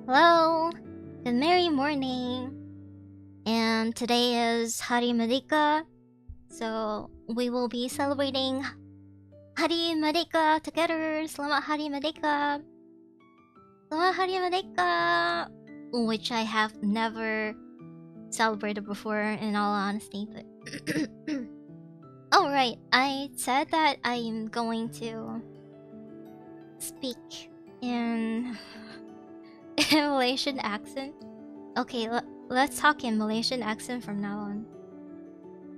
Hello, good merry morning, and today is Hari Merdeka, so we will be celebrating Hari Merdeka together. Selamat Hari Merdeka, Selamat Hari Merdeka, which I have never celebrated before, in all honesty. But oh right, I said that I am going to speak in Malaysian accent. Okay, let's talk in Malaysian accent from now on.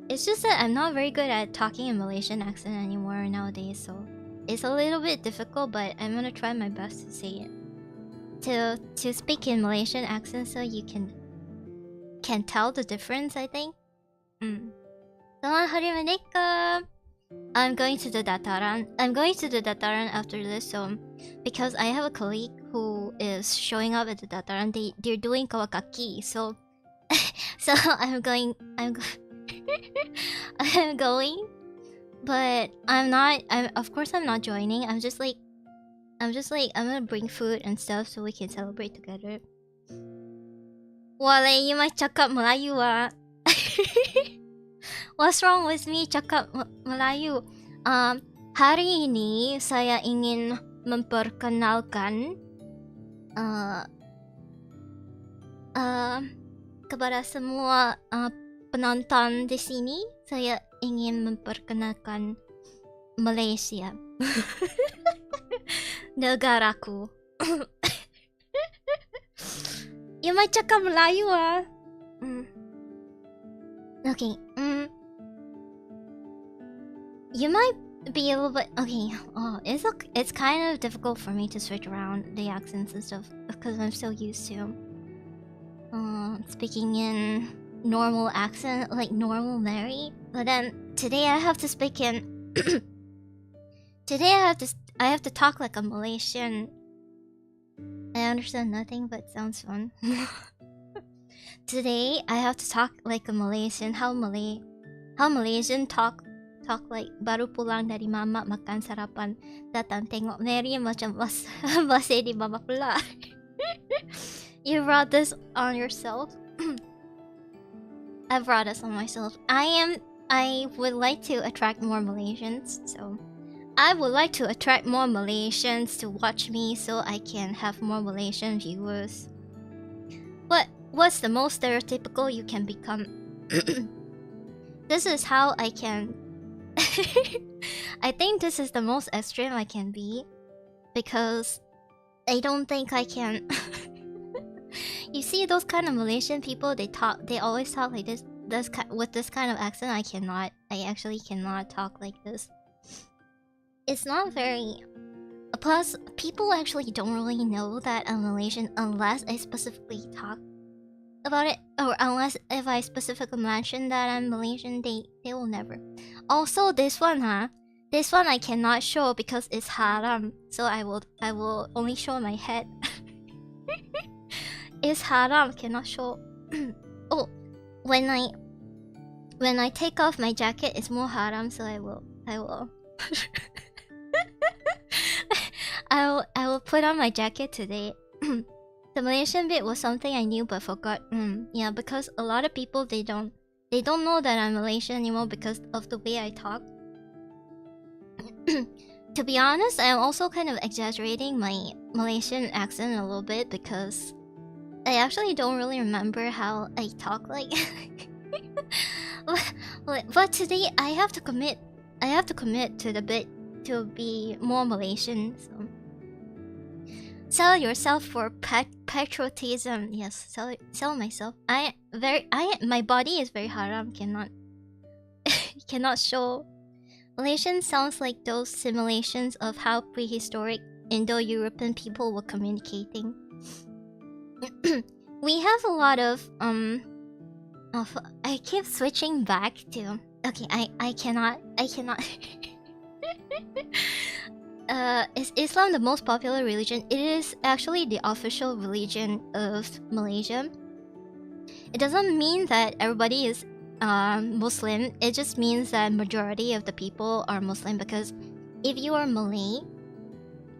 It's just that I'm not very good at talking in Malaysian accent anymore nowadays, so it's a little bit difficult, but I'm gonna try my best to say it. To speak in Malaysian accent so you can tell the difference, I think. Selamat Hari Merdeka! I'm going to the dataran. After this, so because I have a colleague who is showing up at the dataran. They're doing kawakaki, so so I'm going, but of course I'm not joining. I'm just like I'm gonna bring food and stuff so we can celebrate together. Wale, you might cakap Melayu ah. What's wrong with me cakap Melayu? Hari ini saya ingin memperkenalkan kepada semua penonton di sini. Saya ingin memperkenalkan Malaysia. Negaraku. You might cakap Melayu ah. Okay. You might be a little bit okay. Oh, it's kind of difficult for me to switch around the accents and stuff because I'm so used to speaking in normal accent, like normal Mary. But then today I have to speak in. Today I have to talk like a Malaysian. I understand nothing, but sounds fun. Today I have to talk like a Malaysian. How Malaysian talk like baru pulang dari mama makan sarapan, datang tengok Mary macam masih di bawah pula. You brought this on yourself. I brought this on myself. I would like to attract more Malaysians, so I would like to attract more Malaysians to watch me so I can have more Malaysian viewers. What's the most stereotypical you can become? This is how I can. I think this is the most extreme I can be, because I don't think I can. You see those kind of Malaysian people, they always talk like this with this kind of accent. I actually cannot talk like this. It's not very. Plus, people actually don't really know that I'm Malaysian unless I specifically talk about it, or unless if I specifically mention that I'm Malaysian, they will never. Also, this one I cannot show because it's haram, so I will only show my head. It's haram, cannot show. Oh, when I take off my jacket, it's more haram, so I will I will put on my jacket today. The Malaysian bit was something I knew but forgot. Yeah, because a lot of people they don't know that I'm Malaysian anymore because of the way I talk. To be honest, I'm also kind of exaggerating my Malaysian accent a little bit because I actually don't really remember how I talk like. But today I have to commit to the bit to be more Malaysian. So. Sell yourself for patriotism. Yes, sell myself. My body is very haram. Cannot show. Malaysian sounds like those simulations of how prehistoric Indo-European people were communicating. We have a lot of I keep switching back to. Okay, I cannot. Is Islam the most popular religion? It is actually the official religion of Malaysia. It doesn't mean that everybody is Muslim. It just means that majority of the people are Muslim, because if you are Malay,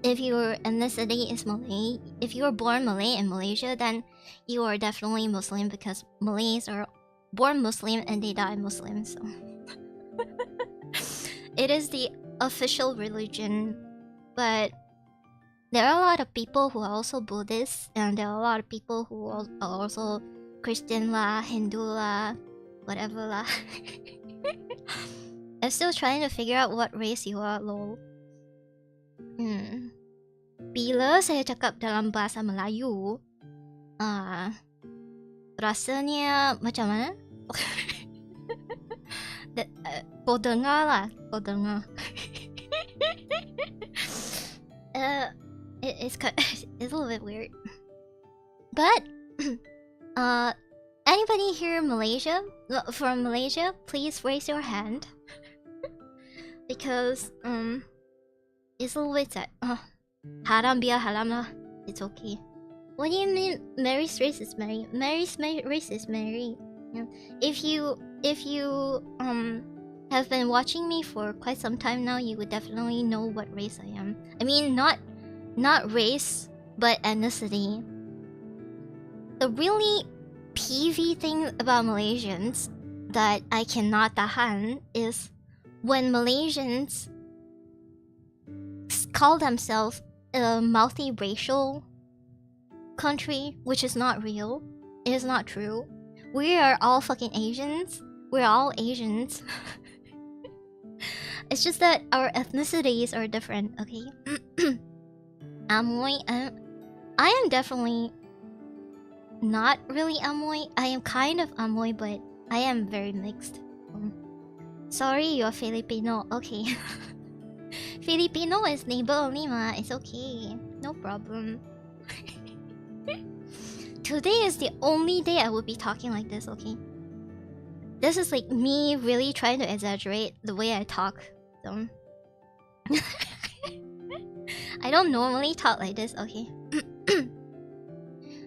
if your ethnicity is Malay, if you were born Malay in Malaysia, then you are definitely Muslim because Malays are born Muslim and they die Muslim. So it is the official religion, but there are a lot of people who are also Buddhist, and there are a lot of people who are also Christian lah, Hindu lah, whatever lah. I'm still trying to figure out what race you are, lol. Bila saya cakap dalam bahasa Melayu, rasanya macam mana? Kau dengar lah, kau dengar. It's a little bit weird. But anybody here in Malaysia, from Malaysia, please raise your hand. Because it's a little bit sad. Haram biar haram lah. It's okay. What do you mean Mary's race is Mary? Mary's race is Mary. Yeah. If you have been watching me for quite some time now, you would definitely know what race I am. I mean, not race, but ethnicity. The really peevy thing about Malaysians that I cannot tahan is when Malaysians call themselves a multiracial country, which is not real. It is not true. We are all fucking Asians. We're all Asians. It's just that our ethnicities are different, okay? Amoy, I am definitely not really Amoy. I am kind of Amoy, but I am very mixed. Sorry, you're Filipino. Okay. Filipino is neighbor only, ma. It's okay. No problem. Today is the only day I would be talking like this, okay? This is like me really trying to exaggerate the way I talk. So I don't normally talk like this, okay?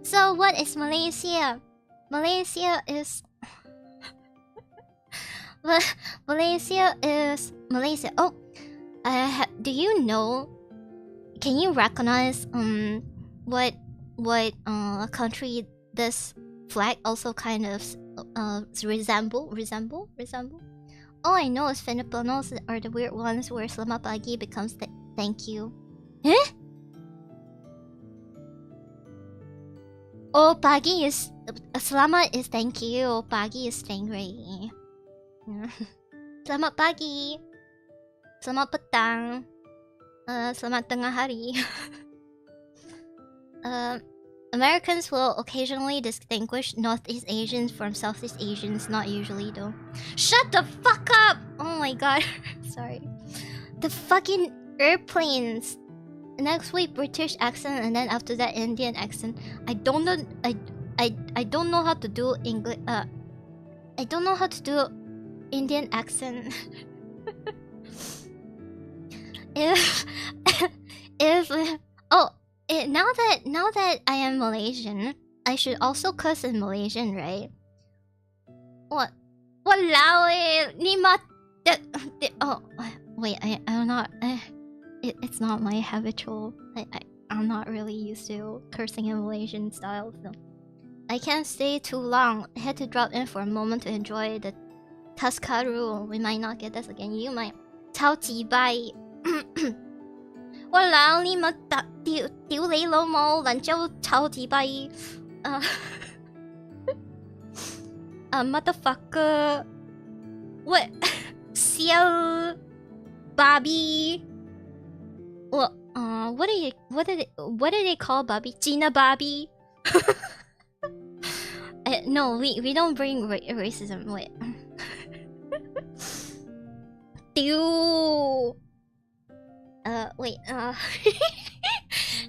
So what is Malaysia? Malaysia is... Malaysia is... Malaysia. Oh! Do you know... Can you recognize what country this flag also kind of resemble? All I know is Filipinos are the weird ones where selamat pagi becomes thank you. Eh? Oh, pagi is... Selamat is thank you. Pagi is stingray. Selamat pagi. Selamat petang. Selamat tengah hari. Americans will occasionally distinguish Northeast Asians from Southeast Asians, not usually though. Shut the fuck up! Oh my god. Sorry. The fucking airplanes. Next week British accent, and then after that Indian accent. I don't know. I don't know how to do English. I don't know how to do Indian accent. Now that I am Malaysian, I should also curse in Malaysian, right? What? Walao eh, oh wait, I'm not. It's not my habitual. I'm not really used to cursing in Malaysian style, so I can't stay too long. I had to drop in for a moment to enjoy the Taskaru. We might not get this again. You might. Tao Ji Bai. 我鬧你咪屌你老母，蘭州臭字幣motherfucker， what Ciel Bobby， what did they call Bobby? Gina Bobby? No, we don't bring racism. Wait. Dude. Wait,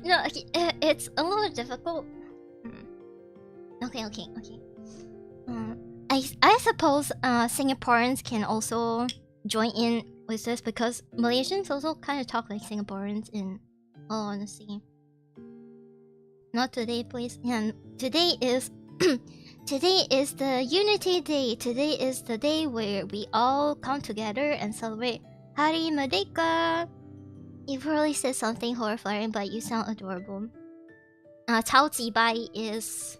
no, okay, it's a little difficult. Okay. I suppose Singaporeans can also join in with this because Malaysians also kind of talk like Singaporeans in all honesty. Not today, please. And today is today is the Unity Day. Today is the day where we all come together and celebrate Hari Merdeka. You probably said something horrifying, but you sound adorable. Cao Jibai is...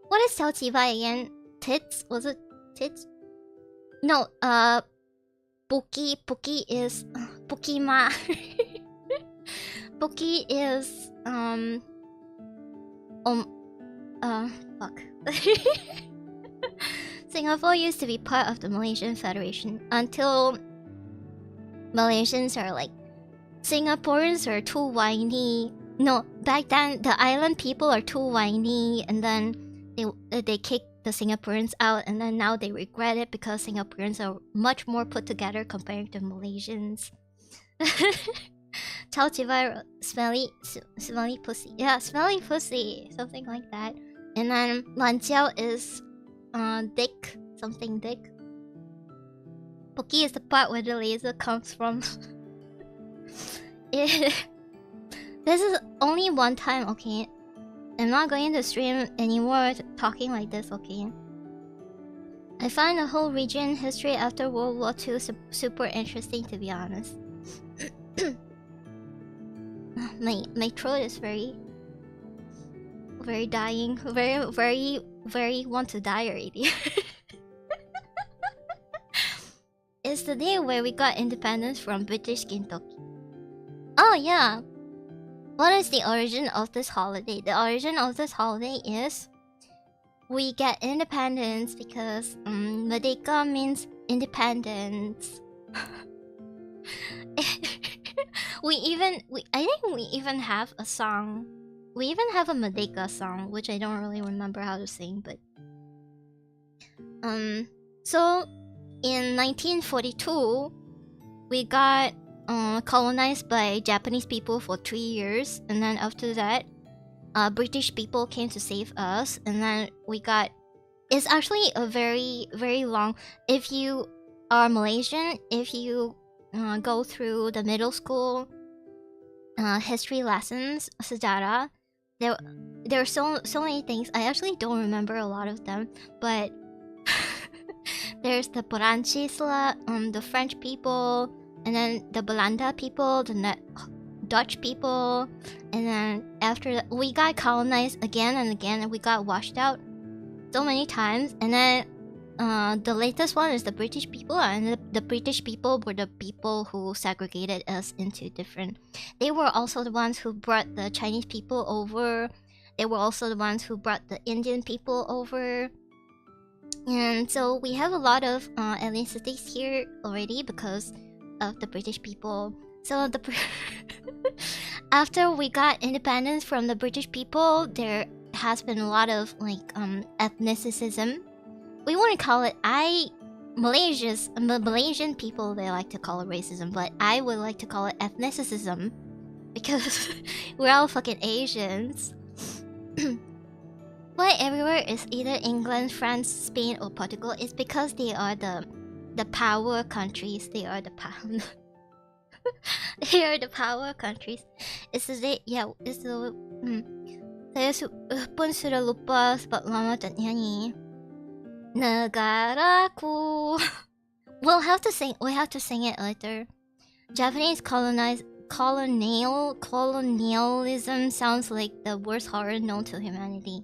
What is Cao Jibai again? Tits? Was it tits? No, Buki. Buki is... Bukima. Buki is... fuck. Singapore used to be part of the Malaysian Federation until Malaysians are like, Singaporeans are too whiny. No, back then the island people are too whiny, and then they kicked the Singaporeans out, and then now they regret it because Singaporeans are much more put together compared to Malaysians. Chao Chibai, smelly pussy. Yeah, smelly pussy, something like that. And then Lan Jiao is dick, something dick. Poki is the part where the laser comes from. This is only one time, okay? I'm not going to stream anymore talking like this, okay? I find the whole region history after World War II super interesting, to be honest. my throat is very dying, very want to die already. It's the day where we got independence from British Kentucky. Oh yeah. What is the origin of this holiday? The origin of this holiday is we get independence because Merdeka means independence. I think we even have a song. We even have a Merdeka song, which I don't really remember how to sing, but so in 1942 we got colonized by Japanese people for 3 years, and then after that British people came to save us, and then we got... It's actually a very long... If you are Malaysian, if you go through the middle school history lessons, sejarah, there are so many things. I actually don't remember a lot of them, but there's the Perancis, the French people, and then the Belanda people, the Dutch people, and then after that, we got colonized again and again, and we got washed out so many times. And then the latest one is the British people, and the British people were the people who segregated us into different... They were also the ones who brought the Chinese people over. They were also the ones who brought the Indian people over. And so we have a lot of ethnicities here already because of the British people. So the after we got independence from the British people, there has been a lot of like ethnicism. We wouldn't call it... Malaysian people, they like to call it racism, but I would like to call it ethnicism because we're all fucking Asians. Why everywhere is either England, France, Spain, or Portugal? It's because they are the power countries. They are the they are the power countries. It's the... Yeah, it's the... Saya pun sudah lupa sebab lama tak nyanyi. Negaraku. We have to sing it later. Japanese colonialism sounds like the worst horror known to humanity.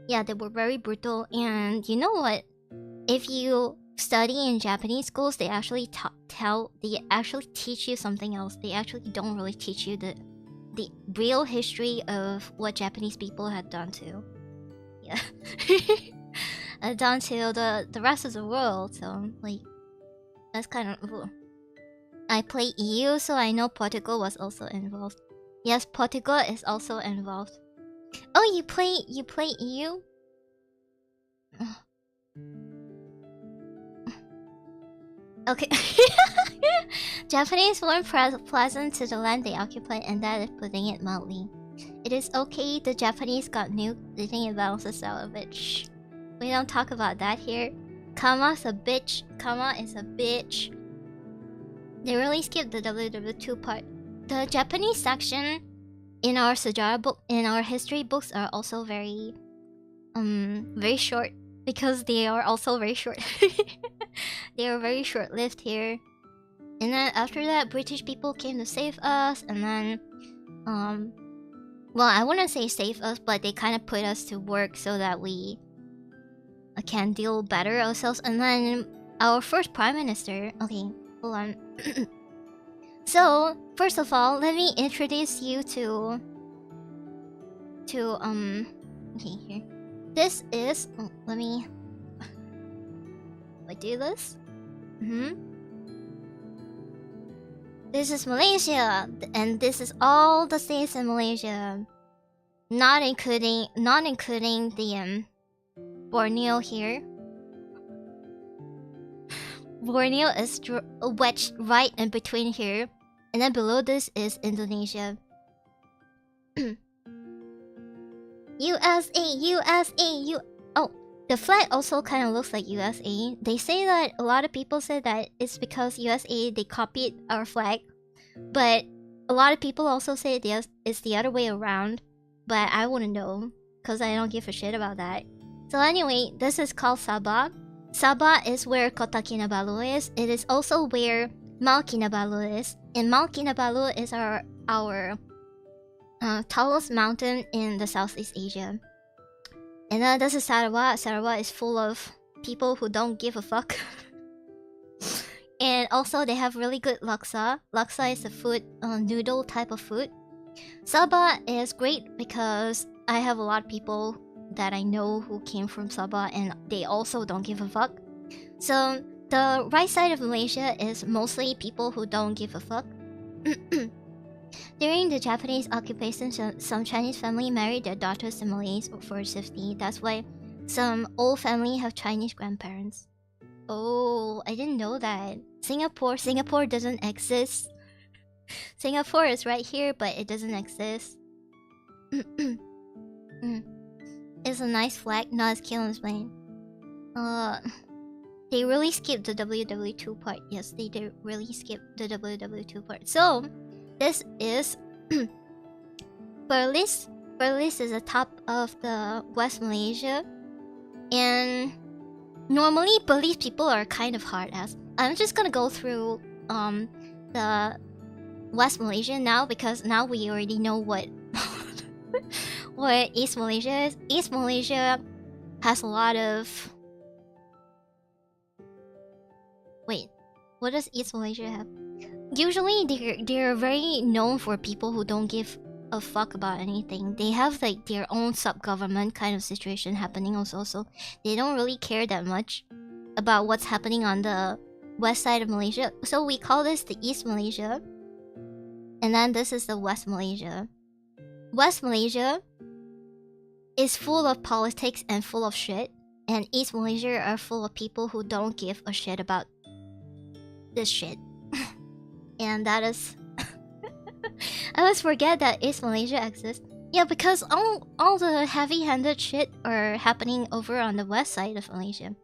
Yeah, they were very brutal, and you know what? If you study in Japanese schools, they actually teach you something else. They actually don't really teach you the real history of what Japanese people had done to... Yeah. Done to the rest of the world, so like that's kind of... I play EU, so I know Portugal was also involved. Yes, Portugal is also involved. Oh, you play EU? Okay. Japanese weren't pleasant to the land they occupied, and that is putting it mildly. It is okay, the Japanese got nuked. The thing it balances out of it. Shh. We don't talk about that here. Kama's a bitch. Kama is a bitch. They really skipped the WW2 part. The Japanese section in our sejarah book, in our history books, are also very short because they are also very short. They are very short-lived here. And then after that, British people came to save us, and then, well, I wouldn't say save us, but they kind of put us to work so that we can deal better ourselves. And then our first prime minister. Okay, hold on. So first of all, let me introduce you to okay, here. This is let me do this. This is Malaysia, and this is all the states in Malaysia, not including the Borneo here. Borneo is wedged right in between here, and then below this is Indonesia. USA. Oh, the flag also kind of looks like USA. They say that a lot of people say that it's because USA they copied our flag, but a lot of people also say it's the other way around. But I wouldn't know, cause I don't give a shit about that. So anyway, this is called Sabah. Sabah is where Kota Kinabalu is. It is also where Mount Kinabalu is, and Mount Kinabalu is our tallest mountain in the Southeast Asia. And then this is Sarawak. Sarawak is full of people who don't give a fuck. And also they have really good laksa. Laksa is a food, noodle type of food. Sabah is great because I have a lot of people that I know who came from Sabah, and they also don't give a fuck. So the right side of Malaysia is mostly people who don't give a fuck. During the Japanese occupation, some Chinese family married their daughters to Malays for safety. That's why some old family have Chinese grandparents. Oh, I didn't know that. Singapore doesn't exist. Singapore is right here, but it doesn't exist. It's a nice flag. No, it's Keelan's plane. They really skipped the WW2 part. Yes, they did really skip the WW2 part. So, this is Perlis. Perlis is the top of the West Malaysia. And normally, Perlis people are kind of hard ass. I'm just gonna go through the West Malaysia now, because now we already know what what East Malaysia is. East Malaysia has a lot of... Wait, what does East Malaysia have? Usually they're very known for people who don't give a fuck about anything. They have like their own sub-government kind of situation happening also, so they don't really care that much about what's happening on the west side of Malaysia. So we call this the East Malaysia. And then this is the West Malaysia. West Malaysia is full of politics and full of shit, and East Malaysia are full of people who don't give a shit about this shit. And that is... I always forget that East Malaysia exists. Yeah, because all the heavy-handed shit are happening over on the west side of Malaysia.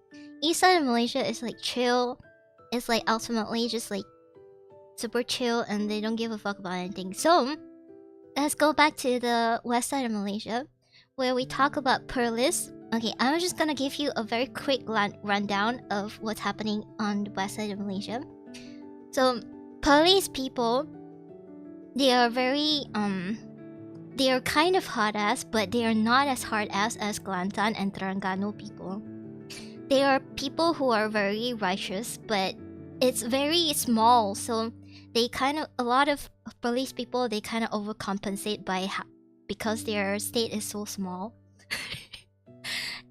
East side of Malaysia is like chill. It's like ultimately just like super chill, and they don't give a fuck about anything. So let's go back to the west side of Malaysia, where we talk about Perlis. Okay, I'm just gonna give you a very quick rundown of what's happening on the west side of Malaysia. So Perlis people, they are very they are kind of hard ass, but they are not as hard ass as Kelantan and Terengganu people. They are people who are very righteous, but it's very small, so they kind of, a lot of police people, they kind of overcompensate by because their state is so small.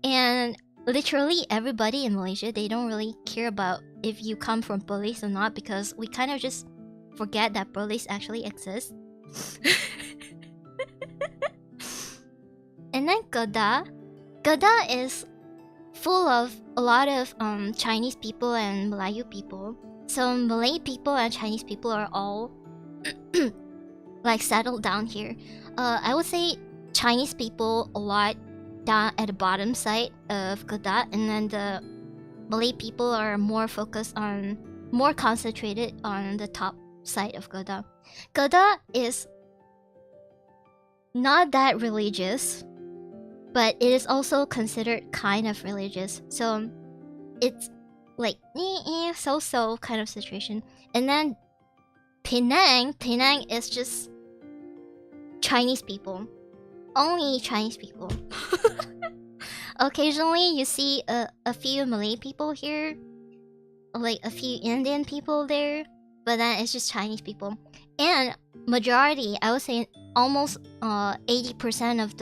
And literally everybody in Malaysia, they don't really care about if you come from police or not, because we kind of just forget that police actually exists. And then Kedah. Kedah is full of a lot of Chinese people and Melayu people. So Malay people and Chinese people are all like settled down here. I would say Chinese people a lot down at the bottom side of Kedah, and then the Malay people are more focused on, more concentrated on the top side of Kedah. Kedah is not that religious, but it is also considered kind of religious. So it's like so-so kind of situation. And then Penang is just Chinese people. Only Chinese people. Occasionally you see a few Malay people here, like a few Indian people there, but then it's just Chinese people. And majority, I would say almost 80% of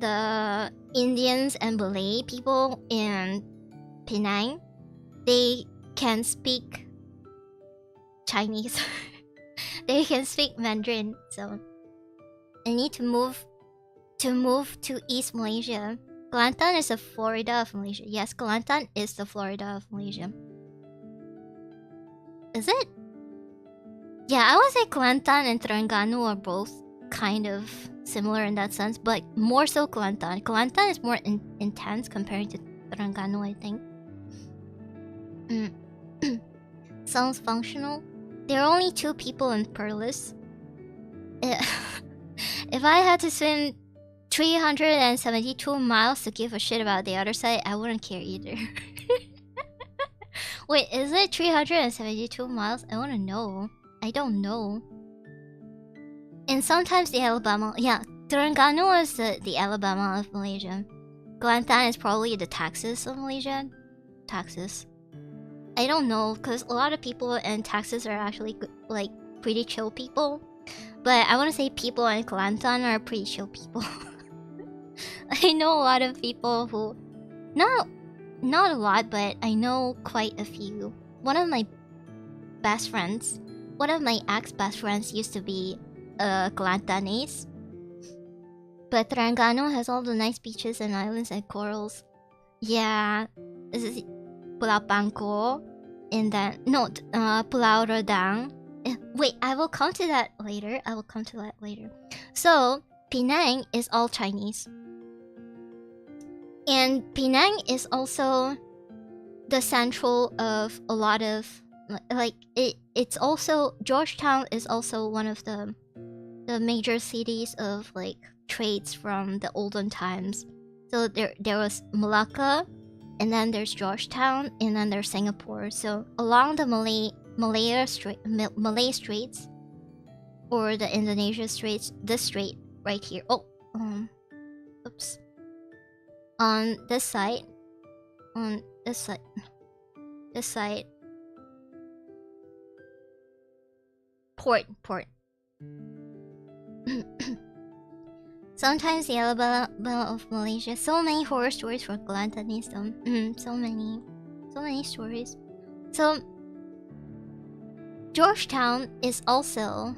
the Indians and Malay people in Penang, they can speak Chinese. They can speak Mandarin. So I need to move to East Malaysia. Kelantan is the Florida of Malaysia. Yes, Kelantan is the Florida of Malaysia. Is it? Yeah, I would say Kelantan and Terengganu are both kind of similar in that sense, but more so Kelantan. Kelantan is more intense compared to Terengganu, I think. Sounds functional. There are only 2 people in Perlis. If I had to swim 372 miles to give a shit about the other side, I wouldn't care either. Wait, is it 372 miles? I wanna know. I don't know. And sometimes the Alabama... Yeah, Terengganu is the Alabama of Malaysia. Kelantan is probably the Texas of Malaysia. Texas. I don't know, because a lot of people in Texas are actually, like, pretty chill people. But I want to say people in Kelantan are pretty chill people. I know a lot of people who... Not a lot, but I know quite a few. One of my best friends... One of my ex-best friends used to be Kelantanese. But Terengganu has all the nice beaches and islands and corals. Yeah, this is Pulau Bangko, and then Pulau Redang. Wait, I will come to that later. So Penang is all Chinese, and Penang is also the central of a lot of it's also Georgetown is also one of the major cities of like trades from the olden times. So there was Malacca, and then there's Georgetown, and then there's Singapore. So along the Malay Straits or the Indonesia Straits, this strait right here. Oops. On this side, port. Sometimes the Alabama of Malaysia. So many horror stories for Kelantanese. So many stories. So Georgetown is also...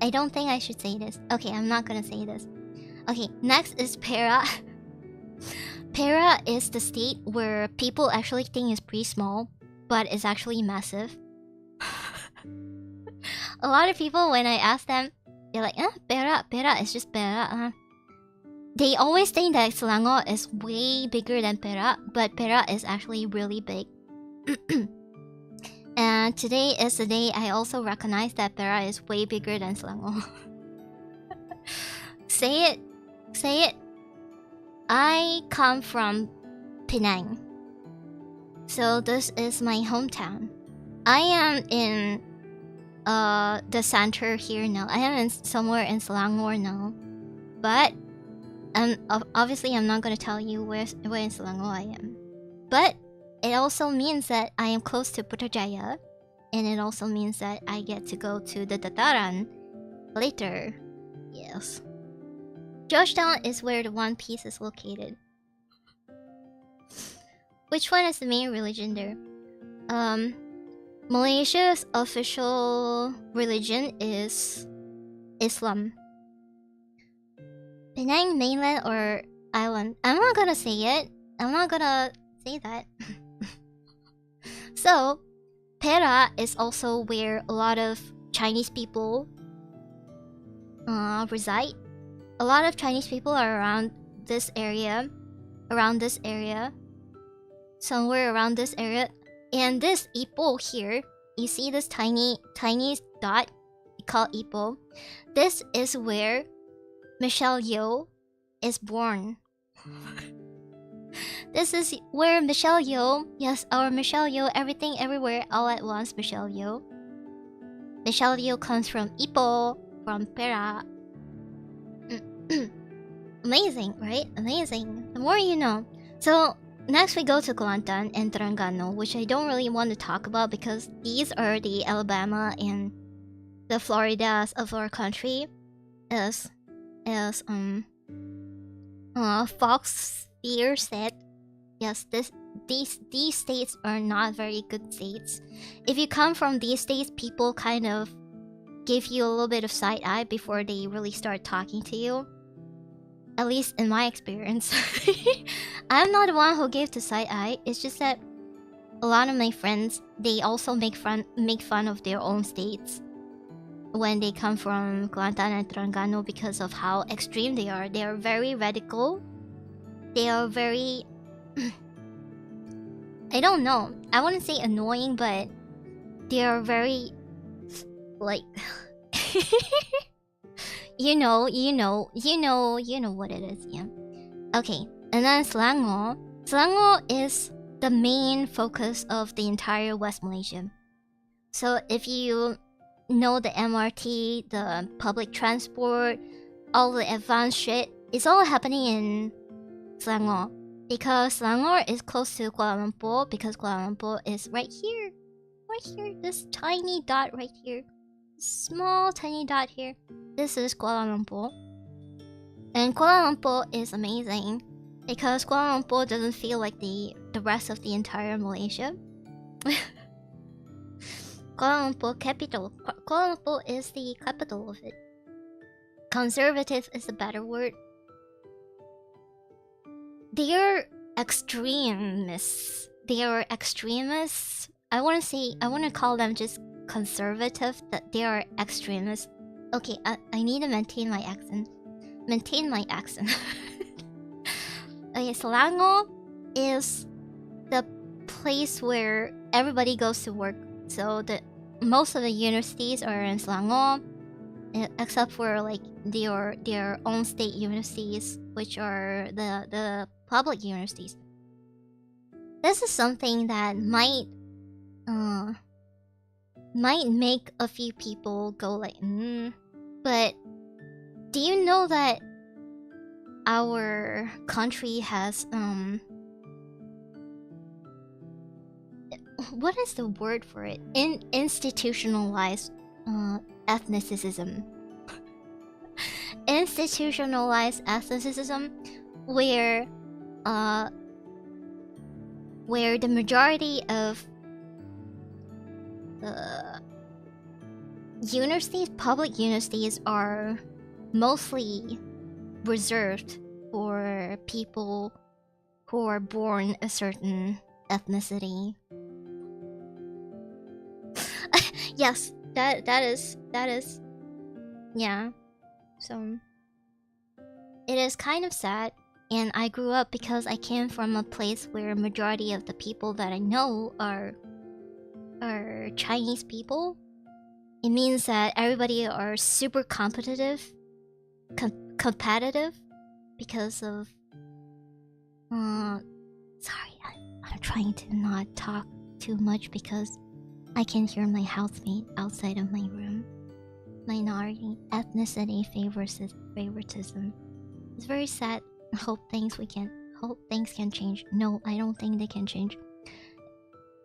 I don't think I should say this. Okay, I'm not gonna say this. Okay, next is Perak. Perak is the state where people actually think is pretty small, but it's actually massive. A lot of people, when I ask them, they're like, Perak, it's just Perak. They always think that Selangor is way bigger than Perak, but Perak is actually really big. And today is the day I also recognize that Perak is way bigger than Selangor. Say it. I come from Penang. So this is my hometown. I am in the center here now. I am somewhere in Selangor now. But obviously I'm not gonna tell you where in Selangor I am. But it also means that I am close to Putrajaya, and it also means that I get to go to the Dataran later. Yes. Georgetown is where the One Piece is located. Which one is the main religion there? Malaysia's official religion is Islam. Penang mainland or island? I'm not gonna say it. I'm not gonna say that. So, Perak is also where a lot of Chinese people reside. A lot of Chinese people are around this area. Somewhere around this area. And this Ipoh here, you see this tiny dot? We call Ipoh. This is where Michelle Yeoh is born. This is where Michelle Yeoh, yes, our Michelle Yeoh, everything, everywhere, all at once, Michelle Yeoh. Michelle Yeoh comes from Ipoh, from Perak. Amazing, right? Amazing. The more you know. So, next we go to Kelantan and Terengganu, which I don't really want to talk about because these are the Alabama and the Floridas of our country. As Fox Spear said, yes, these states are not very good states. If you come from these states, people kind of give you a little bit of side eye before they really start talking to you. At least in my experience. I'm not the one who gave the side eye. It's just that a lot of my friends, they also make fun of their own states when they come from Kelantan and Terengganu because of how extreme they are. They are very radical. They are very I don't know. I wouldn't say annoying, but they are very like you know what it is, yeah. Okay, and then Selangor. Selangor is the main focus of the entire West Malaysia. So if you know the MRT, the public transport, all the advanced shit, it's all happening in Selangor. Because Selangor is close to Kuala Lumpur, because Kuala Lumpur is right here. Right here, this tiny dot right here. Small tiny dot here. This is Kuala Lumpur. And Kuala Lumpur is amazing because Kuala Lumpur doesn't feel like the rest of the entire Malaysia. Kuala Lumpur capital. Kuala Lumpur is the capital of it. Conservative is a better word. They are extremists. I want to call them just conservative, that they are extremists. Okay, I need to maintain my accent. Okay, Selangor is the place where everybody goes to work. So most of the universities are in Selangor, except for like their own state universities, which are the public universities. This is something that might make a few people go like, but do you know that our country has what is the word for it? Institutionalized ethnicism. Institutionalized ethnicism, where the majority of universities, public universities, are mostly reserved for people who are born a certain ethnicity. Yes, that is yeah. So it is kind of sad, and I grew up because I came from a place where majority of the people that I know are Chinese people. It means that everybody are super competitive because of sorry, I'm trying to not talk too much because I can hear my housemate outside of my room. Minority ethnicity favoritism. It's very sad. Hope things can change. No, I don't think they can change.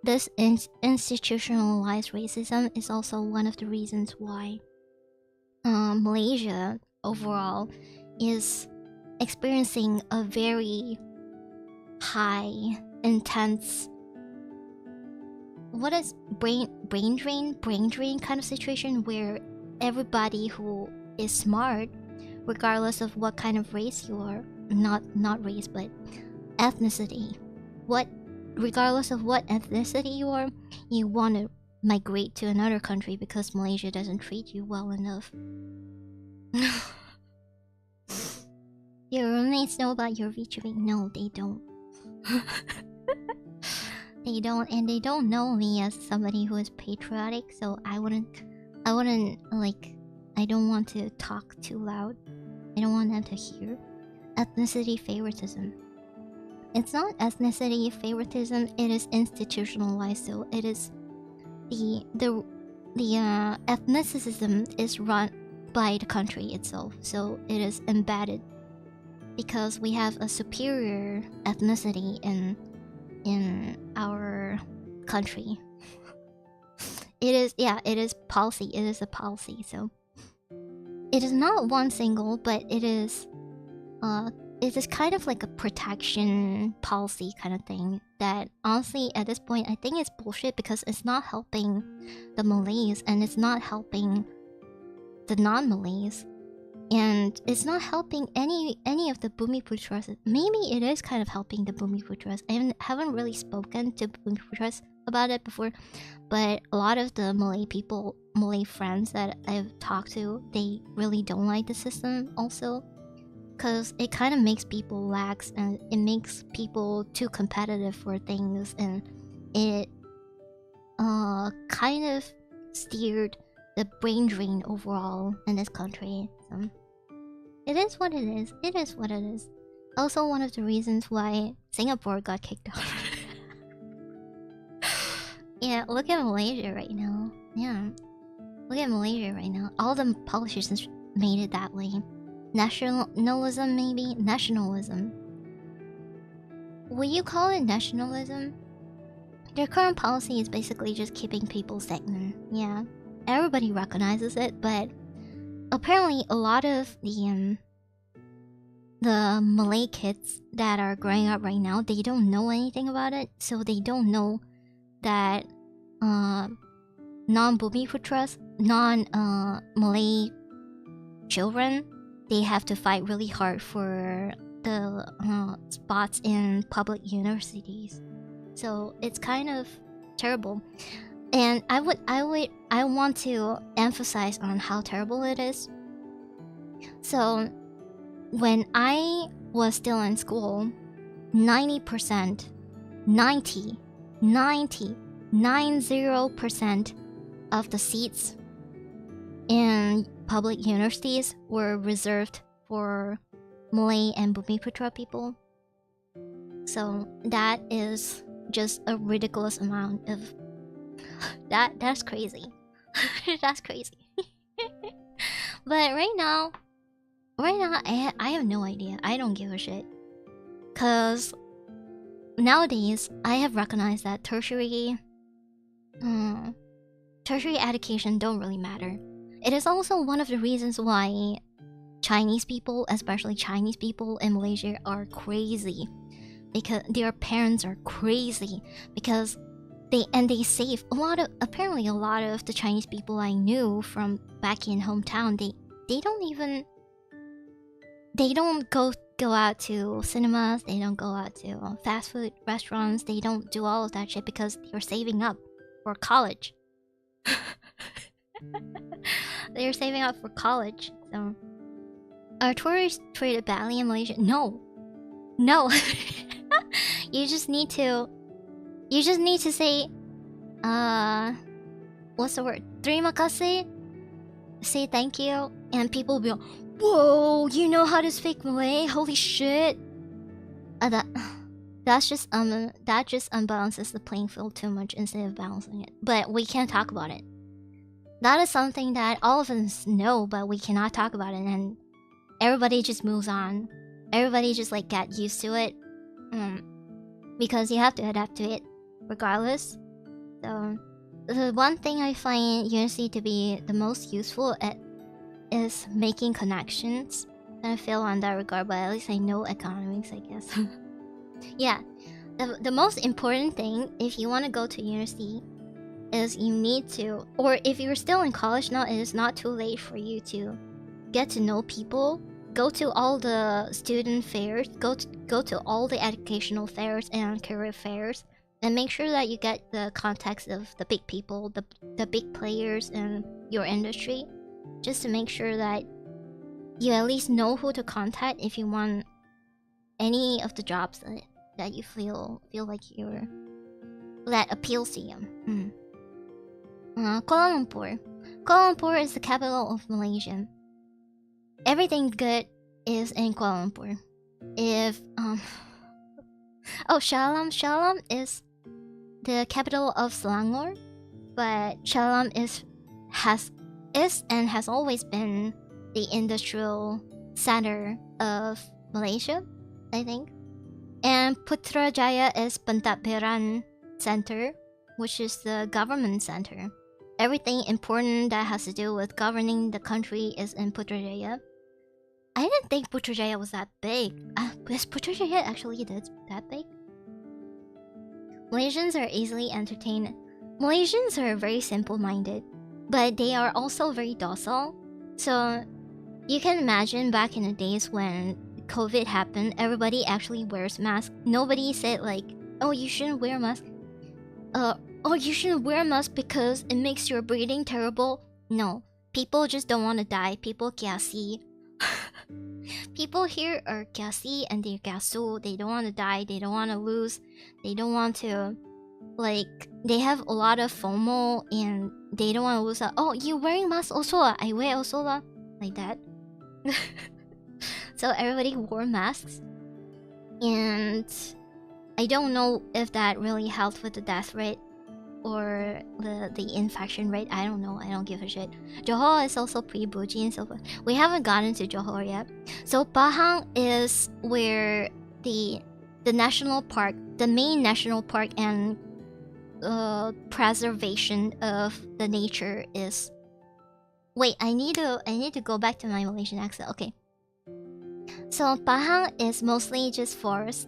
This institutionalized racism is also one of the reasons why Malaysia overall is experiencing a very high, intense, what is brain drain kind of situation, where everybody who is smart, regardless of what kind of race you are, not race but ethnicity, regardless of what ethnicity you are, you want to migrate to another country because Malaysia doesn't treat you well enough. Your roommates know about your VTubing? No, they don't. They don't, and they don't know me as somebody who is patriotic, so I wouldn't like, I don't want to talk too loud. I don't want them to hear. Ethnicity favoritism. it's not ethnicity favoritism, it is institutionalized. So it is the ethnicism is run by the country itself, so it is embedded because we have a superior ethnicity in our country. It is policy. It is a policy. So it is not one single, but it is kind of like a protection policy kind of thing that honestly at this point I think it's bullshit because it's not helping the Malays and it's not helping the non-Malays and it's not helping any of the Bumiputras. Maybe it is kind of helping the Bumiputras. I haven't really spoken to Bumiputras about it before, but a lot of the Malay friends that I've talked to, they really don't like the system also. Because it kind of makes people lax and it makes people too competitive for things and it kind of steered the brain drain overall in this country. So it is what it is. It is what it is. Also one of the reasons why Singapore got kicked out. Yeah, look at Malaysia right now. Yeah. Look at Malaysia right now. All the politicians made it that way. Nationalism, maybe? Nationalism. Will you call it nationalism? Their current policy is basically just keeping people stagnant. Yeah. Everybody recognizes it, but apparently a lot of the Malay kids that are growing up right now, they don't know anything about it, so they don't know that non-Bumiputras, non-Malay children, they have to fight really hard for the spots in public universities. So it's kind of terrible. And I want to emphasize on how terrible it is. So when I was still in school, 90%, 90% of the seats in public universities were reserved for Malay and Bumiputra people. So that is just a ridiculous amount of that's crazy. That's crazy. But right now I have no idea. I don't give a shit. Cause nowadays I have recognized that tertiary education don't really matter. It is also one of the reasons why Chinese people, especially Chinese people in Malaysia, are crazy. Because their parents are crazy. Because they save a lot of the Chinese people I knew from back in hometown, they don't go out to cinemas, they don't go out to fast food restaurants, they don't do all of that shit because they're saving up for college. They're saving up for college. So are tourists treated badly in Malaysia? No. You just need to say what's the word? Terima kasih. Say thank you and people will be like, whoa, you know how to speak Malay? Holy shit. That just unbalances the playing field too much instead of balancing it. But we can't talk about it. That is something that all of us know, but we cannot talk about it, and everybody just moves on. Everybody just like get used to it, because you have to adapt to it regardless. So the one thing I find university to be the most useful at is making connections. I fail on that regard, but at least I know economics, I guess. Yeah, the most important thing if you want to go to university is you need to, or if you're still in college now, it is not too late for you to get to know people. Go to all the student fairs, go to all the educational fairs and career fairs, and make sure that you get the context of the big people, the big players in your industry, just to make sure that you at least know who to contact if you want any of the jobs that you feel like that appeals to you. Kuala Lumpur. Kuala Lumpur is the capital of Malaysia. Everything good is in Kuala Lumpur. If Oh, Shalam. Shalam is the capital of Selangor, but Shalam is and has always been the industrial center of Malaysia, I think. And Putrajaya is Pentadbiran Center, which is the government center. Everything important that has to do with governing the country is in Putrajaya. I didn't think Putrajaya was that big. Is Putrajaya actually that big? Malaysians are easily entertained. Malaysians are very simple-minded, but they are also very docile. So you can imagine back in the days when COVID happened, everybody actually wears masks. Nobody said like, oh, you shouldn't wear a mask. Oh, you shouldn't wear a mask because it makes your breathing terrible. No, people just don't want to die. People kiasi. People here are kiasi and they're gasu. They don't want to die. They don't want to lose. They don't want to, like, they have a lot of FOMO and they don't want to lose. Oh, you wearing mask also? I wear also like that. So everybody wore masks, and I don't know if that really helped with the death rate or the infection rate. I don't know. I don't give a shit. Johor is also pretty bougie and so forth. We haven't gotten to Johor yet. So Pahang is where the national park, the main national park and preservation of the nature is. Wait, I need to go back to my Malaysian accent. Okay. So Pahang is mostly just forest.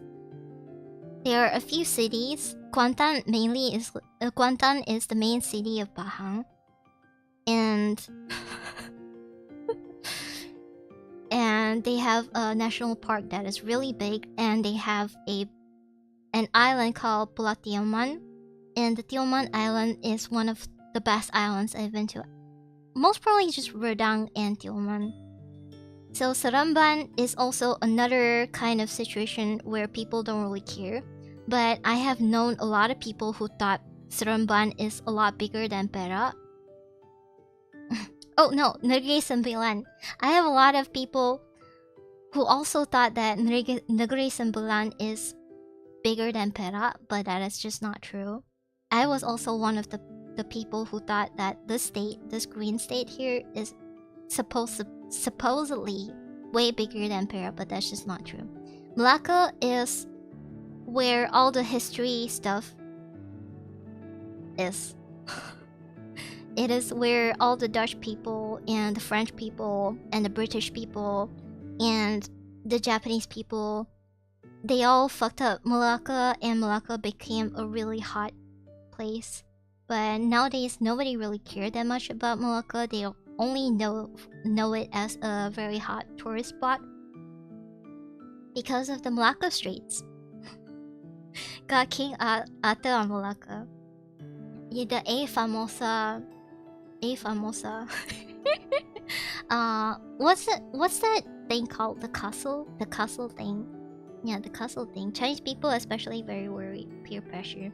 There are a few cities. Kuantan is the main city of Pahang, and and they have a national park that is really big, and they have an island called Pulau Tioman, and the Tioman Island is one of the best islands I've been to. Most probably just Redang and Tioman. So Seremban is also another kind of situation where people don't really care. But I have known a lot of people who thought Seremban is a lot bigger than Perak. Oh no, Negeri Sembilan. I have a lot of people who also thought that Negeri Sembilan is bigger than Perak, but that is just not true. I was also one of the people who thought that this green state here is supposedly way bigger than Perak, but that's just not true. Malacca is where all the history stuff is. It is where all the Dutch people and the French people and the British people and the Japanese people, they all fucked up Malacca, and Malacca became a really hot place. But nowadays nobody really cared that much about Malacca. They only know it as a very hot tourist spot because of the Malacca streets. Got King Ate on Malacca. The A famosa. What's that thing called? The castle? The castle thing. Yeah, the castle thing. Chinese people especially very worried. Peer pressure.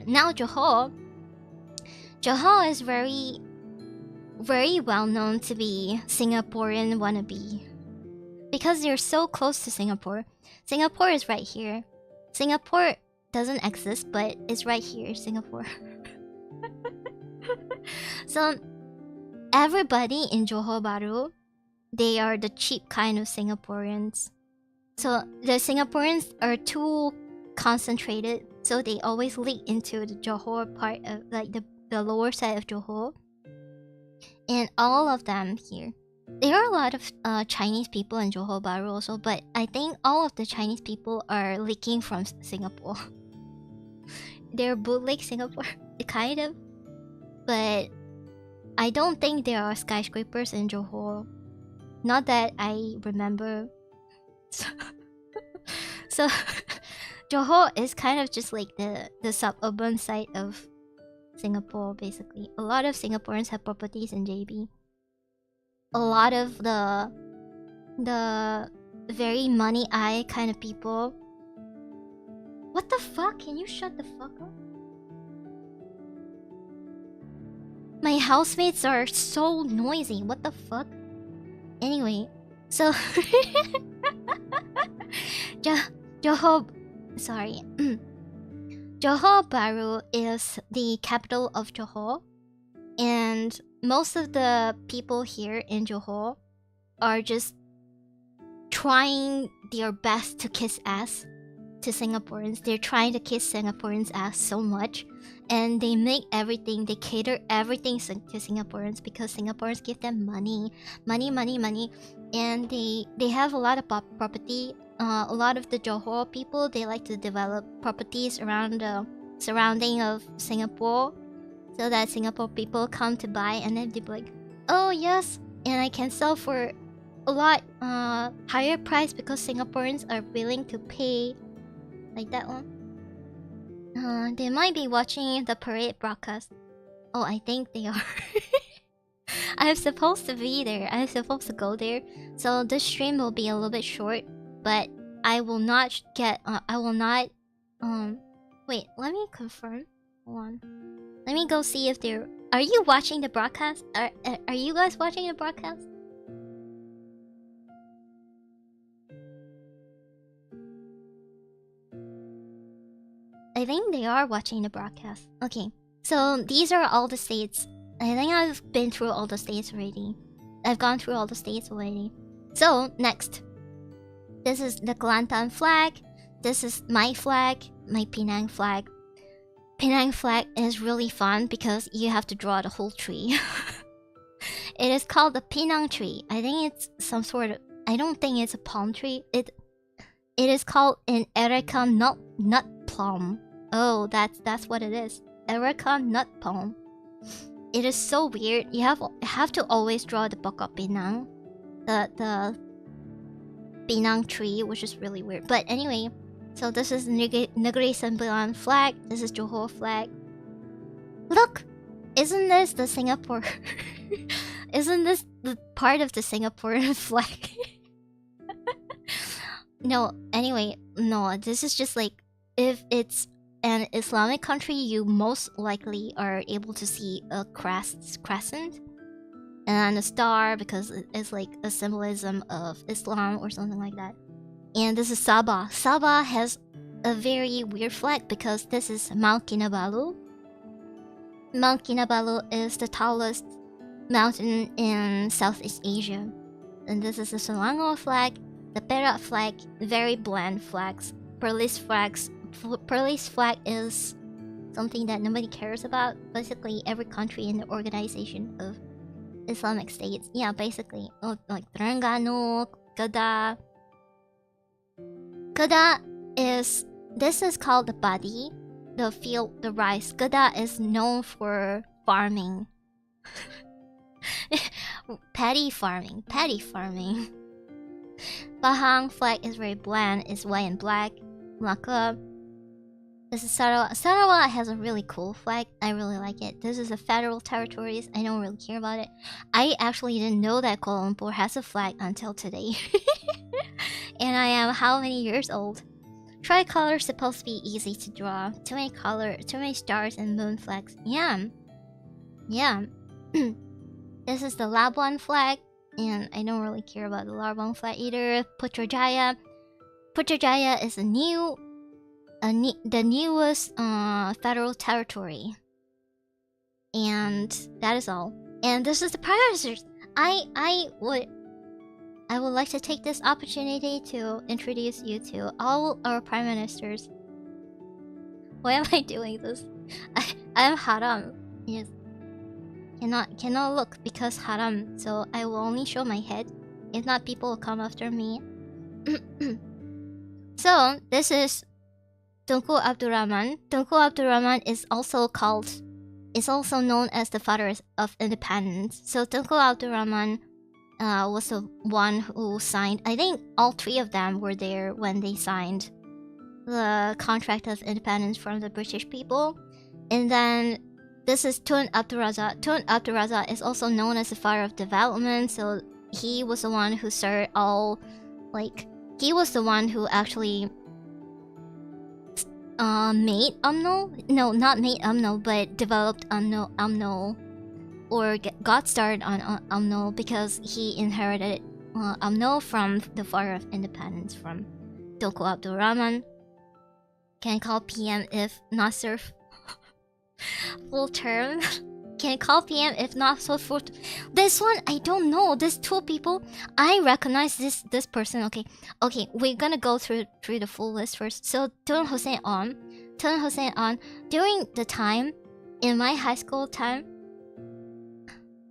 Now Johor is very, very well known to be Singaporean wannabe. Because they're so close to Singapore. Singapore is right here. Singapore doesn't exist, but it's right here, Singapore. So everybody in Johor Bahru, they are the cheap kind of Singaporeans. So the Singaporeans are too concentrated, so they always leak into the Johor part of, like, the lower side of Johor. And all of them here. There are a lot of Chinese people in Johor Bahru also, but I think all of the Chinese people are leaking from Singapore. They're bootleg Singapore, kind of. But I don't think there are skyscrapers in Johor. Not that I remember. So Johor is kind of just like the suburban side of Singapore, basically. A lot of Singaporeans have properties in JB. A lot of the very money eye kind of people. What the fuck? Can you shut the fuck up? My housemates are so noisy. What the fuck? Anyway, so Johor sorry. Johor Bahru is the capital of Johor, and most of the people here in Johor are just trying their best to kiss ass to Singaporeans. They're trying to kiss Singaporeans' ass so much, and they make everything, they cater everything to Singaporeans because Singaporeans give them money, and they have a lot of property. A lot of the Johor people, they like to develop properties around the surrounding of Singapore, so that Singapore people come to buy, and then they be like, oh yes, and I can sell for a lot higher price because Singaporeans are willing to pay. Like that one. They might be watching the parade broadcast. Oh, I think they are. I'm supposed to be there. I'm supposed to go there. So this stream will be a little bit short, but I will not get. I will not. Wait. Let me confirm. Hold on. Let me go see if they're. Are you watching the broadcast? Are you guys watching the broadcast? I think they are watching the broadcast. Okay, so these are all the states. I think I've been through all the states already. I've gone through all the states already. So, next. This is the Kelantan flag. This is my flag, my Penang flag. Penang flag is really fun because you have to draw the whole tree. It is called the Penang tree. I think it's some sort of... I don't think it's a palm tree. It is called an Erica nut palm. Oh, that's what it is. Erica nut palm. It is so weird. You have to always draw the Pokok Penang, the Penang tree, which is really weird. But anyway, so this is Negeri Sembilan flag. This is Johor flag. Look, isn't this the Singapore? Isn't this the part of the Singaporean flag? No. Anyway, no. This is just like, if it's an Islamic country, you most likely are able to see a crescent and a star because it's like a symbolism of Islam or something like that. And this is Sabah. Sabah has a very weird flag because this is Mount Kinabalu. Mount Kinabalu is the tallest mountain in Southeast Asia. And this is the Selangor flag, the Perak flag, very bland flags. Perlis flag is something that nobody cares about. Basically, every country in the Organization of Islamic States. Yeah, basically. Oh, like Terengganu, Kedah. Kedah is... This is called the Padi. The field, the rice. Kedah is known for farming. Paddy farming. Pahang flag is very bland. It's white and black. Melaka. This is Sarawak. Sarawak has a really cool flag. I really like it. This is a federal territories. I don't really care about it. I actually didn't know that Kuala Lumpur has a flag until today. And I am how many years old? Tricolor is supposed to be easy to draw. Too many stars and moon flags. Yeah. This is the Labuan flag. And I don't really care about the Labuan flag either. Putrajaya. Putrajaya is the newest federal territory, and that is all. And this is the prime ministers. I would like to take this opportunity to introduce you to all our prime ministers. Why am I doing this? I'm haram. Yes, cannot look because haram. So I will only show my head. If not, people will come after me. So this is Tunku Abdul Rahman. Tunku Abdul Rahman is also known as the father of independence. So Tunku Abdul Rahman was the one who signed. I think all three of them were there when they signed the contract of independence from the British people. And then this is Tun Abdul Razak. Tun Abdul Razak is also known as the father of development. So he was the one who started all, like, he was the one who actually made UMNO? No, not made UMNO, but developed UMNO, or got started on UMNO because he inherited UMNO from the father of independence, from Tunku Abdul Rahman. Can call PM if not serve full term. Can call PM if not so full. This one I don't know. There's two people. I recognize this person. Okay, we're gonna go through the full list first. So Tun Hossein on. During the time in my high school time,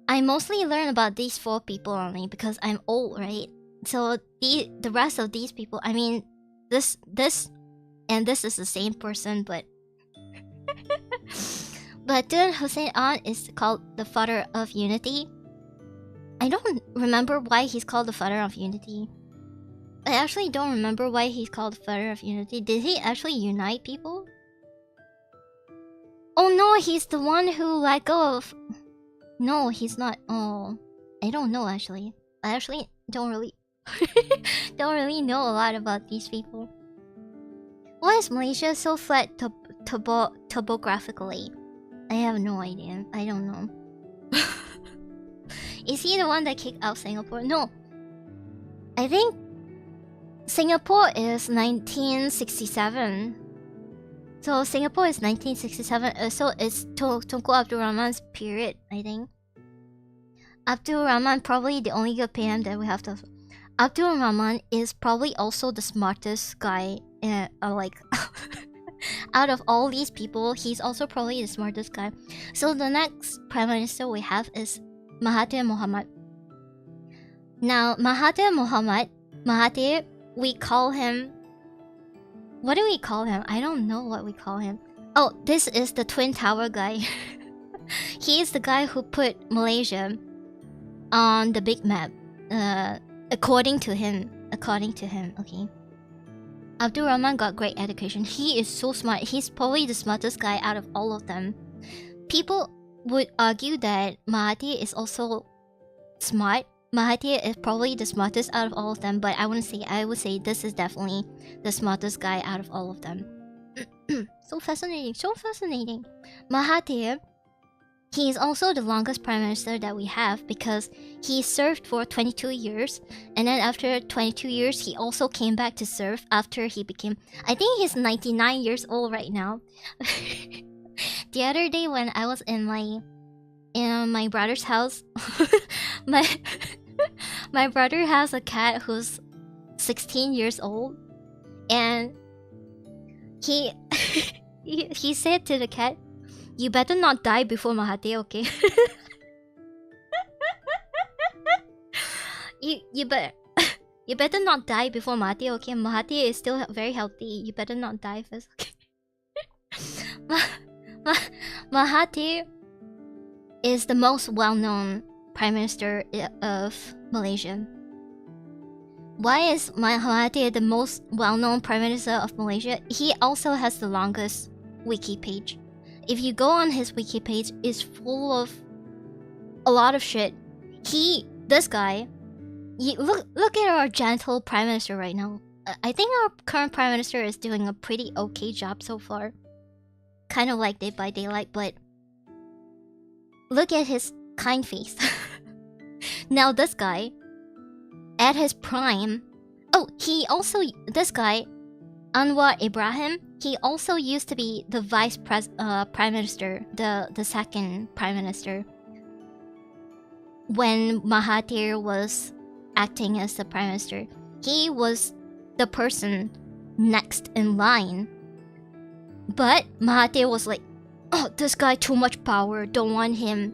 I mostly learn about these 4 people only because I'm old, right? So the rest of these people, I mean, this and this is the same person, but but Tun Hossein On is called the father of unity. I don't remember why he's called the father of unity. I actually don't remember why he's called the father of unity. Did he actually unite people? Oh no, he's the one who let go of... No, he's not. Oh, I don't know actually. I actually don't really don't really know a lot about these people. Why is Malaysia so flat topographically? I have no idea. I don't know. Is he the one that kicked out Singapore? No. I think Singapore is 1967. So Singapore is 1967. So it's Tunku Abdul Rahman's period, I think. Abdul Rahman probably the only good PM that we have to... Abdul Rahman is probably also the smartest guy like out of all these people. He's also probably the smartest guy. So the next prime minister we have is Mahathir Mohamad. Now Mahathir, we call him... What do we call him? I don't know what we call him. Oh, this is the Twin Tower guy. He is the guy who put Malaysia on the big map. According to him, okay. Abdul Rahman got great education. He is so smart. He's probably the smartest guy out of all of them. People would argue that Mahathir is also smart. Mahathir is probably the smartest out of all of them, but I would say this is definitely the smartest guy out of all of them. So fascinating. Mahathir, he is also the longest prime minister that we have because he served for 22 years, and then after 22 years he also came back to serve after he became... I think he's 99 years old right now. The other day when I was in my brother's house, my brother has a cat who's 16 years old, and he he said to the cat, "You better not die before Mahathir, okay?" you better not die before Mahathir, okay? Mahathir is still very healthy. You better not die first, okay? Mahathir is the most well-known prime minister of Malaysia. Why is Mahathir the most well-known prime minister of Malaysia? He also has the longest wiki page. If you go on his wiki page, it's full of a lot of shit. This guy, look at our gentle prime minister right now. I think our current prime minister is doing a pretty okay job so far. Kind of like Day by Daylight, but look at his kind face. Now this guy, at his prime... Oh, this guy, Anwar Ibrahim, he also used to be the prime minister, the second prime minister, when Mahathir was acting as the prime minister. He was the person next in line. But Mahathir was like, "Oh, this guy too much power, don't want him."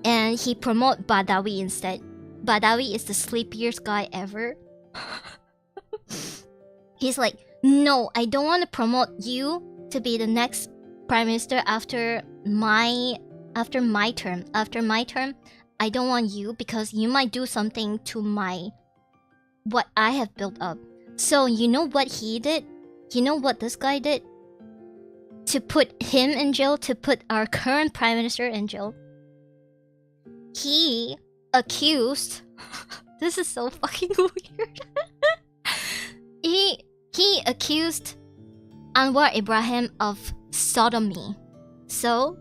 And he promoted Badawi instead. Badawi is the sleepiest guy ever. He's like, "No, I don't want to promote you to be the next prime minister after my term. After my term, I don't want you because you might do something to what I have built up." So you know what he did? You know what this guy did? To put him in jail, to put our current prime minister in jail. He accused... This is so fucking weird. He accused Anwar Ibrahim of sodomy. So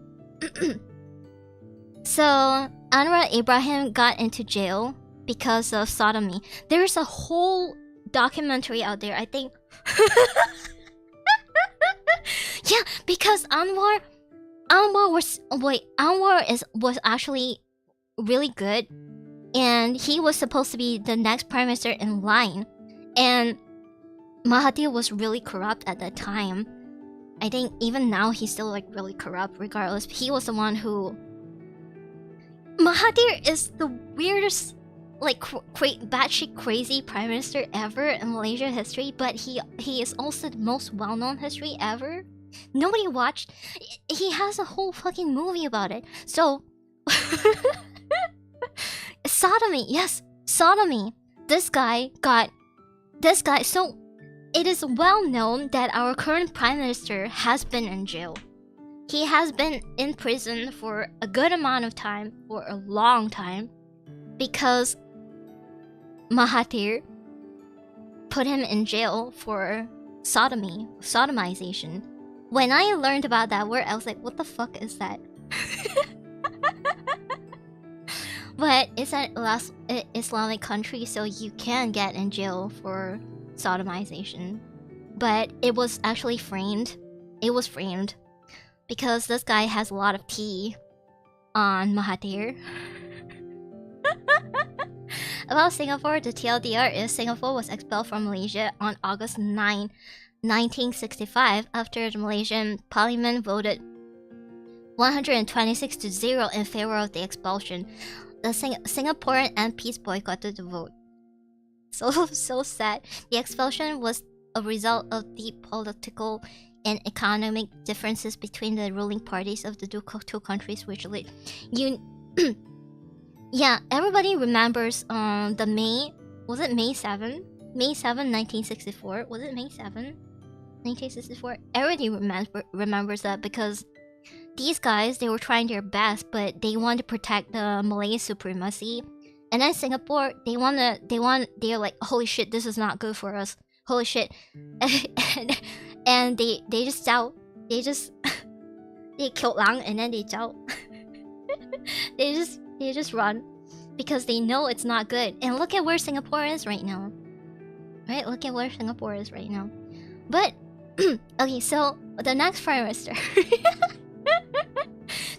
Anwar Ibrahim got into jail because of sodomy. There's a whole documentary out there, I think. Yeah, because Anwar was actually really good, and he was supposed to be the next prime minister in line, and Mahathir was really corrupt at that time. I think even now he's still like really corrupt. Regardless, he was the one who. Mahathir is the weirdest, like batshit crazy prime minister ever in Malaysia history, but he is also the most well-known history ever. Nobody watched. He has a whole fucking movie about it. So, sodomy, yes, sodomy. This guy. So, it is well known that our current prime minister has been in jail. He has been in prison for a good amount of time, for a long time, because Mahathir put him in jail for sodomization. When I learned about that word, I was like, what the fuck is that? But it's an Islamic country, so you can get in jail for sodomization. But it was actually framed. It was framed because this guy has a lot of tea on Mahathir. About Singapore, the TLDR is Singapore was expelled from Malaysia on August 9, 1965 after the Malaysian parliament voted 126 to 0 in favor of the expulsion. The Singaporean MPs boycotted the vote. So sad. The expulsion was a result of deep political and economic differences between the ruling parties of the two countries, which lead yeah, everybody remembers the May 7? May 7, 1964? Was it May 7? 1964? Everybody remembers that because these guys, they were trying their best, but they want to protect the Malay supremacy. And then Singapore, they're like, holy shit, this is not good for us. Holy shit. And they just out. They killed Lang and then they out. they just run because they know it's not good. And look at where Singapore is right now. Right? Look at where Singapore is right now. But okay, so the next prime minister.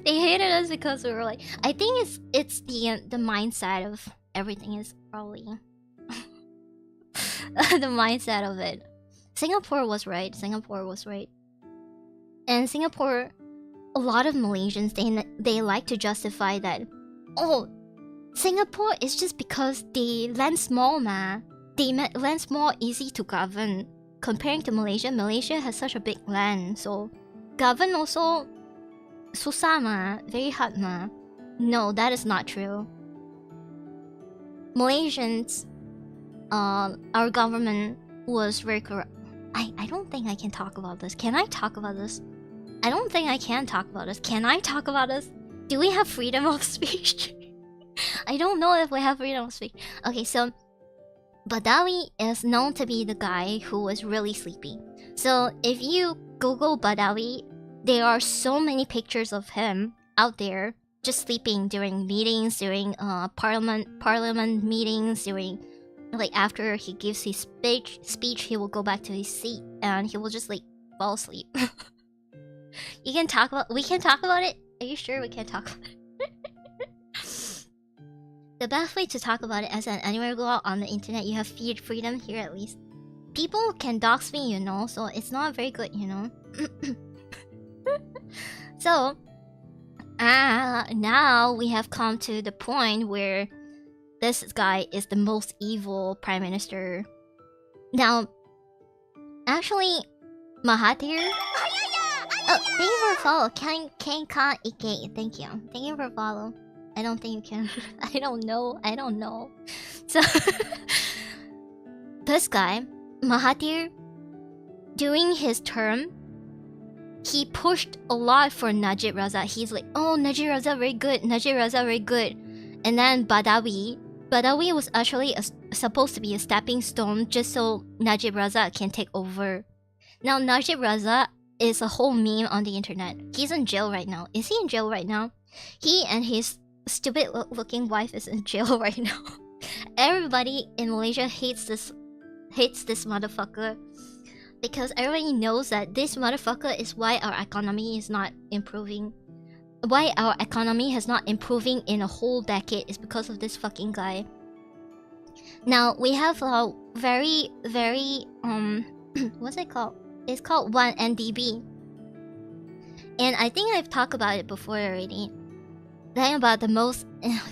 They hated us because we were like, I think it's the mindset of everything is probably the mindset of it. Singapore was right. And Singapore, a lot of Malaysians, they like to justify that, oh, Singapore is just because they land small, man. They land small, easy to govern. Comparing to Malaysia, Malaysia has such a big land, so govern also susah ma, very hard ma. No, that is not true. Malaysians, our government was very corrupt. I don't think I can talk about this. Can I talk about this? I don't think I can talk about this. Can I talk about this? Do we have freedom of speech? I don't know if we have freedom of speech. Okay, so Badawi is known to be the guy who was really sleepy. So if you Google Badawi, there are so many pictures of him out there just sleeping during meetings, during parliament meetings, during like after he gives his speech, he will go back to his seat and he will just like fall asleep. We can talk about it. Are you sure we can talk about it? The best way to talk about it is that anywhere go out on the internet, you have freedom here at least. People can dox me, you know, so it's not very good, you know. So, now we have come to the point where this guy is the most evil prime minister. Now, actually, Mahathir. Oh, thank you for follow. Ken Ike. Thank you for follow. I don't think you can. I don't know. So, this guy, Mahathir, during his term, he pushed a lot for Najib Razak. He's like, oh, Najib Razak very good. And then Badawi was actually supposed to be a stepping stone just so Najib Razak can take over. Now, Najib Razak is a whole meme on the internet. He's in jail right now. Is he in jail right now? He and his stupid looking wife is in jail right now. Everybody in Malaysia hates this motherfucker. Because everybody knows that this motherfucker is why our economy is not improving. Why our economy has not improving in a whole decade is because of this fucking guy. Now we have a very what's it called? It's called 1NDB. And I think I've talked about it before already. Then about the most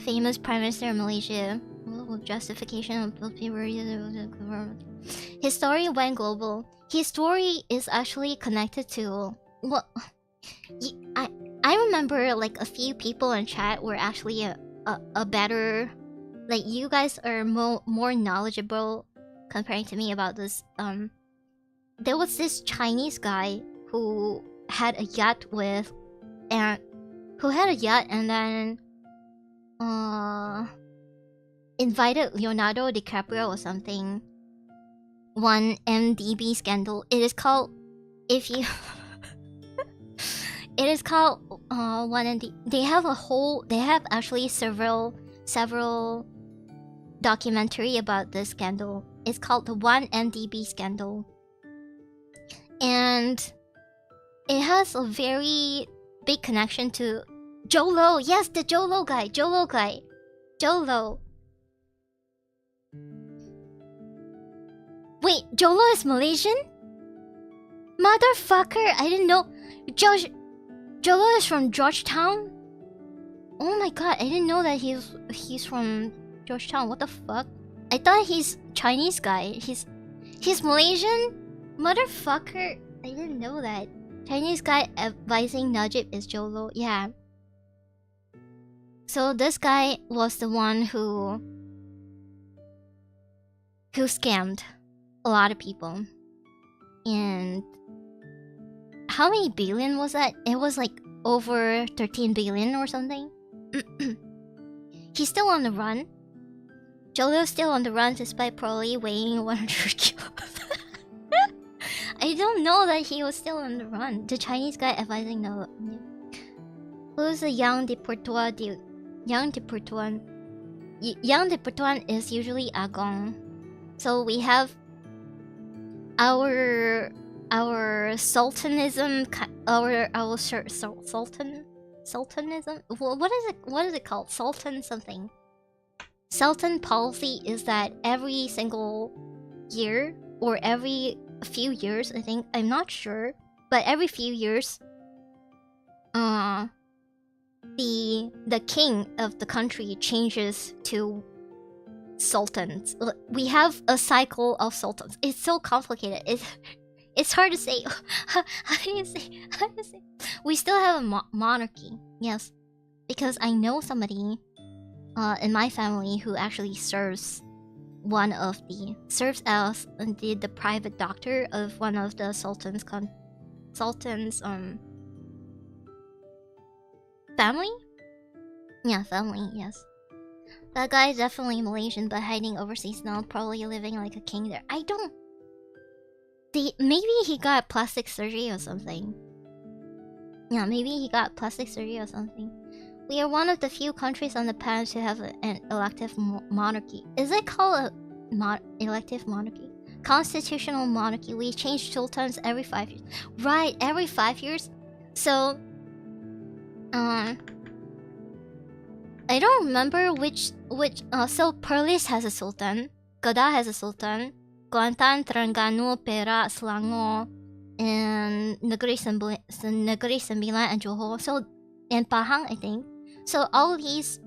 famous prime minister of Malaysia. Justification of his story went global. His story is actually connected to I remember like a few people in chat were actually a better, like you guys are more knowledgeable comparing to me about this. There was this Chinese guy who had a yacht and then invited Leonardo DiCaprio or something. 1MDB scandal. It is called, if you it is called 1MD. They have actually several documentary about this scandal. It's called the 1MDB scandal. And it has a very big connection to Jolo. Yes, the Jolo guy. Jolo. Wait, Jolo is Malaysian? Motherfucker, I didn't know. Jolo is from Georgetown? Oh my god, I didn't know that he's from Georgetown. What the fuck? I thought he's Chinese guy. He's Malaysian? Motherfucker, I didn't know that. Chinese guy advising Najib is Jolo. Yeah. So this guy was the one who scammed a lot of people. And how many billion was that? It was like over 13 billion or something. He's still on the run. Jolo's still on the run despite probably weighing 100 kilos. I don't know that he was still on the run. The Chinese guy advising no. Who's a young deportuan? Young deportuan is usually agong. So we have our sultanism, sultanism. What is it called? Sultan something. Sultan policy is that every single year or every few years, I think, I'm not sure, but every few years, the king of the country changes to sultans. We have a cycle of sultans. It's so complicated. It's hard to say. How do you say? We still have a monarchy. Yes, because I know somebody in my family who actually serves as the private doctor of one of the sultan's family. Yeah, family. Yes. That guy is definitely Malaysian, but hiding overseas now, probably living like a king there. I don't. Maybe he got plastic surgery or something. Yeah, maybe he got plastic surgery or something. We are one of the few countries on the planet to have an elective monarchy. Is it called a elective monarchy? Constitutional monarchy. We change sultans every 5 years. Right, every 5 years. So, I don't remember which. So Perlis has a sultan. Kedah has a sultan. Kuantan, Terengganu, Perak, Selangor, and Negeri Sembilan and Johor. So, and Pahang, I think. So all these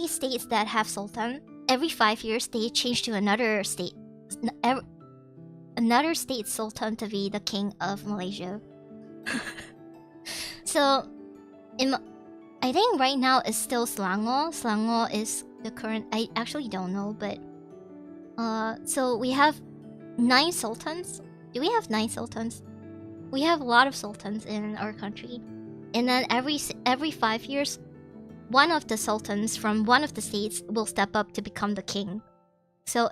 states that have sultan, every 5 years they change to another state. Another state's sultan to be the king of Malaysia. So, I think right now it's still Selangor. Selangor is the current. I actually don't know, but so we have 9 sultans. Do we have 9 sultans? We have a lot of sultans in our country, and then every 5 years, one of the sultans from one of the states will step up to become the king. So,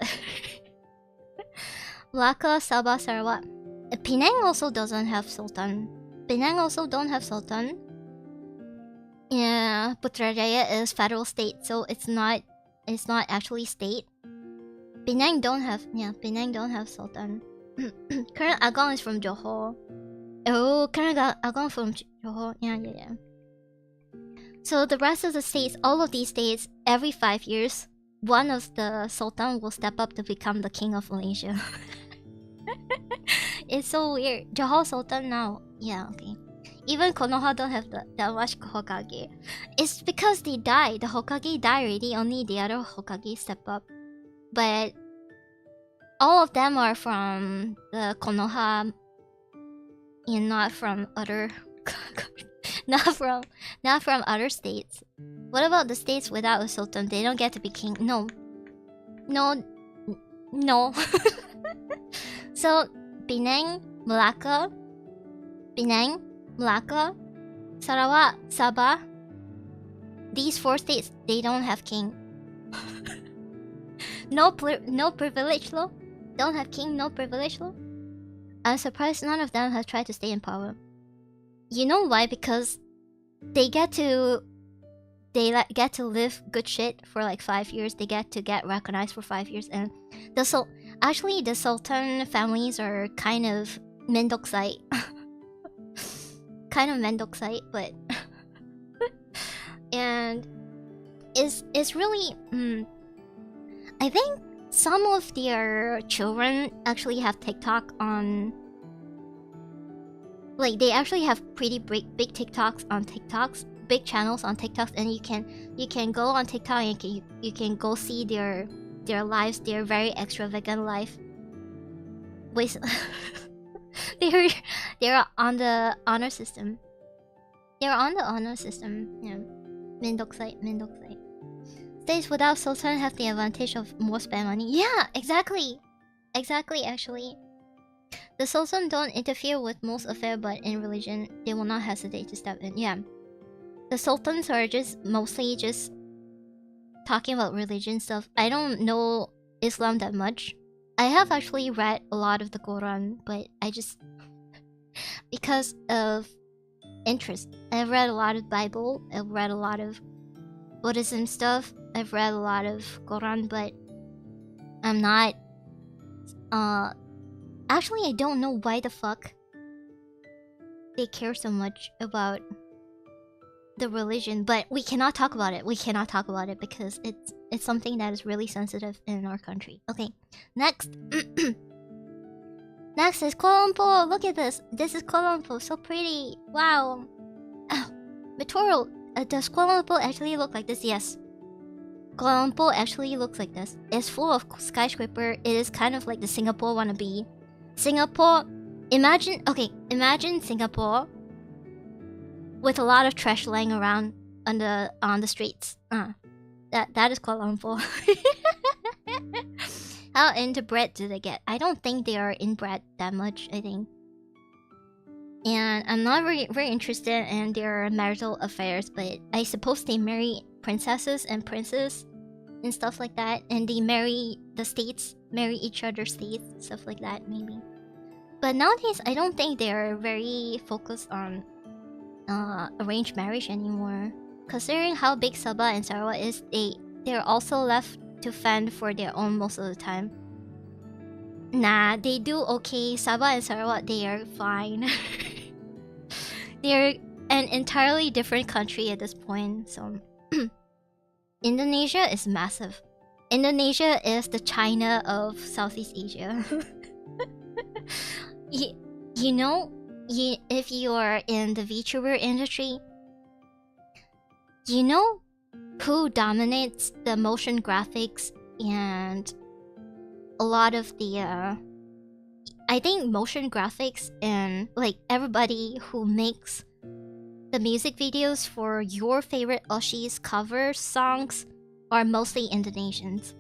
Melaka, Sabah, Sarawak. Penang also doesn't have sultan. Penang also don't have sultan. Yeah, Putrajaya is federal state, so it's not actually state. Penang don't have sultan. Colonel Agong is from Johor. Oh, Colonel Agong from Johor. Yeah. So the rest of the states, all of these states, every 5 years, one of the sultan will step up to become the king of Malaysia. It's so weird. Johor Sultan now. Yeah, okay. Even Konoha don't have that much Hokage. It's because they died. The Hokage died already. Only the other Hokage step up. But all of them are from the Konoha and not from other not from other states. What about the states without a sultan? They don't get to be king. No. So Penang, Malacca, Sarawak, Sabah. These 4 states, they don't have king. No privilege law. Don't have king, no privilege law. I'm surprised none of them have tried to stay in power. You know why? Because they get to live good shit for like 5 years. They get to get recognized for 5 years, and the sultan families are kind of mendoksai. But and it's really I think some of their children actually have TikTok on. Like they actually have pretty big TikToks on TikToks, big channels on TikToks, and you can go on TikTok and you can go see their lives, their very extravagant life. Wait, they're on the honor system. They're on the honor system. Yeah, mendoksai. States without sultan have the advantage of more spare money. Yeah, exactly. Actually. The sultan don't interfere with most affairs, but in religion, they will not hesitate to step in. Yeah. The sultans are just mostly just talking about religion stuff. I don't know Islam that much. I have actually read a lot of the Quran, but I just because of interest. I've read a lot of Bible, I've read a lot of Buddhism stuff, I've read a lot of Quran, but I'm not actually, I don't know why the fuck they care so much about the religion, but we cannot talk about it. Because it's something that is really sensitive in our country. Okay, next. Next is Kuala Lumpur. Look at this. This is Kuala Lumpur. So pretty. Wow. Matoral, does Kuala Lumpur actually look like this? Yes. Kuala Lumpur actually looks like this. It's full of skyscraper. It is kind of like the Singapore wannabe. Singapore, imagine Singapore with a lot of trash lying around on the streets. That is Kuala Lumpur. How interbred do they get? I don't think they are inbred that much, I think. And I'm not very interested in their marital affairs, but I suppose they marry princesses and princes and stuff like that, and they marry each other's states, stuff like that, maybe. But nowadays, I don't think they're very focused on arranged marriage anymore. Considering how big Sabah and Sarawak is, they're also left to fend for their own most of the time. Nah, they do okay. Sabah and Sarawak, they are fine. They're an entirely different country at this point, so... Indonesia is massive. Indonesia is the China of Southeast Asia. You know, if you are in the VTuber industry, you know who dominates the motion graphics and a lot of the I think motion graphics and like everybody who makes the music videos for your favorite Oshi's cover songs are mostly Indonesians.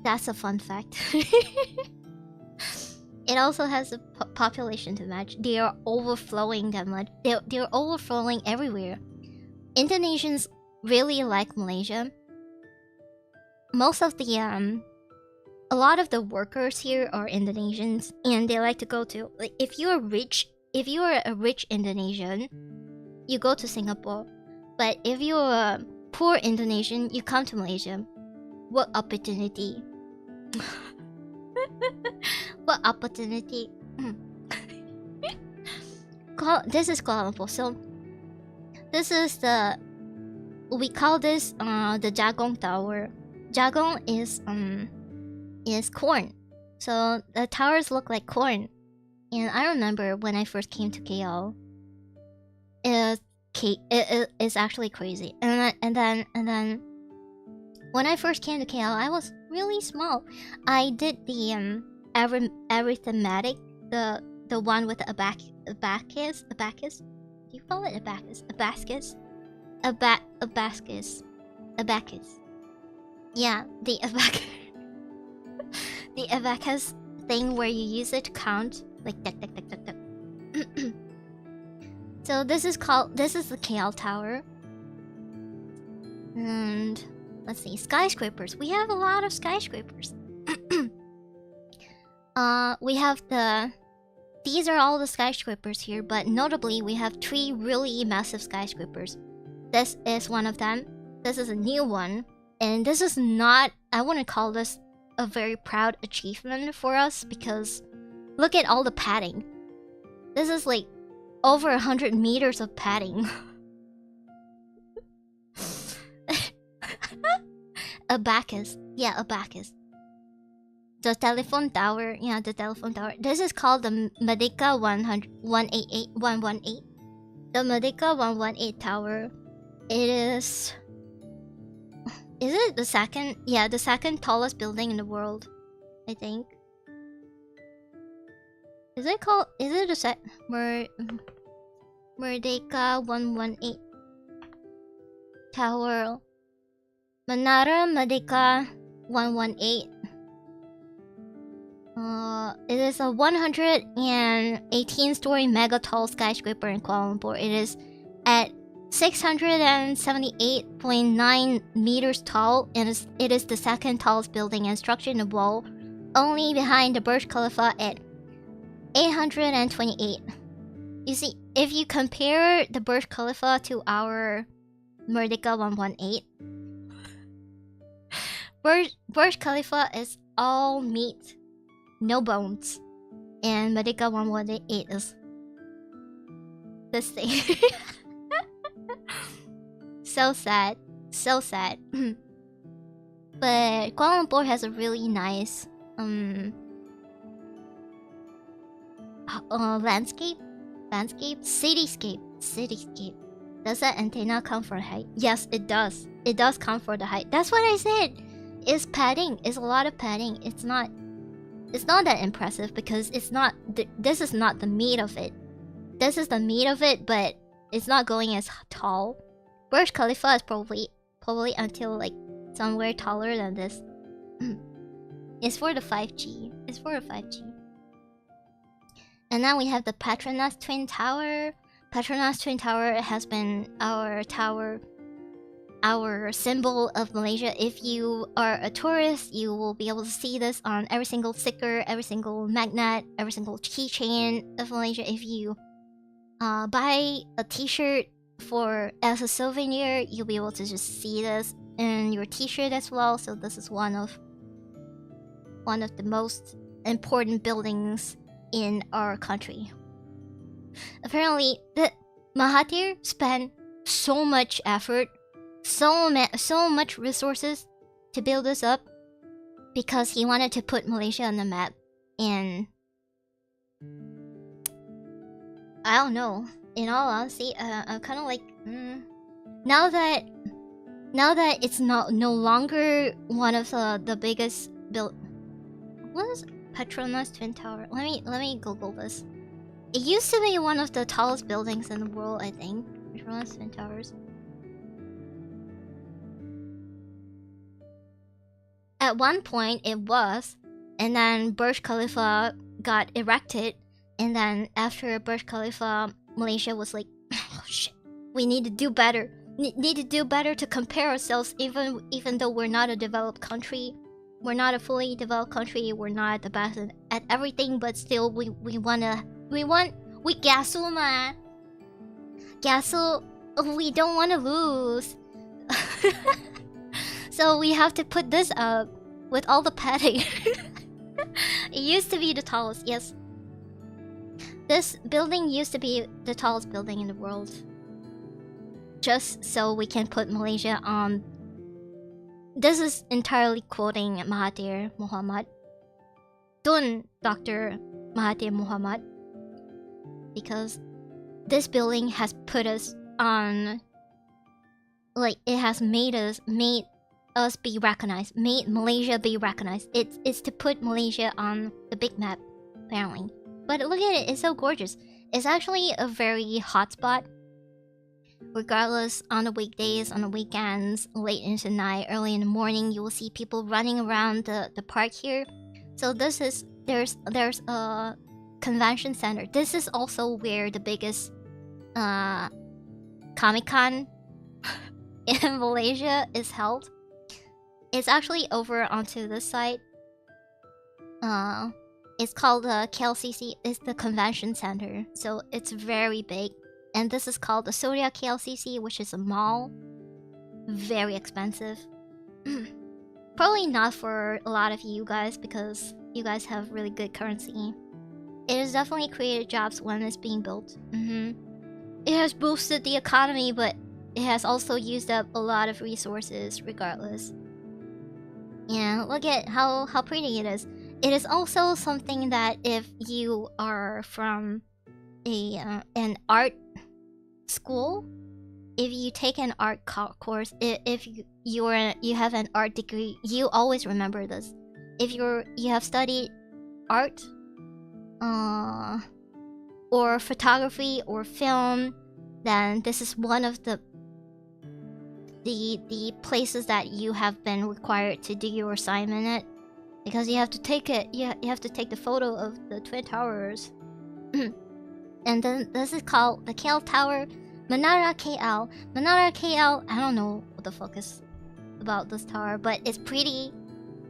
That's a fun fact. It also has a population to match. They are overflowing that much. They're overflowing everywhere. Indonesians really like Malaysia. Most of the a lot of the workers here are Indonesians, and they like to go to, like, if you are a rich Indonesian, you go to Singapore. But if you're a poor Indonesian, you come to Malaysia. What opportunity? What opportunity? This is Kuala Lumpur. So this is we call this the Jagong Tower. Jagong is corn. So the towers look like corn. And I remember when I first came to KL, it's actually crazy. And then when I first came to KL, I was really small. I did the arithmetic, the one with the abacus. Do you call it abacus? Abacus. Yeah, the abacus. The abacus thing where you use it to count, like duck. So this is the KL Tower. And let's see, skyscrapers. We have a lot of skyscrapers. We have these are all the skyscrapers here, but notably we have 3 really massive skyscrapers. This is one of them. This is a new one. And this is not, I wouldn't call this a very proud achievement for us, because look at all the padding. This is like over 100 meters of padding. Abacus. Yeah, abacus. The telephone tower. Yeah, the telephone tower. This is called the Merdeka 118. The Merdeka 118 tower. It is... Is it the second? Yeah, the second tallest building in the world, I think. Is it called? Is it the Merdeka 118 tower? Menara Merdeka 118. It is a 118-story mega tall skyscraper in Kuala Lumpur. It is at 678.9 meters tall, and it is the second tallest building and structure in the world, only behind the Burj Khalifa at 828. You see, if you compare the Burj Khalifa to our Merdeka 118, Burj Khalifa is all meat, no bones, and Merdeka 118 is this thing. So sad. But Kuala Lumpur has a really nice landscape, cityscape. Does that antenna count for height? Yes, it does. It does count for the height. That's what I said. It's padding. It's a lot of padding. It's not that impressive because it's not. This is not the meat of it. This is the meat of it, but it's not going as tall. Burj Khalifa is probably until like somewhere taller than this. It's for the 5G. And now we have the Petronas Twin Tower. Petronas Twin Tower has been our symbol of Malaysia. If you are a tourist, you will be able to see this on every single sticker, every single magnet, every single keychain of Malaysia. If you buy a t-shirt as a souvenir, you'll be able to just see this in your t-shirt as well. So this is one of the most important buildings in our country. Apparently, the Mahathir spent so much effort, so much resources to build this up because he wanted to put Malaysia on the map. And I don't know. In all honesty, I'm kind of like, now that it's no longer one of the biggest build. What is Petronas Twin Tower? Let me Google this. It used to be one of the tallest buildings in the world, I think. Petronas Twin Towers. At one point, it was, and then Burj Khalifa got erected, and then after Burj Khalifa, Malaysia was like, oh shit, we need to do better. Need to do better to compare ourselves, even though we're not a developed country. We're not a fully developed country. We're not the best at everything, but still we gasu ma. Gasu, we don't want to lose. So we have to put this up with all the padding. It used to be the tallest, yes. This building used to be the tallest building in the world. Just so we can put Malaysia on. This is entirely quoting Mahathir Mohamad. Dun Dr. Mahathir Mohamad. Because this building has put us on, like, it has made us be recognized, made Malaysia be recognized. It's to put Malaysia on the big map, apparently. But look at it, it's so gorgeous. It's actually a very hot spot. Regardless, on the weekdays, on the weekends, late into the night, early in the morning, you will see people running around the park here. So this is, there's a convention center. This is also where the biggest Comic-Con in Malaysia is held. It's actually over onto this side. It's called the KLCC. It's the convention center, so it's very big. And this is called the Surya KLCC, which is a mall. Very expensive. Probably not for a lot of you guys because you guys have really good currency. It has definitely created jobs when it's being built. It has boosted the economy, but it has also used up a lot of resources regardless. Yeah, look at how pretty it is. It is also something that if you are from an art school, if you take an art course, if you have an art degree, you always remember this. If you have studied art, or photography or film, then this is one of the places that you have been required to do your assignment at, because you have to take it. You have to take the photo of the Twin Towers. And then this is called the KL Tower, Menara KL. Menara KL, I don't know what the fuck is about this tower, but it's pretty.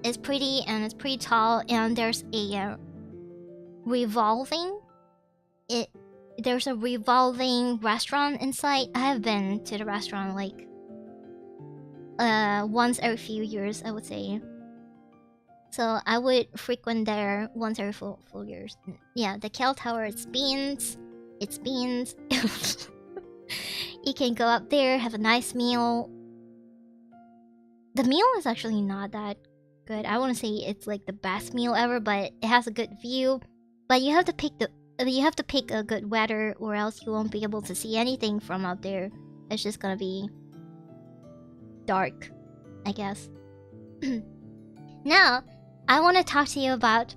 It's pretty and it's pretty tall, and there's a revolving. There's a revolving restaurant inside. I have been to the restaurant like once every few years, I would say. So I would frequent there once every full years. Yeah, the KL Tower, it spins. It spins. You can go up there, have a nice meal. The meal is actually not that good. I wouldn't say it's like the best meal ever, but it has a good view. But you have to pick a good weather, or else you won't be able to see anything from up there. It's just gonna be dark, I guess. Now, I want to talk to you about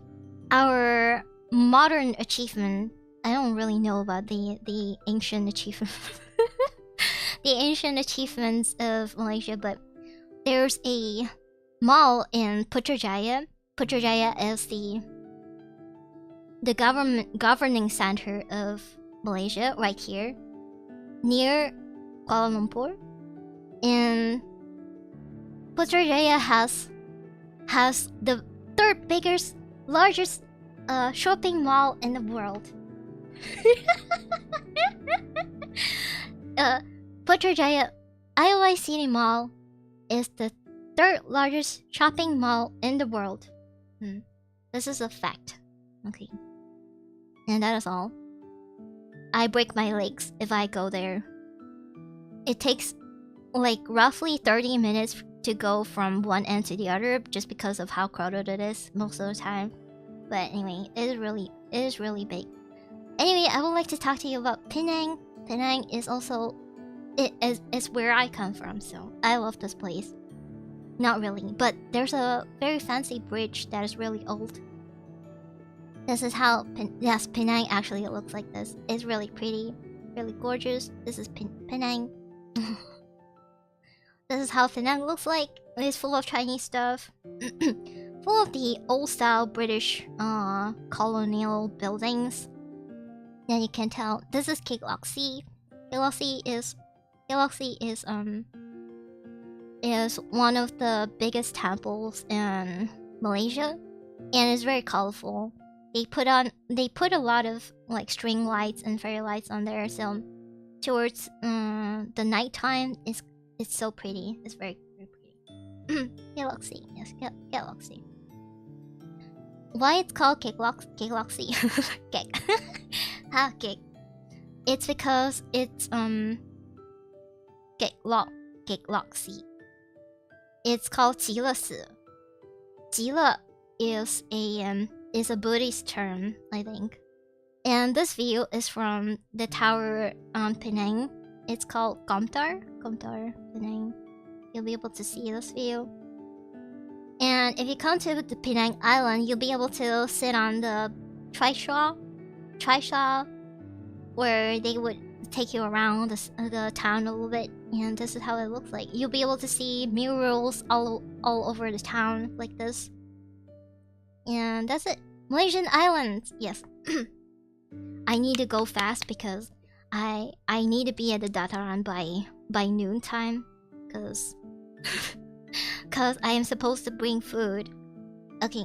our modern achievement. I don't really know about the ancient achievement, the ancient achievements of Malaysia, but there's a mall in Putrajaya. Putrajaya is the governing center of Malaysia, right here, near Kuala Lumpur. And Putrajaya has the third biggest, largest shopping mall in the world. Putrajaya IOI City Mall is the third largest shopping mall in the world. This is a fact. Okay. And that is all. I break my legs if I go there. It takes like roughly 30 minutes to go from one end to the other, just because of how crowded it is most of the time. But anyway, it is really big. Anyway, I would like to talk to you about Penang. Penang is also it's where I come from, so I love this place. Not really, but there's a very fancy bridge that is really old. This is how Penang actually looks like this. It's really pretty, really gorgeous. This is Penang. This is how Penang looks like. It's full of Chinese stuff. Full of the old style British colonial buildings. And you can tell this is Kegloxi. Kegloxi is one of the biggest temples in Malaysia, and it's very colorful. They put a lot of like string lights and fairy lights on there, so towards the nighttime it's so pretty. It's very, very pretty. Kegloxi, yes, Kegloxi. Why it's called Kegloxi? gig. It's because it's gig lock seat. It's called 极乐寺. 极乐 is a Buddhist term, I think. And this view is from the tower on Penang. It's called Komtar Penang. You'll be able to see this view. And if you come to the Penang Island, you'll be able to sit on the trishaw, where they would take you around the town a little bit. And this is how it looks like. You'll be able to see murals all over the town like this. And that's it. Malaysian islands. Yes. I need to go fast because I need to be at the Dataran by noon time, cause I am supposed to bring food. Okay.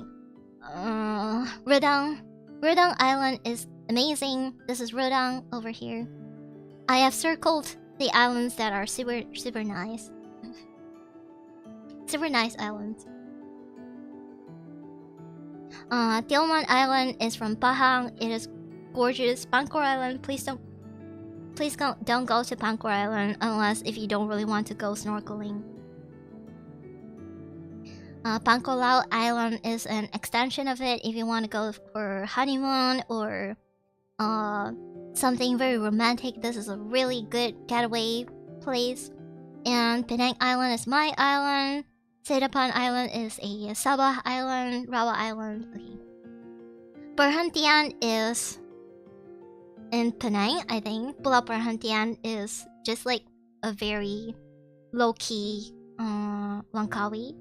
Redang Island is amazing. This is Redang over here. I have circled the islands that are super nice. Super nice islands. Tioman Island is from Pahang. It is gorgeous. Bangkok Island, please don't go to Bangkok Island unless if you don't really want to go snorkeling. Bangkok Island is an extension of it if you want to go for honeymoon or something very romantic. This is a really good getaway place. And Penang Island is my island. Sedapan Island is a Sabah Island, Rawa Island. Okay. Perhentian is in Penang, I think. Pulau Perhentian is just like a very low-key Langkawi.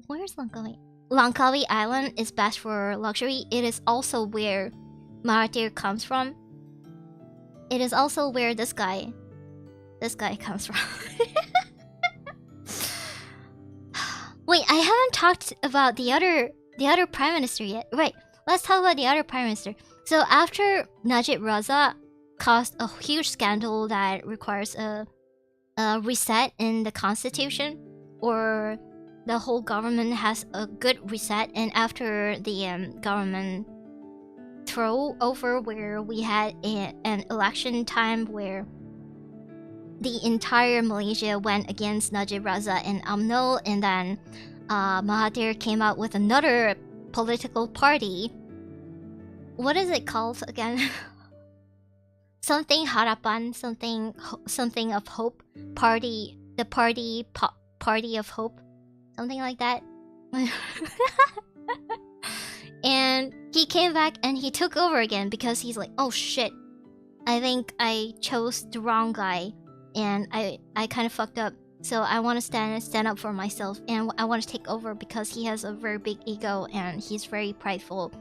Where's Langkawi? Langkawi Island is best for luxury. It is also where Mahathir comes from. It is also where this guy comes from. Wait, I haven't talked about the other prime minister yet. Right, let's talk about the other prime minister. So after Najib Razak caused a huge scandal that requires a reset in the constitution, or the whole government has a good reset, and after the government throw over where we had an election time where the entire Malaysia went against Najib Razak and UMNO, and then Mahathir came out with another political party. What is it called again? Something Harapan, something of hope. Party of hope, something like that. And he came back and he took over again because he's like, oh shit, I think I chose the wrong guy. And I kind of fucked up, so I want to stand up for myself, and I want to take over because he has a very big ego and he's very prideful,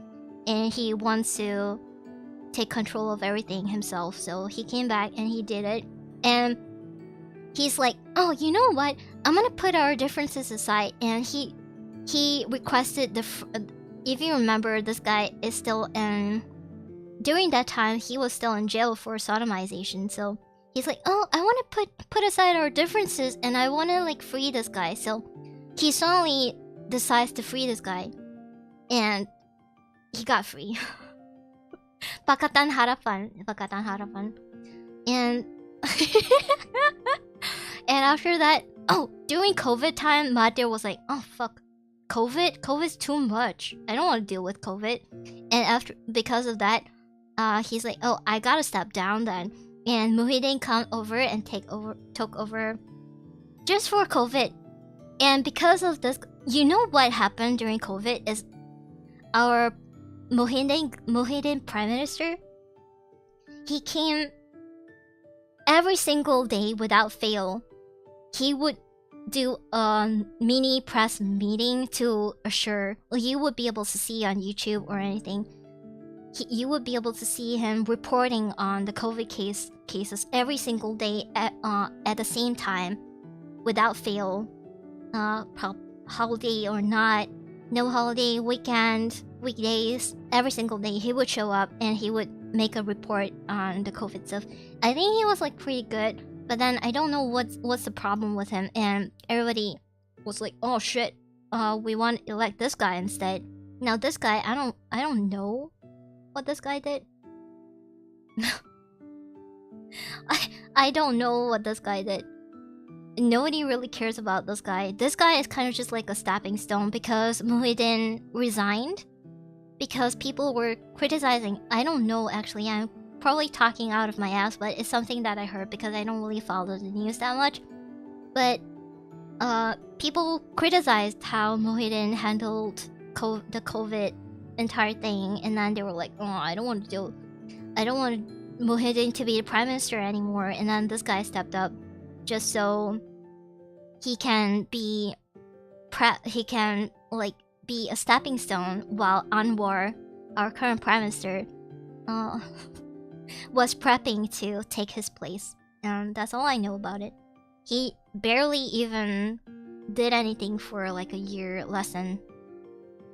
and he wants to take control of everything himself. So he came back and he did it, and he's like, oh, you know what? I'm gonna put our differences aside. And he requested if you remember, this guy is still in. During that time, he was still in jail for sodomization, so. He's like, oh, I want to put aside our differences and I want to like free this guy. So he suddenly decides to free this guy, and he got free. Pakatan Harapan. And and after that, oh, during COVID time, Mahathir was like, oh fuck, COVID's too much. I don't want to deal with COVID. And because of that, he's like, oh, I gotta step down then. And Muhyiddin come over and took over just for COVID. And because of this, you know what happened during COVID is our Muhyiddin Prime Minister, he came every single day without fail. He would do a mini press meeting to assure, you would be able to see on YouTube or anything. You would be able to see him reporting on the COVID cases every single day at the same time, without fail. Holiday or not, no holiday, weekend, weekdays, every single day he would show up and he would make a report on the COVID stuff. I think he was like pretty good, but then I don't know what's the problem with him, and everybody was like, oh shit, we want to elect this guy instead. Now this guy, I don't know what this guy did. I don't know what this guy did. Nobody really cares about this guy. This guy is kind of just like a stepping stone because Muhyiddin resigned. Because people were criticizing. I don't know actually. I'm probably talking out of my ass, but it's something that I heard because I don't really follow the news that much. But people criticized how Muhyiddin handled the COVID entire thing, and then they were like, "Oh, I don't want Muhyiddin to be the prime minister anymore." And then this guy stepped up, just so he can be be a stepping stone while Anwar, our current prime minister, was prepping to take his place. And that's all I know about it. He barely even did anything for like a year, less than,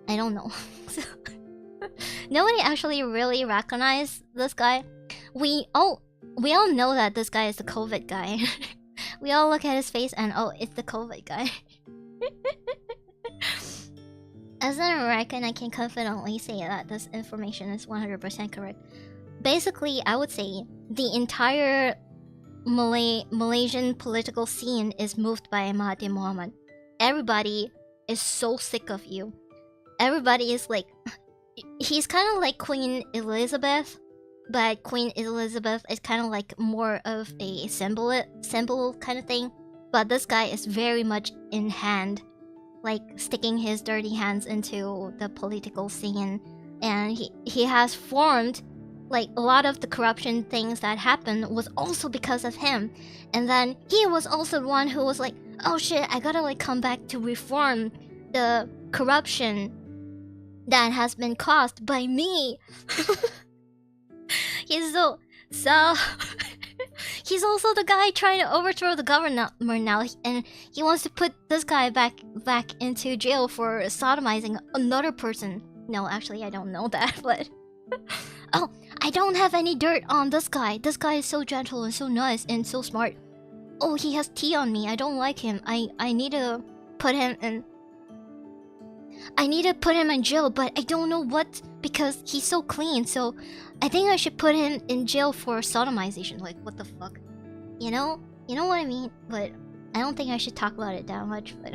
I don't know. Nobody actually really recognized this guy. We all know that this guy is the COVID guy. We all look at his face and oh, it's the COVID guy. As an American, I can confidently say that this information is 100% correct. Basically, I would say the entire Malaysian political scene is moved by Mahathir Mohamad. Everybody is so sick of you. Everybody is like... He's kind of like Queen Elizabeth, but Queen Elizabeth is kind of like more of a symbol kind of thing. But this guy is very much in hand, like sticking his dirty hands into the political scene, and he has formed like a lot of the corruption things that happened was also because of him. And then he was also the one who was like, oh shit, I gotta like come back to reform the corruption that has been caused by me. He's so he's also the guy trying to overthrow the government now, and he wants to put this guy back into jail for sodomizing another person. No, actually, I don't know that, but... Oh, I don't have any dirt on this guy. This guy is so gentle and so nice and so smart. Oh, he has tea on me. I don't like him. I need to put him in... I need to put him in jail, but I don't know what, because he's so clean, so I think I should put him in jail for sodomization. Like, what the fuck? You know what I mean? But I don't think I should talk about it that much, but...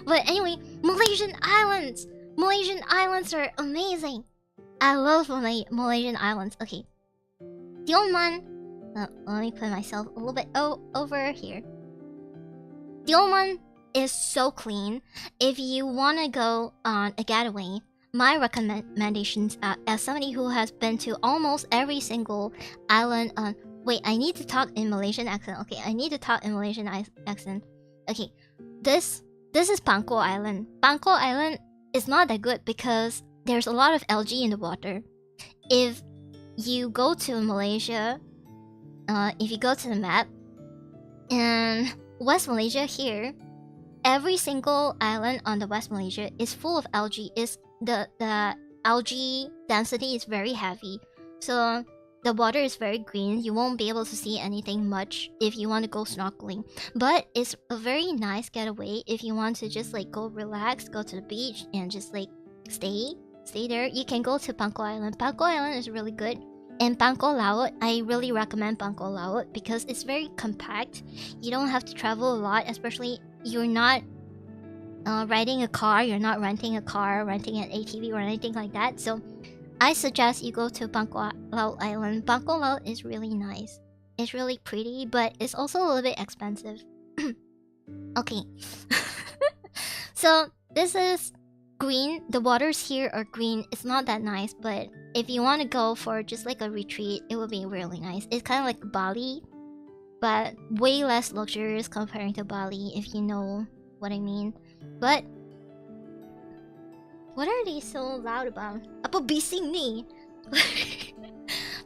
But anyway, Malaysian islands! Malaysian islands are amazing! I love Malaysian islands. Okay. Dioman... let me put myself a little bit over here. Dioman is so clean. If you want to go on a getaway, my recommendations, as somebody who has been to almost every single island on... Wait, I need to talk in Malaysian accent. Okay, I need to talk in Malaysian accent. Okay, this is Bangkok Island. Bangkok Island is not that good because there's a lot of algae in the water. If you go to Malaysia, if you go to the map, and West Malaysia here, every single island on the West Malaysia is full of algae. The algae density is very heavy, so the water is very green. You won't be able to see anything much if you want to go snorkeling. But it's a very nice getaway if you want to just like go relax, go to the beach, and just like stay there. You can go to Bangkok Island. Bangkok Island is really good. And Bangkok Laut, I really recommend Bangkok Laut because it's very compact. You don't have to travel a lot, especially you're not riding a car, you're not renting a car, renting an ATV or anything like that. So I suggest you go to Bangkok Laut Island. Bangkok Laut is really nice. It's really pretty, but it's also a little bit expensive. Okay. So this is green. The waters here are green. It's not that nice, but if you want to go for just like a retreat, it would be really nice. It's kind of like Bali, but way less luxurious comparing to Bali, if you know what I mean. But what are they so loud about? Apa bising ni?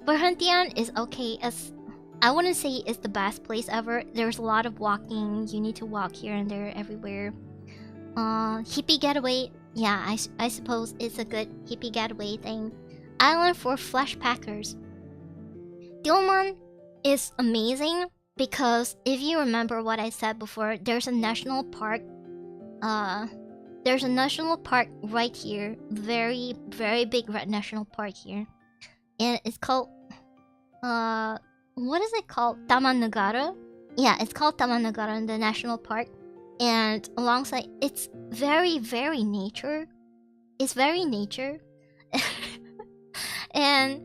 Perhentian is okay. As I wouldn't say it's the best place ever. There's a lot of walking. You need to walk here and there, everywhere. Hippie getaway. Yeah, I suppose it's a good hippie getaway thing. Island for flesh packers. Dioman is amazing because if you remember what I said before, there's a national park. There's a national park right here. Very, very big national park here. and it's called what is it called? Taman Negara? Yeah, it's called Taman Negara in the national park. And alongside, it's very, very nature. It's very nature. And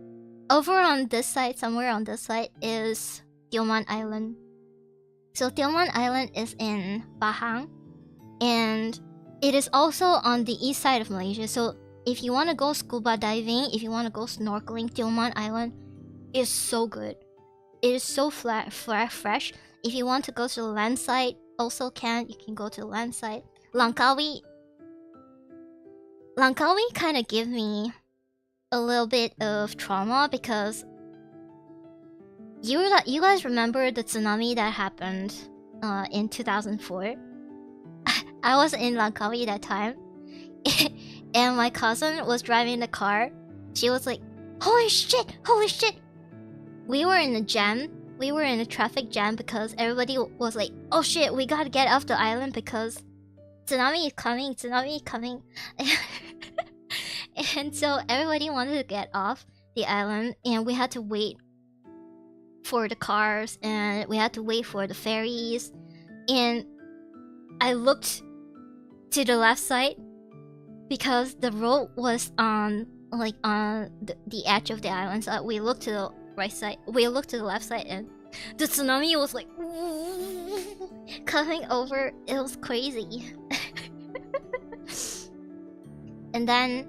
over on this side, somewhere on this side, is Tioman Island. So Tioman Island is in Pahang, and it is also on the east side of Malaysia. So if you want to go scuba diving, if you want to go snorkeling, Tioman Island is so good. It is so fresh. If you want to go to the land side, also you can go to the land side. Langkawi kind of give me a little bit of trauma because you guys remember the tsunami that happened in 2004? I was in Langkawi that time, and my cousin was driving the car. She was like, holy shit! We were in a jam. We were in a traffic jam because everybody was like, oh shit, we gotta get off the island because tsunami is coming. And so everybody wanted to get off the island, and we had to wait for the cars, and we had to wait for the ferries. And I looked to the left side because the road was on the edge of the island. So we looked to the right side. We looked to the left side, and the tsunami was like coming over. It was crazy. And then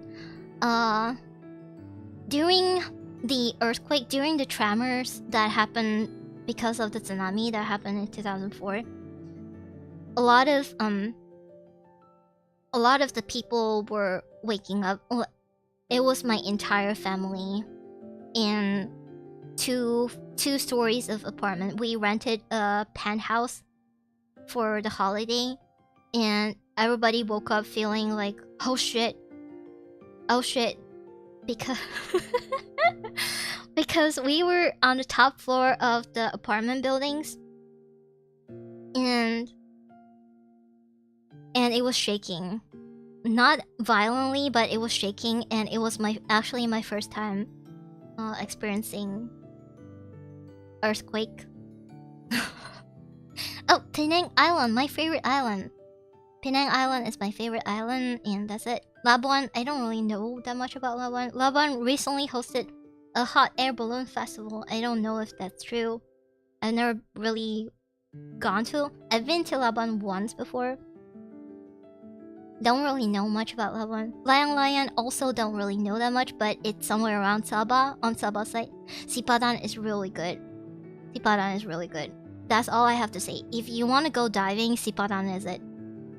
during the earthquake, during the tremors that happened because of the tsunami that happened in 2004, a lot of the people were waking up. It was my entire family in two stories of apartment. We rented a penthouse for the holiday, and everybody woke up feeling like, oh shit, because because we were on the top floor of the apartment buildings, and it was shaking, not violently, but it was shaking, and it was actually my first time experiencing earthquake. Oh, Penang Island, my favorite island. Penang Island is my favorite island, and that's it. Labuan, I don't really know that much about Labuan. Labuan recently hosted a hot air balloon festival. I don't know if that's true. I've never really gone to. I've been to Labuan once before. Don't really know much about Labuan. Layang-layang also don't really know that much, but it's somewhere around Sabah, on Sabah side. Sipadan is really good. Sipadan is really good. That's all I have to say. If you want to go diving, Sipadan is it.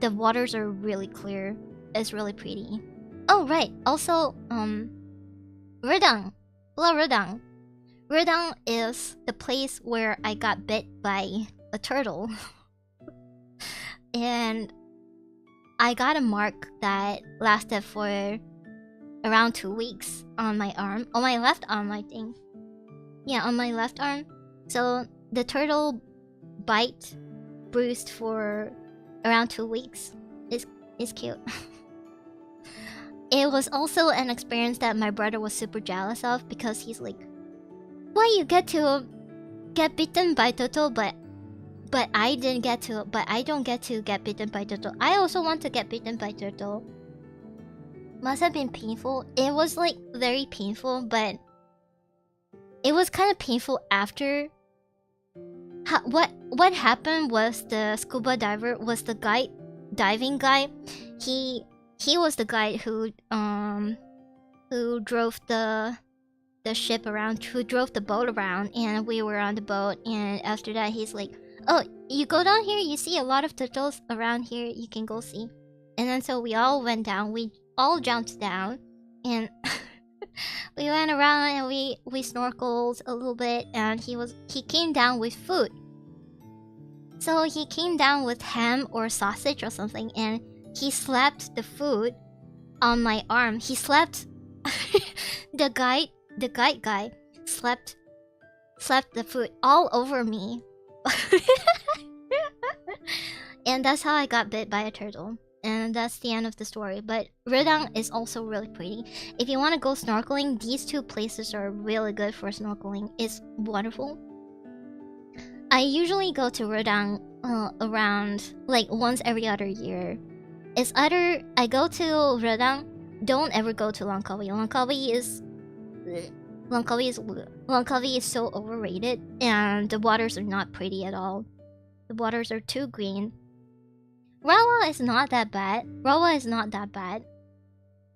The waters are really clear. It's really pretty. Oh right, also Redang. Hello Redang. Redang is the place where I got bit by a turtle. And I got a mark that lasted for around 2 weeks on my arm. On my left arm, I think. Yeah, on my left arm. So the turtle bite bruised for around 2 weeks. It's cute. It was also an experience that my brother was super jealous of because he's like, why you get to get bitten by turtle, but I don't get to get bitten by turtle. I also want to get bitten by turtle. Must have been painful. It was like very painful, but it was kind of painful after. What happened was the scuba diver was the diving guy. He was the guy who drove the ship around, who drove the boat around, and we were on the boat. And after that, he's like, oh, you go down here, you see a lot of turtles around here, you can go see. And then so we all went down, we all jumped down, and we went around and we snorkeled a little bit, and he came down with food. So he came down with ham or sausage or something, and he slapped the food on my arm. He slapped the guide guy slapped the food all over me. And that's how I got bit by a turtle. and that's the end of the story. But Redang is also really pretty. If you want to go snorkeling, these two places are really good for snorkeling. It's wonderful. I usually go to Redang around like once every other year. It's either I go to Redang. Don't ever go to Langkawi. Langkawi is so overrated, and the waters are not pretty at all. The waters are too green. Rawa is not that bad.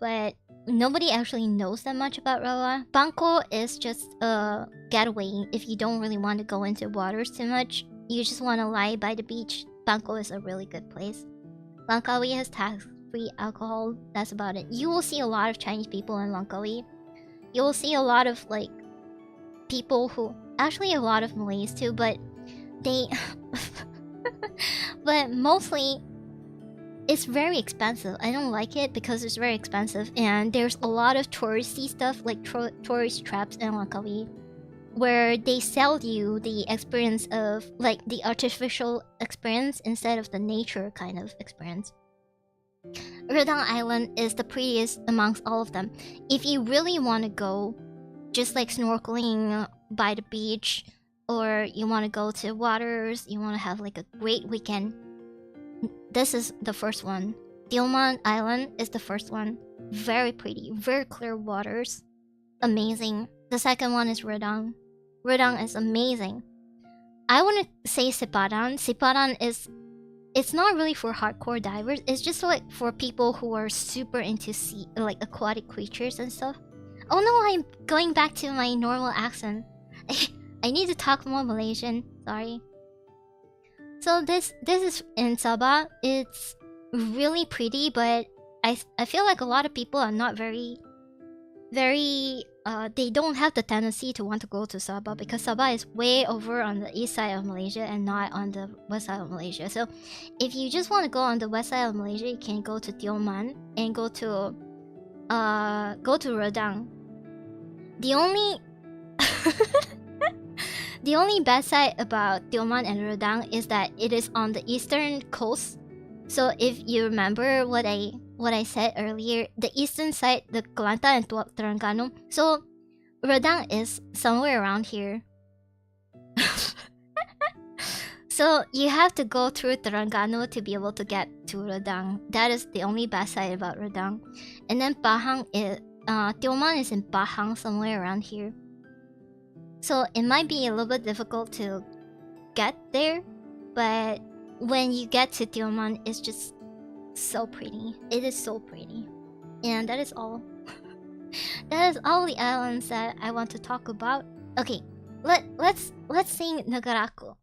But nobody actually knows that much about Rawa. Bangko is just a getaway if you don't really want to go into waters too much. You just want to lie by the beach. Bangko is a really good place. Langkawi has tax-free alcohol. That's about it. You will see a lot of Chinese people in Langkawi. You will see a lot of like people who actually a lot of Malays too, but they but mostly it's very expensive. I don't like it because it's very expensive, and there's a lot of touristy stuff like tourist traps in Langkawi where they sell you the experience of like the artificial experience instead of the nature kind of experience. Redang Island is the prettiest amongst all of them. If you really want to go just like snorkeling by the beach, or you want to go to waters, you want to have like a great weekend, this is the first one. Tioman Island is the first one. Very pretty, very clear waters. Amazing. The second one is Redang. Redang is amazing. I want to say Sipadan. Sipadan is... It's not really for hardcore divers. It's just like for people who are super into sea, like aquatic creatures and stuff. Oh no, I'm going back to my normal accent. I need to talk more Malaysian. Sorry. So this is in Sabah. It's really pretty, but I feel like a lot of people are not very they don't have the tendency to want to go to Sabah because Sabah is way over on the east side of Malaysia and not on the west side of Malaysia. So if you just want to go on the west side of Malaysia, you can go to Tioman and go to Redang. The only the only bad side about Tioman and Redang is that it is on the eastern coast. So if you remember what I said earlier, the eastern side, the Kelantan and Terengganu. So Redang is somewhere around here. So you have to go through Terengganu to be able to get to Redang. That is the only bad side about Redang. And then Pahang is Tioman is in Pahang, somewhere around here. So it might be a little bit difficult to get there, but when you get to Tioman, it's just so pretty. It is so pretty. And that is all. That is all the islands that I want to talk about. Okay, let's sing Negaraku.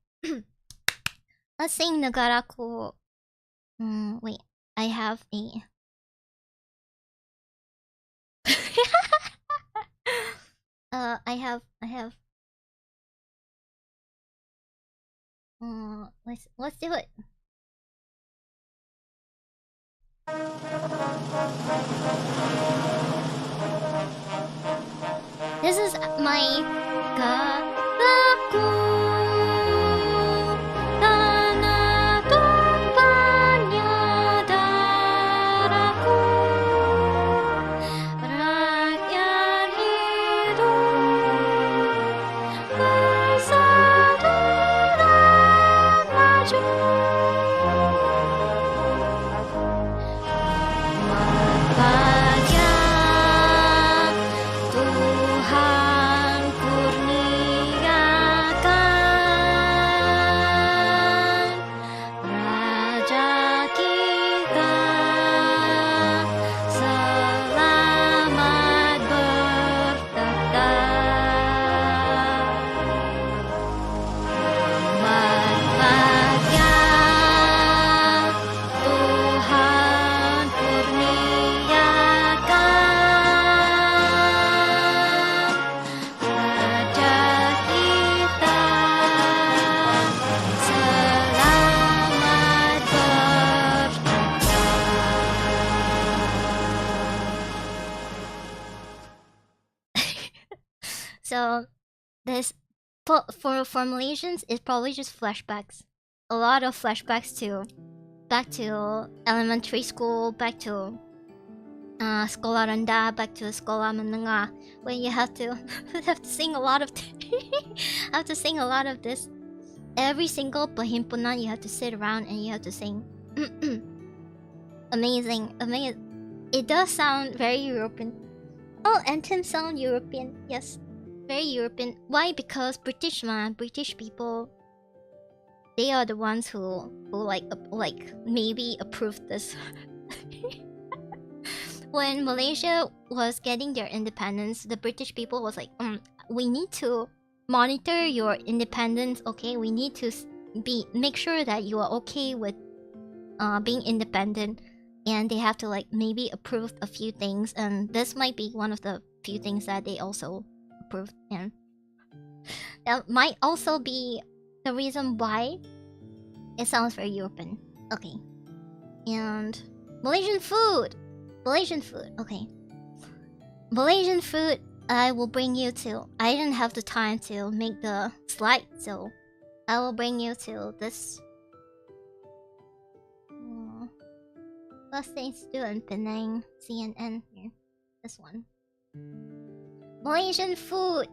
Let's sing Negaraku. Wait, I have a I have let's do it. This is my Garaku. Tanah tumpahnya darahku. Rakyat hidup bersatu dan maju. So this for Malaysians, it's probably just flashbacks. A lot of flashbacks to back to elementary school, back to sekolah rendah, back to sekolah menengah, when you have to have to sing a lot of have to sing a lot of this. Every single perhimpunan you have to sit around and you have to sing. Amazing. It does sound very European. Oh, anthems sound European. Yes, very European. Why? Because British people, they are the ones who like maybe approved this. When Malaysia was getting their independence, the British people was like, we need to monitor your independence, okay? We need to make sure that you are okay with being independent, and they have to like maybe approve a few things, and this might be one of the few things that they also approved, and that might also be the reason why it sounds very European. Okay, and Malaysian food, okay. Malaysian food, I will bring you to. I didn't have the time to make the slide, so I will bring you to this. Let's say still in Penang, CNN here. This one. Malaysian food.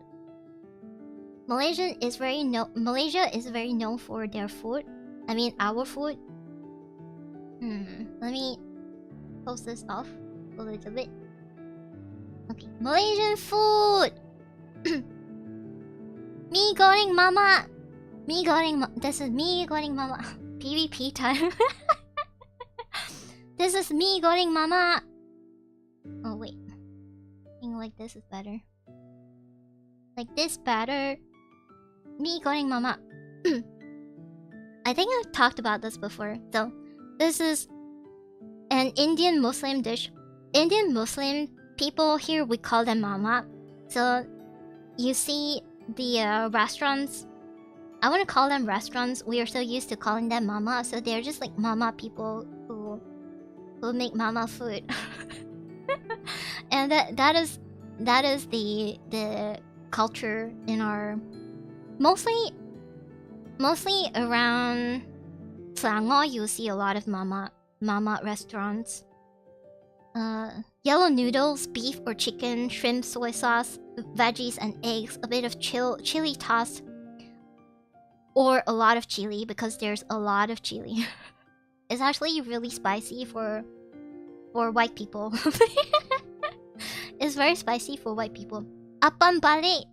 Malaysia is very known for their food. I mean our food. Let me post this off a little bit. Okay, Malaysian food. Mee goreng mama. This is mee goreng mama. PvP time. This is mee goreng mama. Oh wait, I think like this is better. Like this better. Mee goreng mama. I think I've talked about this before. So this is an Indian Muslim dish. Indian Muslim people here, we call them mama. So you see the restaurants, I want to call them restaurants. We are so used to calling them mama, so they're just like mama people who make mama food. And that is the culture in our mostly around Selangor. You see a lot of mama restaurants. Yellow noodles, beef or chicken, shrimp, soy sauce, veggies and eggs, a bit of chili tossed, or a lot of chili, because there's a lot of chili. It's actually really spicy for white people. It's very spicy for white people. Apam balik.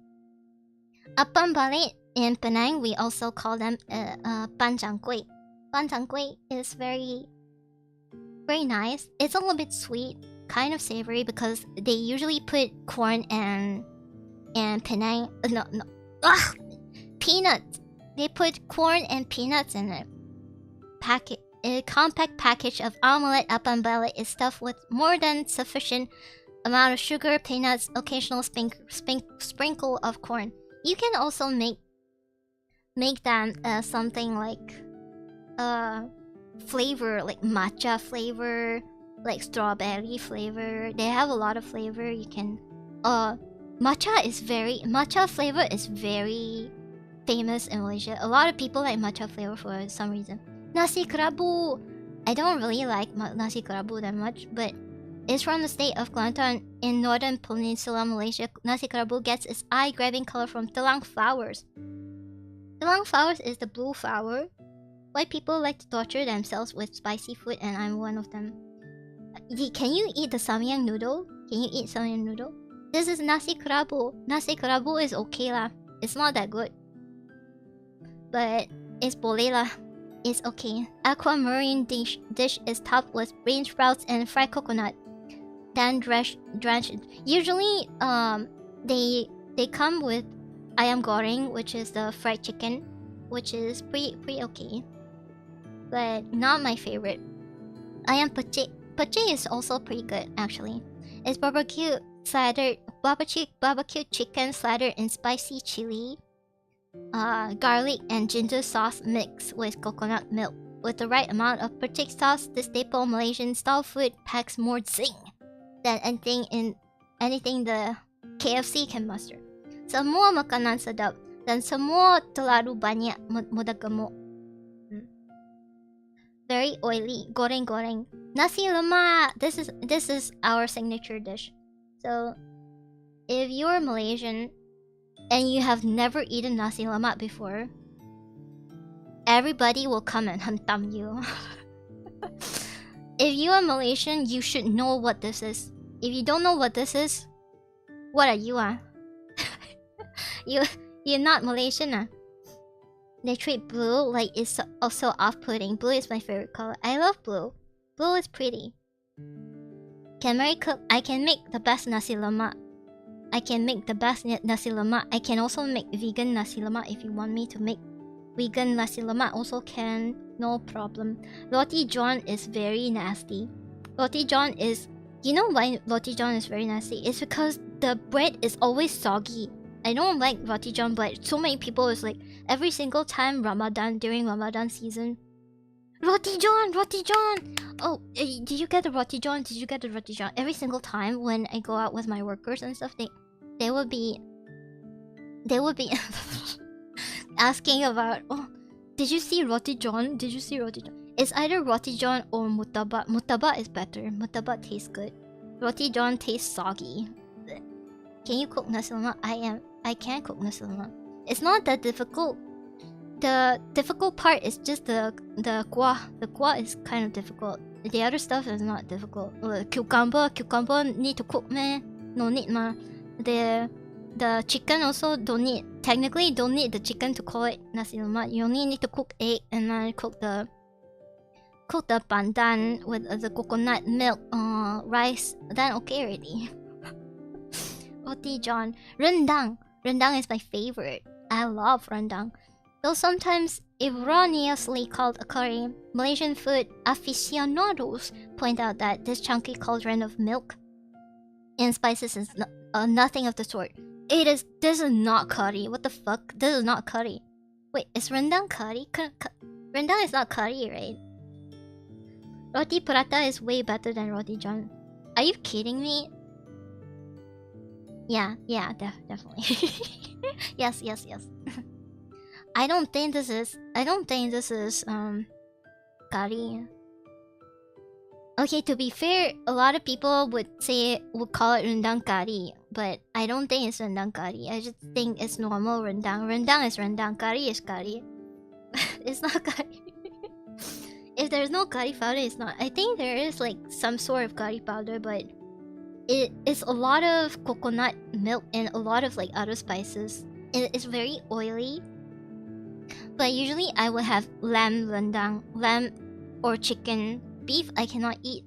Apam balik in Penang, we also call them panjang kueh. Panjang kueh is very nice. It's a little bit sweet, kind of savory, because they usually put corn and Penang peanuts. They put corn and peanuts in it. A compact package of omelette apam balik is stuffed with more than sufficient amount of sugar, peanuts, occasional sprinkle of corn. You can also make them something like flavor, like matcha flavor, like strawberry flavor. They have a lot of flavor. You can matcha flavor is very famous in Malaysia. A lot of people like matcha flavor for some reason. Nasi kerabu. I don't really like nasi kerabu that much, but it's from the state of Kelantan in northern peninsula Malaysia. Nasi kerabu gets its eye-grabbing color from telang flowers. Telang flowers is the blue flower. White people like to torture themselves with spicy food, and I'm one of them. Can you eat the samyang noodle? Can you eat samyang noodle? This is nasi kerabu. Nasi kerabu is okay lah. It's not that good, but it's boleh lah. It's okay. Aquamarine dish is topped with bean sprouts and fried coconut. Then drenched. Usually, they come with ayam goreng, which is the fried chicken, which is pretty okay, but not my favorite. Ayam pecik. Pecik is also pretty good actually. It's barbecue chicken slathered in spicy chili, garlic and ginger sauce mixed with coconut milk. With the right amount of pecik sauce, this staple Malaysian style food packs more zing than anything the KFC can muster. Semua makanan sedap dan semua terlalu banyak mudah gemuk. Very oily. Goreng goreng. Nasi lemak. This is our signature dish. So if you're Malaysian and you have never eaten nasi lemak before, everybody will come and hantam you. If you are Malaysian, you should know what this is. If you don't know what this is, what are you? You're not Malaysian. They treat blue like it's also off-putting. Blue is my favorite color. I love blue. Blue is pretty. I can make the best nasi lemak. I can make the best nasi lemak. I can also make vegan nasi lemak if you want me to make vegan nasi lemak. Also can, no problem. Roti john is very nasty. Roti john is... You know why roti john is very nasty? It's because the bread is always soggy. I don't like roti john, but so many people is like every single time during Ramadan season, roti john. Oh, did you get the roti john? Did you get the roti john? Every single time when I go out with my workers and stuff, they would be asking about, oh, did you see roti john? Did you see roti john? It's either roti john or murtabak. Murtabak is better. Murtabak tastes good. Roti john tastes soggy. Can you cook nasi lemak? I can cook nasi lemak. It's not that difficult. The difficult part is just the kuah. The kuah is kind of difficult. The other stuff is not difficult. Cucumber need to cook meh? No need ma. The chicken also technically don't need the chicken to call it nasi lemak. You only need to cook egg and then cook the pandan with the coconut milk, rice. Then okay already. Roti john. Rendang. Rendang is my favorite. I love rendang. Though sometimes erroneously called a curry, Malaysian food aficionados point out that this chunky cauldron of milk and spices is nothing of the sort. This is not curry. What the fuck? This is not curry. Wait, is rendang curry? Rendang is not curry, right? Roti prata is way better than roti john. Are you kidding me? Yeah, definitely. yes. I don't think this is curry. Okay, to be fair, a lot of people would call it rendang curry, but I don't think it's rendang curry. I just think it's normal rendang. Rendang is rendang, curry is curry. It's not curry. If there's no curry powder, it's not. I think there is like some sort of curry powder, but it's a lot of coconut milk and a lot of like other spices. It's very oily. But usually I would have lamb rendang, lamb or chicken. Beef I cannot eat.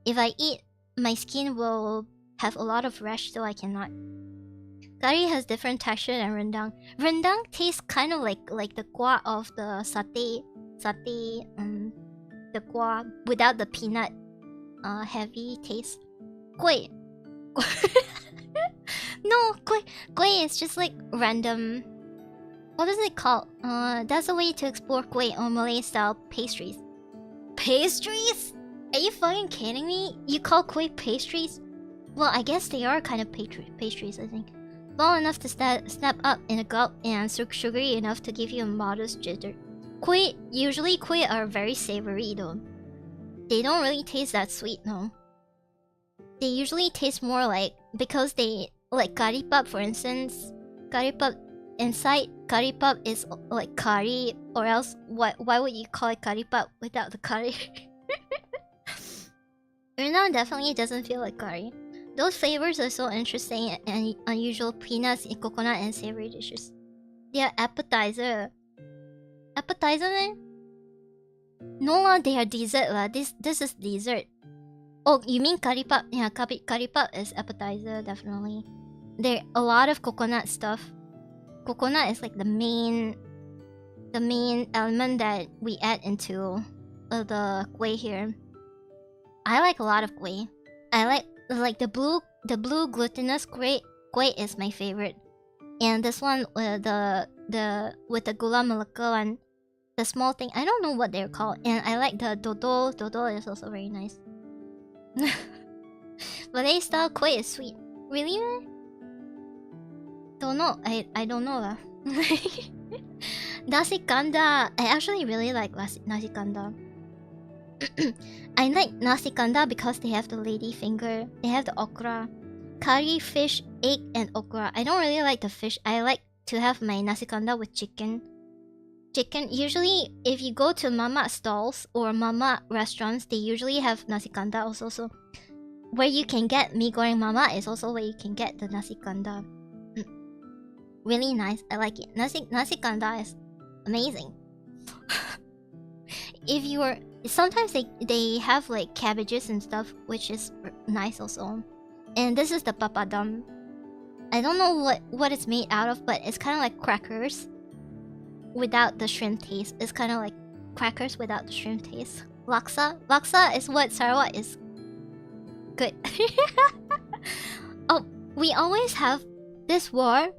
If I eat, my skin will have a lot of rash, so I cannot. Curry has different texture than rendang. Rendang tastes kind of like the kuah of the satay, the kuah without the peanut heavy taste. Kueh. No, kueh is just like random. What is it called? That's a way to explore kueh or Malay style pastries. Pastries? Are you fucking kidding me? You call kueh pastries? Well, I guess they are kind of pastries, I think. Small enough to snap up in a gulp and sugary enough to give you a modest jitter. Usually kueh are very savory though. They don't really taste that sweet, no. They usually taste more like, because they, like curry puff for instance. Curry puff, inside curry puff is like curry, or else why would you call it curry puff without the curry? Rendang definitely doesn't feel like curry. Those flavors are so interesting and unusual. Peanuts, coconut, and savory dishes. They are appetizer. Appetizer, eh? No lah, they are dessert lah. This is dessert. Oh, you mean curry puff? Yeah, curry puff is appetizer, definitely. There are a lot of coconut stuff. Coconut is like the main element that we add into the kueh here. I like a lot of kueh. I like the blue glutinous kueh is my favorite. And this one with the gula melaka one, the small thing, I don't know what they're called. And I like the dodol. Dodol is also very nice. Malay style kueh is sweet. Really, man? Don't know. I don't know lah. Nasi kanda. I actually really like nasi kanda. I like nasi kanda because they have the lady finger. They have the okra. Curry, fish, egg, and okra. I don't really like the fish. I like to have my nasi kanda with chicken. Chicken, usually if you go to mama stalls or mama restaurants, they usually have nasi kanda also. So where you can get mee goreng mama is also where you can get the nasi kanda. Really nice. I like it. Nasi kanda is amazing. If you are, sometimes they have like cabbages and stuff, which is nice also. And this is the papadum. I don't know what it's made out of, but it's kind of like crackers without the shrimp taste. It's kind of like crackers without the shrimp taste. Laksa is what Sarawak is good. Oh, we always have this war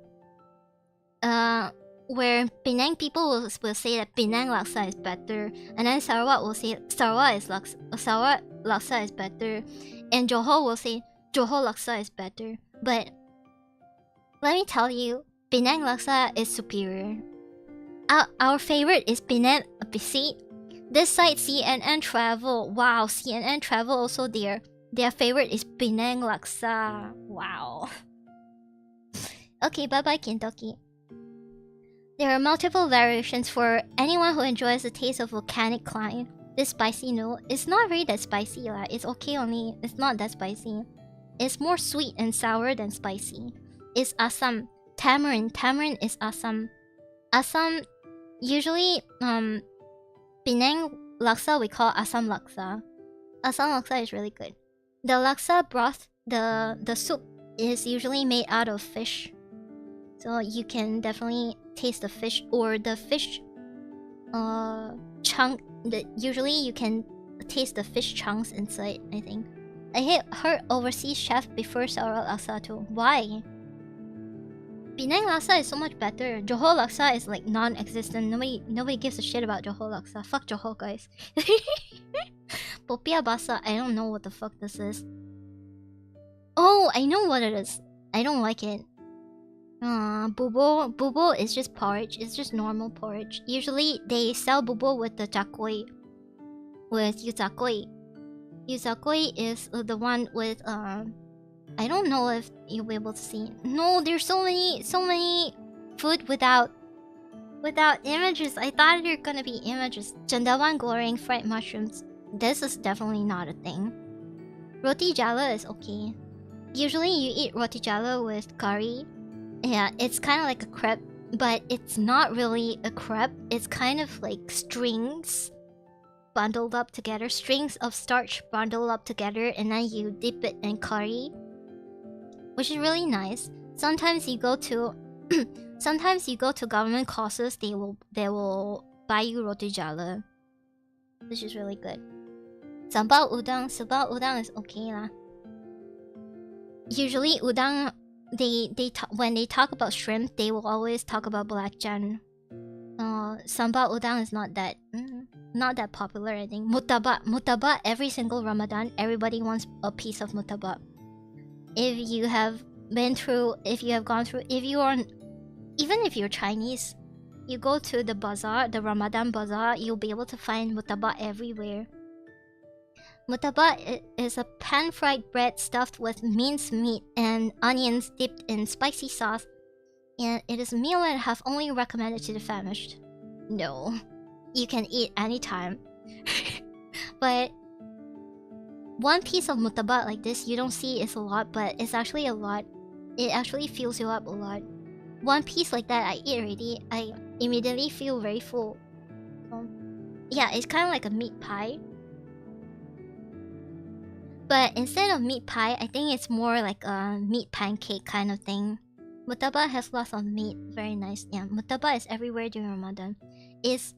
where Penang people will say that Penang laksa is better, and then Sarawak will say Sarawak laksa is better, and Johor will say Johor laksa is better. But let me tell you, Penang laksa is superior. Our favorite is Penang. See, this site CNN Travel. Wow, CNN Travel also their favorite is Penang laksa. Wow. Okay, bye bye Kentucky. There are multiple variations for anyone who enjoys the taste of volcanic climb. This spicy noodle, it's not really that spicy, it's okay only. It's not that spicy. It's more sweet and sour than spicy. It's asam. Tamarind is asam. Asam, usually Penang laksa we call asam laksa. Asam laksa is really good. The laksa broth, the soup is usually made out of fish. So you can definitely taste the fish or the fish chunk. Usually you can taste the fish chunks inside, I think. I heard overseas chef prefers Sarawak laksa too. Why? Penang laksa is so much better. Johor laksa is like non-existent. Nobody gives a shit about Johor laksa. Fuck Johor, guys. Popiah basa. I don't know what the fuck this is. Oh, I know what it is. I don't like it. Bubo is just porridge. It's just normal porridge. Usually they sell bubo with the chakoi. With yuzakoi. Yuzakoi is the one with I don't know if you'll be able to see. No, there's so many food without images. I thought there were gonna be images. Cendawan goreng, fried mushrooms. This is definitely not a thing. Roti jala is okay. Usually you eat roti jala with curry. Yeah, it's kind of like a crepe, but it's not really a crepe. It's kind of like strings bundled up together. Strings of starch bundled up together, and then you dip it in curry, which is really nice. Sometimes you go to government courses, they will buy you roti jala, which is really good. Sambal udang is okay lah. Usually udang, when they talk about shrimp, they will always talk about blackjack. Sambal udang is not that popular, I think. Murtabak, every single Ramadan, everybody wants a piece of murtabak. If you have gone through, even if you're Chinese, you go to the bazaar, the Ramadan bazaar, you'll be able to find murtabak everywhere. Murtabak is a pan-fried bread stuffed with minced meat and onions dipped in spicy sauce, and it is a meal and a half only recommended to the famished. No, you can eat anytime. But one piece of murtabak like this, you don't see it's a lot, but it's actually a lot. It actually fills you up a lot. One piece like that I eat already, I immediately feel very full. Yeah, it's kind of like a meat pie. But instead of meat pie, I think it's more like a meat pancake kind of thing. Murtabak has lots of meat. Very nice. Yeah, murtabak is everywhere during Ramadan. It's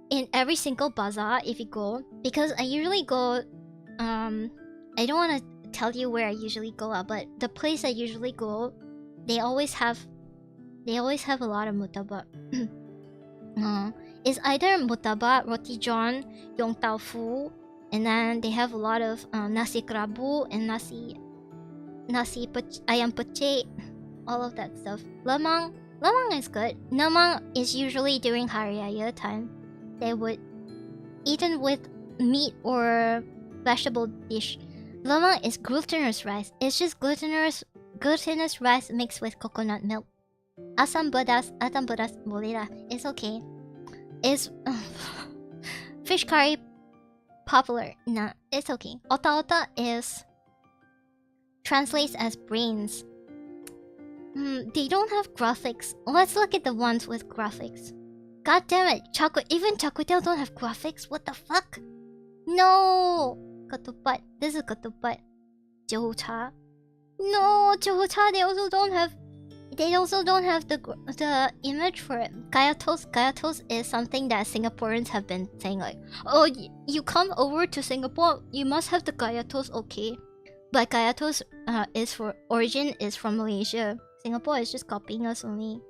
in every single bazaar if you go. Because I usually go... I don't want to tell you where I usually go, but the place I usually go, they always have a lot of murtabak. It's either murtabak, roti john, yong tau fu, and then they have a lot of nasi kerabu and nasi ayam pecek, all of that stuff. Lemang is good. Lemang is usually during Hari Raya time. They would eaten with meat or vegetable dish. Lemang is glutinous rice. It's just glutinous rice mixed with coconut milk. Asam pedas boleh lah. It's okay. Is fish curry popular? Nah, it's okay. Ota is translates as brains. They don't have graphics. Let's look at the ones with graphics. God damn it, even Char-Kway-Teow don't have graphics? What the fuck? No! Ketupat. This is ketupat. Jiu-Cha. No, Jiu-Cha, they also don't have the image for it. Gayatos is something that Singaporeans have been saying like, oh, you come over to Singapore, you must have the gayatos, okay? But gayatos is from Malaysia. Singapore is just copying us only.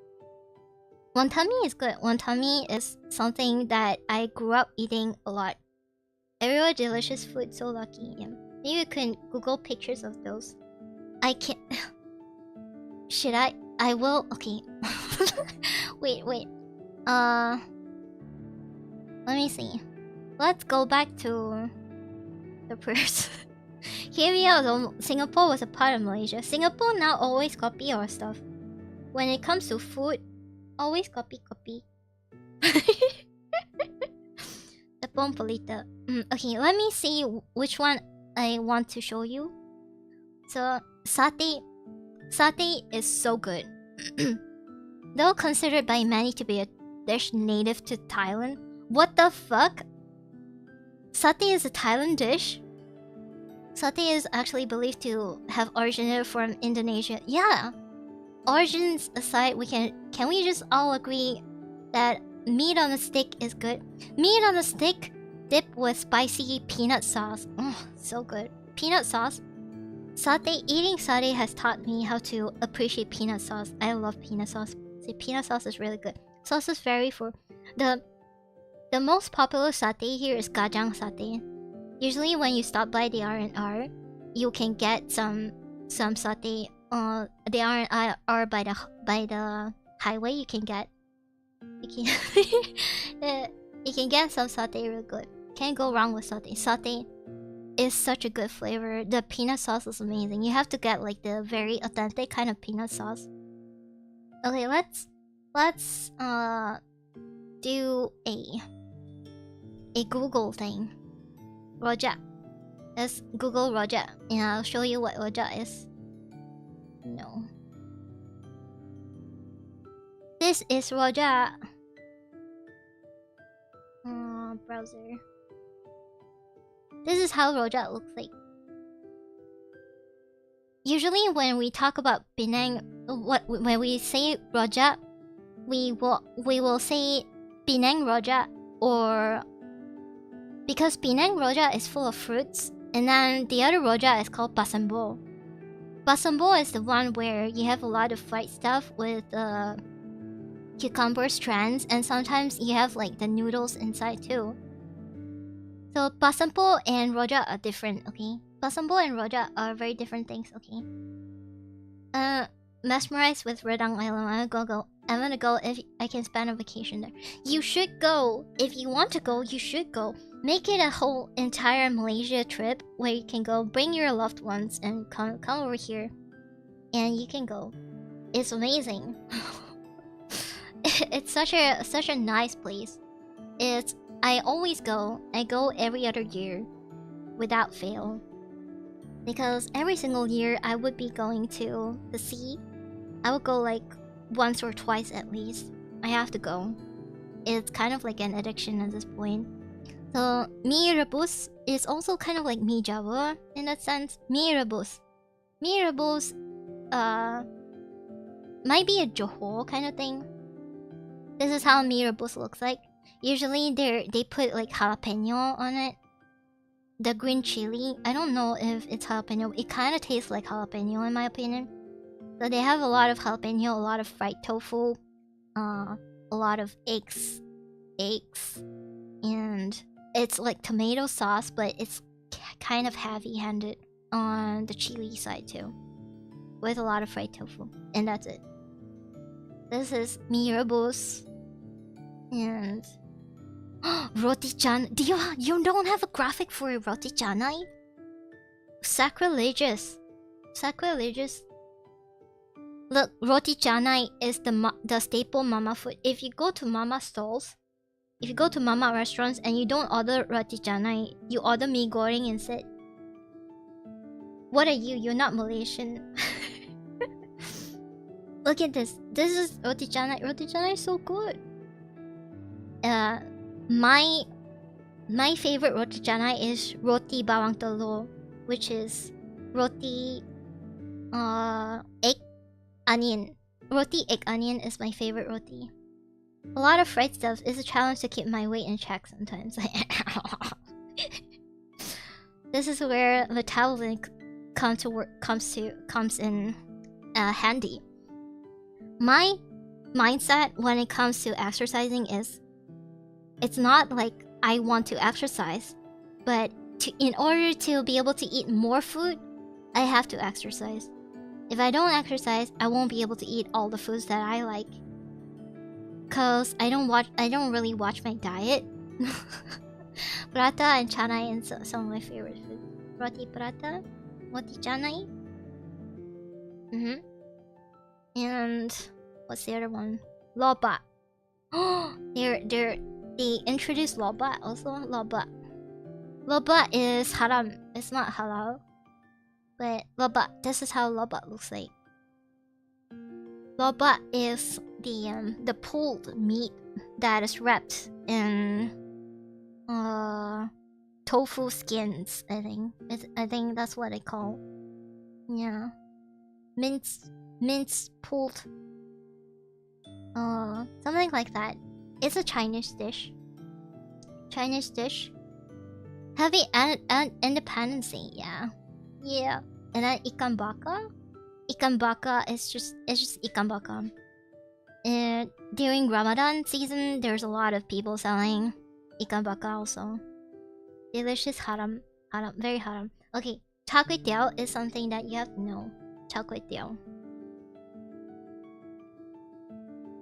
Wonton mee is good. Wonton mee is something that I grew up eating a lot. Everywhere delicious food, so lucky. Yeah. Maybe you can Google pictures of those. I can't. Should I? I will. Okay. wait. Let me see. Let's go back to the first. Hear me out. Singapore was a part of Malaysia. Singapore now always copy our stuff. When it comes to food, always copy. Tepung pelita. Okay, let me see which one I want to show you. So, satay. Satay is so good. Though considered by many to be a dish native to Thailand. What the fuck? Satay is a Thailand dish? Satay is actually believed to have originated from Indonesia. Yeah. Origins aside, can we just all agree that meat on a stick is good? Meat on a stick dipped with spicy peanut sauce. Oh, so good. Peanut sauce. Eating satay has taught me how to appreciate peanut sauce. I love peanut sauce. See, peanut sauce is really good. Sauces vary for the most popular satay here is Kajang satay. Usually when you stop by the R&R, you can get some satay. The R&R by the highway. You can get you can get some satay real good. Can't go wrong with satay. Satay is such a good flavor. The peanut sauce is amazing. You have to get like the very authentic kind of peanut sauce. Okay, let's do a Google thing. Rojak. Let's Google rojak and I'll show you what rojak is. No. This is rojak. Browser. This is how rojak looks like. Usually when we talk about Penang, when we say rojak, we will say Penang rojak, or because Penang rojak is full of fruits, and then the other rojak is called pasambo. Pasambo is the one where you have a lot of fried stuff with cucumber strands, and sometimes you have like the noodles inside too. So pasambo and rojak are different, okay? Pasambo and rojak are very different things, okay? Mesmerized with Redang Island. I'm gonna go if I can spend a vacation there. You should go. If you want to go, you should go. Make it a whole entire Malaysia trip where you can go. Bring your loved ones and come over here, and you can go. It's amazing. It's such a nice place. I always go. I go every other year, without fail. Because every single year I would be going to the sea. I would go like once or twice at least. I have to go. It's kind of like an addiction at this point. So mee rebus is also kind of like mee Jawa in that sense. Mee rebus. Mee rebus might be a Johor kind of thing. This is how mee rebus looks like. Usually they put like jalapeno on it. The green chili, I don't know if it's jalapeno. It kind of tastes like jalapeno in my opinion. So they have a lot of jalapeno, a lot of fried tofu, a lot of eggs, and it's like tomato sauce, but it's kind of heavy-handed on the chili side too, with a lot of fried tofu, and that's it. This is mee rebus, and Roti can. You don't have a graphic for roti canai? Sacrilegious. Sacrilegious. Look, roti canai is the staple mama food. If you go to mama stalls, if you go to mama restaurants and you don't order roti canai, you order mee goreng instead. What are you? You're not Malaysian. Look at this. This is roti canai. Roti canai is so good. My favorite roti canai is roti bawang telur, which is roti egg onion. Roti egg onion is my favorite roti. A lot of fried stuff is a challenge to keep my weight in check sometimes. This is where metabolism comes in handy. My mindset when it comes to exercising is, it's not like I want to exercise, but in order to be able to eat more food, I have to exercise. If I don't exercise, I won't be able to eat all the foods that I like. Cause I don't really watch my diet. Prata and chanai and some of my favorite foods. Roti prata, roti canai. And what's the other one? Loba. They introduced loba also. Loba. Loba is haram. It's not halal. But loba, this is how loba looks like. Loba is the pulled meat that is wrapped in tofu skins. I think that's what they call. Yeah, minced pulled. Something like that. It's a Chinese dish. Chinese dish. Heavy Independence Day. Yeah. And then ikan baka. Ikan baka is just ikan baka. And during Ramadan season, there's a lot of people selling ikan baka also. Delicious haram, very haram. Okay, char kway teow is something that you have to know. Char kway teow.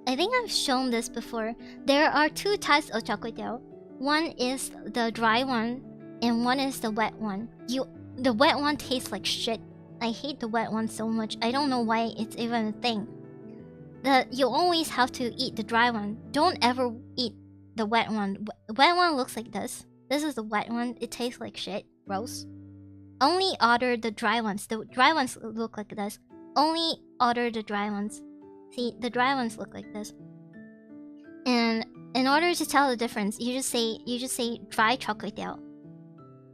I think I've shown this before. There are two types of char kway teow. One is the dry one, and one is the wet one. The wet one tastes like shit. I hate the wet one so much. I don't know why it's even a thing. You always have to eat the dry one. Don't ever eat the wet one. Wet one looks like this. This is the wet one. It tastes like shit. Gross. Only order the dry ones. The dry ones look like this. Only order the dry ones. See, the dry ones look like this. And in order to tell the difference, you just say dry char kway teow.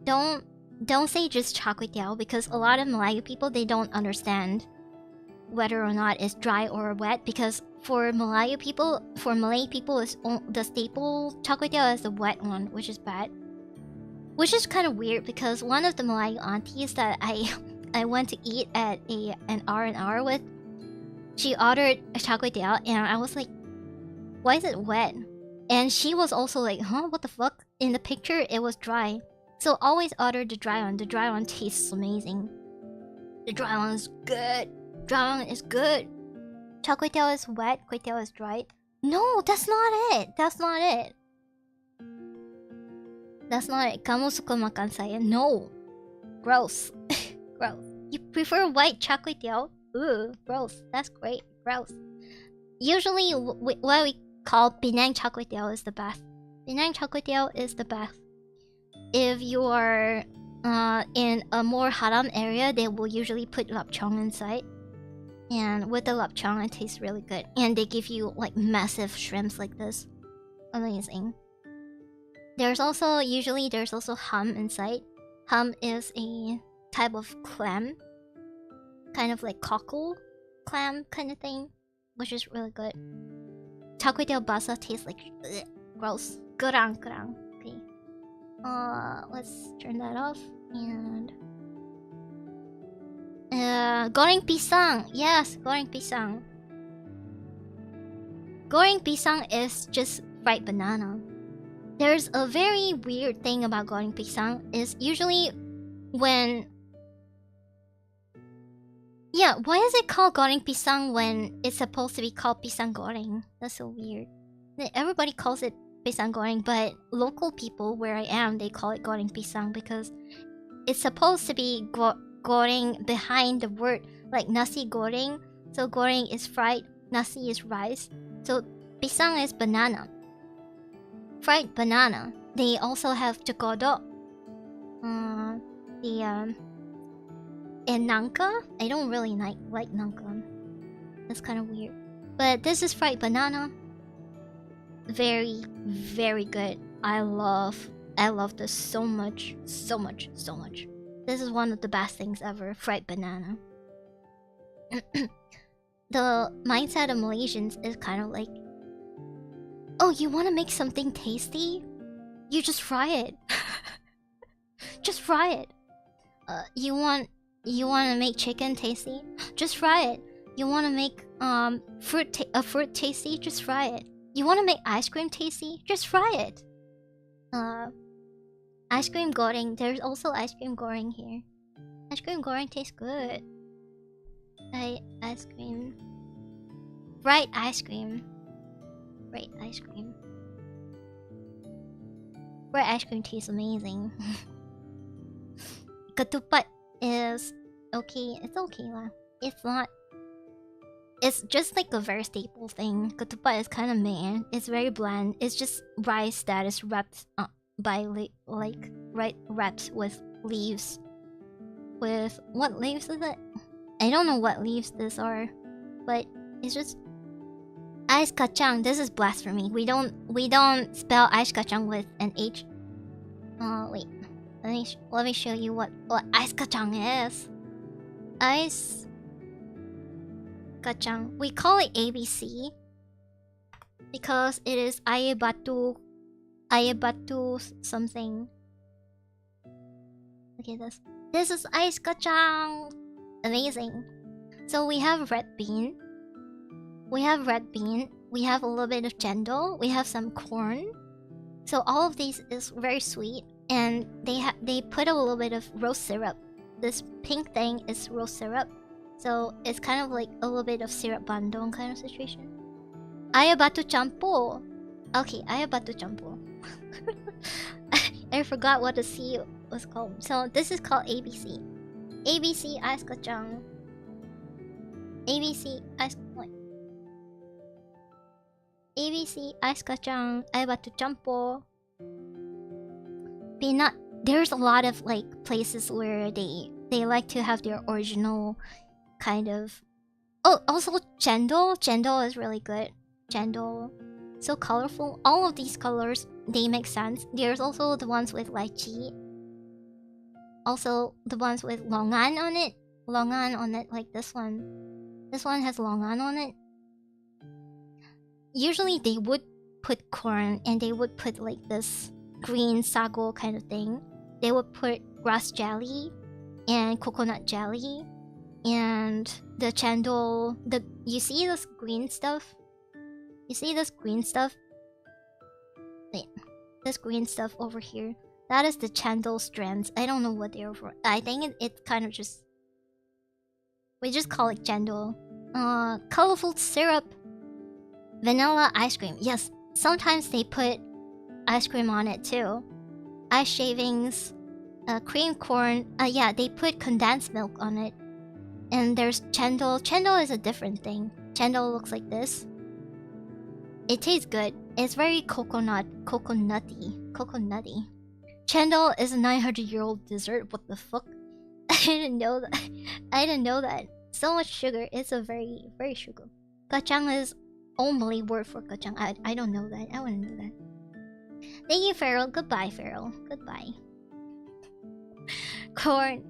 Don't say just char kway teow, because a lot of Malayu people, they don't understand whether or not it's dry or wet, because for Malay people, is the staple char kway teow is the wet one, which is bad. Which is kind of weird, because one of the Malayu aunties that I went to eat at an R&R with, she ordered a char kway teow, and I was like, why is it wet? And she was also like, huh, what the fuck? In the picture, it was dry. So always order the dry one. The dry one tastes amazing. The dry one is good. Dry one is good. Char kway teow is wet, kway teow is dry. No, that's not it. That's not it. That's not it. Kamu suka makan saya? No. Gross. Gross. You prefer white char kway teow? Ooh, gross. That's great. Gross. Usually, what we call Penang char kway teow is the best. Penang char kway teow is the best. If you are in a more haram area, they will usually put lapchang inside. And with the lapchang, it tastes really good. And they give you like massive shrimps like this. Amazing. There's also ham inside. Ham is a type of clam. Kind of like cockle clam kind of thing. Which is really good. Char kway teow basa tastes like gross. Kurang. Okay. Let's turn that off. And goreng pisang. Yes, goreng pisang. Goreng pisang is just fried banana. There's a very weird thing about goreng pisang is usually when... Yeah, why is it called goreng pisang when it's supposed to be called pisang goreng? That's so weird. Everybody calls it pisang goreng, but local people where I am, they call it goreng pisang because it's supposed to be goreng behind the word, like nasi goreng. So goreng is fried, nasi is rice. So pisang is banana, fried banana. They also have chokodok. And nangka. I don't really like nangka. That's kind of weird. But this is fried banana. Very, very good. I love this so much. This is one of the best things ever. Fried banana. The mindset of Malaysians is kind of like, oh, you want to make something tasty? You just fry it. Just fry it. You want to make chicken tasty? Just fry it. You want to make fruit tasty? Just fry it. You want to make ice cream tasty? Just fry it. Ice cream goreng. There's also ice cream goreng here. Ice cream goreng tastes good. Ice cream. Bright ice cream. Bright ice cream. Bright ice cream tastes amazing. Ketupat is okay. It's okay lah. It's not. It's just like a very staple thing. Ketupat is kind of meh. It's very bland. It's just rice that is wrapped by wrapped with leaves. With what leaves is it? I don't know what leaves these are, but it's just ice kacang. This is blasphemy. We don't spell ice kacang with an H. Wait. Let me show you what ice kacang is. Ice kacang. We call it ABC because it is air batu something. Okay, this is ice kacang. Amazing. So we have red bean. We have a little bit of chendol. We have some corn. So all of these is very sweet, and they put a little bit of rose syrup. This pink thing is rose syrup, so it's kind of like a little bit of syrup bandung kind of situation. Air batu campur. Okay, air batu campur. I forgot what the C was called. So this is called ABC. ABC ice kacang. ABC ice what? ABC ice kacang, air batu campur. Peanut. There's a lot of like places where they like to have their original kind of. Oh, also chendol. Chendol is really good. Chendol, so colorful. All of these colors, they make sense. There's also the ones with lychee. Also the ones with longan on it. Longan on it, like this one. This one has longan on it. Usually they would put corn and they would put like this green sago kind of thing. They would put grass jelly and coconut jelly and the chendol. You see this green stuff? You see this green stuff? Wait, this green stuff over here. That is the chendol strands. I don't know what they're for. I think it's kind of just. We just call it chendol. Colorful syrup. Vanilla ice cream. Yes, sometimes they put ice cream on it too. Ice shavings, cream corn. Yeah, they put condensed milk on it. And there's chendol. Chendol is a different thing. Chendol looks like this. It tastes good. It's very coconutty. Chendol is a 900-year-old dessert. What the fuck? I didn't know that. So much sugar. It's a very, very sugar. Kacang is only word for kacang. I don't know that. I wouldn't know that. Thank you, Farrell. Goodbye, Farrell. Goodbye. Corn.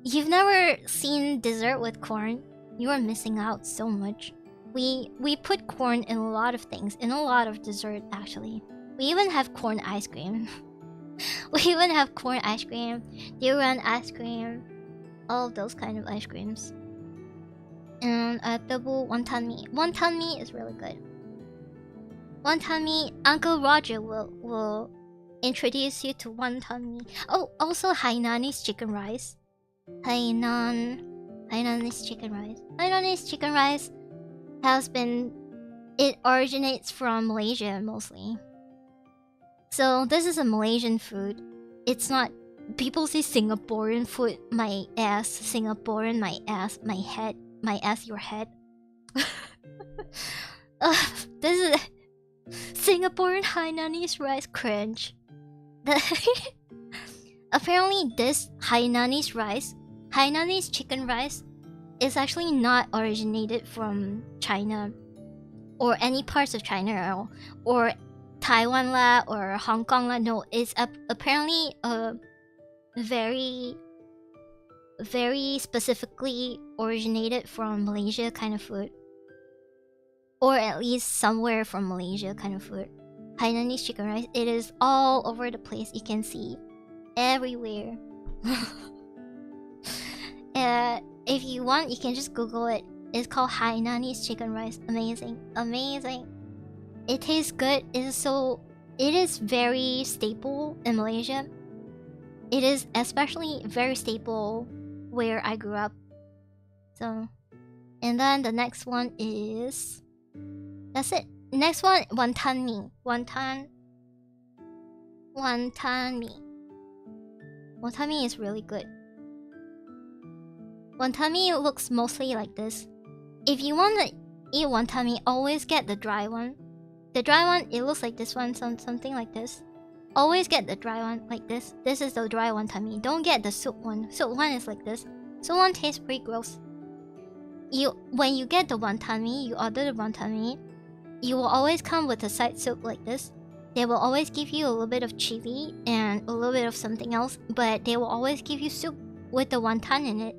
You've never seen dessert with corn? You are missing out so much. We put corn in a lot of things. In a lot of dessert, actually. We even have corn ice cream. We even have corn ice cream, durian ice cream, all of those kind of ice creams. And double wonton mee. Wonton mee is really good. Wonton mee, Uncle Roger will introduce you to wonton mee. Oh, also Hainanese chicken rice. Hainanese chicken rice. Hainanese chicken rice has been It originates from Malaysia mostly. So this is a Malaysian food. It's not. People say Singaporean food. My ass, Singaporean. My ass, my head. My ass, your head. This is Singaporean Hainanese rice cringe. Apparently, this Hainanese rice, Hainanese chicken rice, is actually not originated from China or any parts of China at all, or Taiwan la or Hong Kong la. No, it's apparently very, very specifically originated from Malaysia kind of food, or at least somewhere from Malaysia kind of food. Hainanese chicken rice. It is all over the place. You can see everywhere. If you want, you can just Google it. It's called Hainanese chicken rice. Amazing, amazing. It tastes good. It is very staple in Malaysia. It is especially very staple where I grew up. So, and then the next one is, that's it. Next one, wonton mee. Wonton mee. Wonton mee is really good. Wonton mee looks mostly like this. If you want to eat wonton mee, always get the dry one. The dry one, it looks like this one, something like this. Always get the dry one like this. This is the dry wonton mee. Don't get the soup one. Soup one is like this. Soup one tastes pretty gross. When you get the wonton mee, you order the wonton mee, you will always come with a side soup like this. They will always give you a little bit of chili and a little bit of something else, but they will always give you soup with the wonton in it.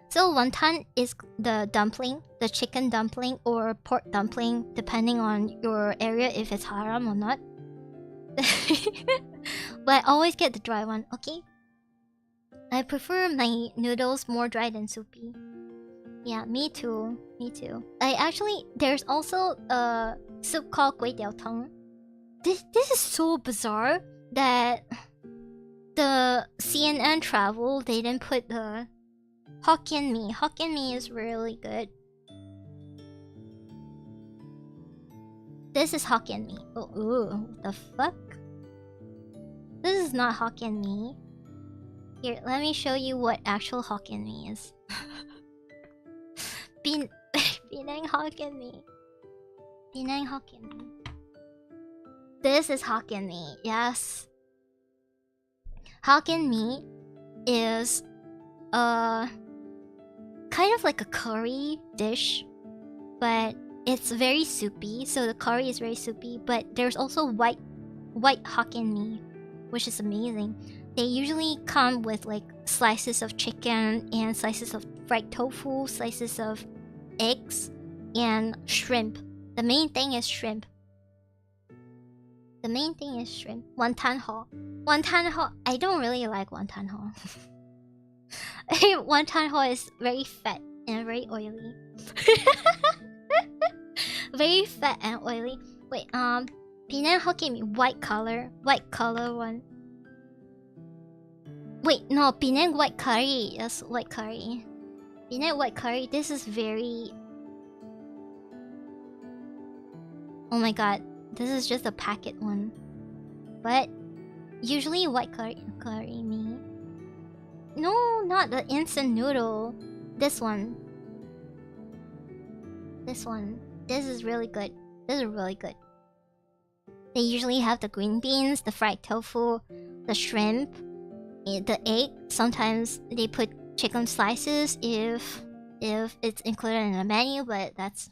So wonton is the dumpling, the chicken dumpling or pork dumpling, depending on your area if it's haram or not. But always get the dry one, okay? I prefer my noodles more dry than soupy. Yeah, me too. Me too. There's also a soup called Kway Teow Tang. This is so bizarre that the CNN Travel, they didn't put the Hokkien mee. Hokkien mee is really good. This is Hokkien mee. Oh, ooh, the fuck? This is not Hokkien mee. Here, let me show you what actual Hokkien mee is. Penang Hokkien mee. Penang Hokkien mee. This is Hokkien mee, yes. Hokkien mee is kind of like a curry dish, but it's very soupy. So the curry is very soupy, but there's also white Hokkien mee, which is amazing. They usually come with like slices of chicken and slices of fried tofu, slices of eggs, and shrimp. The main thing is shrimp. The main thing is shrimp. Wonton ho. Wonton ho. I don't really like wonton ho. Wonton ho is very fat and very oily. Very fat and oily. Wait, Penang Hokkien mee, white color one. Wait, no, Penang white curry. Yes, white curry. Penang white curry. This is very. Oh my god, this is just a packet one. But usually white curry mee. No, not the instant noodle. This one. This one. This is really good. This is really good. They usually have the green beans, the fried tofu, the shrimp, the egg. Sometimes they put chicken slices if it's included in the menu, but that's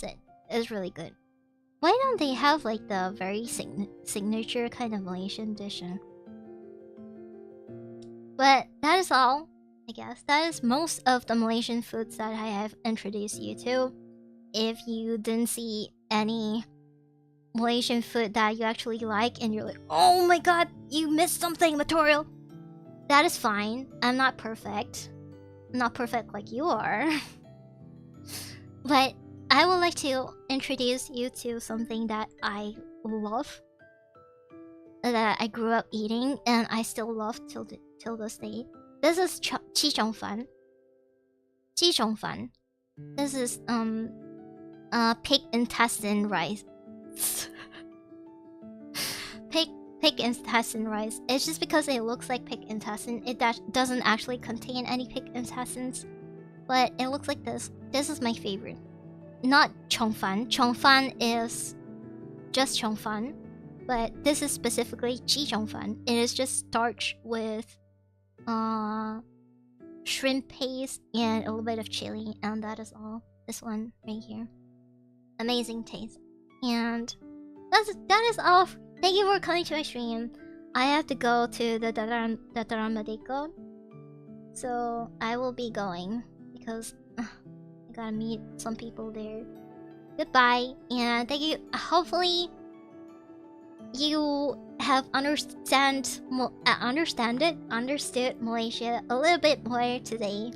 it. It's really good. Why don't they have like the very signature kind of Malaysian dish? But that is all, I guess. That is most of the Malaysian foods that I have introduced you to. If you didn't see any Malaysian food that you actually like and you're like, oh my god, you missed something, Material, that is fine. I'm not perfect. I'm not perfect like you are. But I would like to introduce you to something that I love, that I grew up eating and I still love till this day. This is chi chong fan. Chi chong fan. This is pig intestine rice. Pig intestine rice. It's just because it looks like pig intestine. It doesn't actually contain any pig intestines, but it looks like this. This is my favorite. Not chongfan. Chongfan is just chongfan, but this is specifically chi chongfan. It is just starch with shrimp paste and a little bit of chili, and that is all. This one right here. Amazing taste. And that is all. Thank you for coming to my stream. I have to go to the Dataran Merdeka, so I will be going because I gotta meet some people there. Goodbye, and thank you. Hopefully, you have understood Malaysia a little bit more today.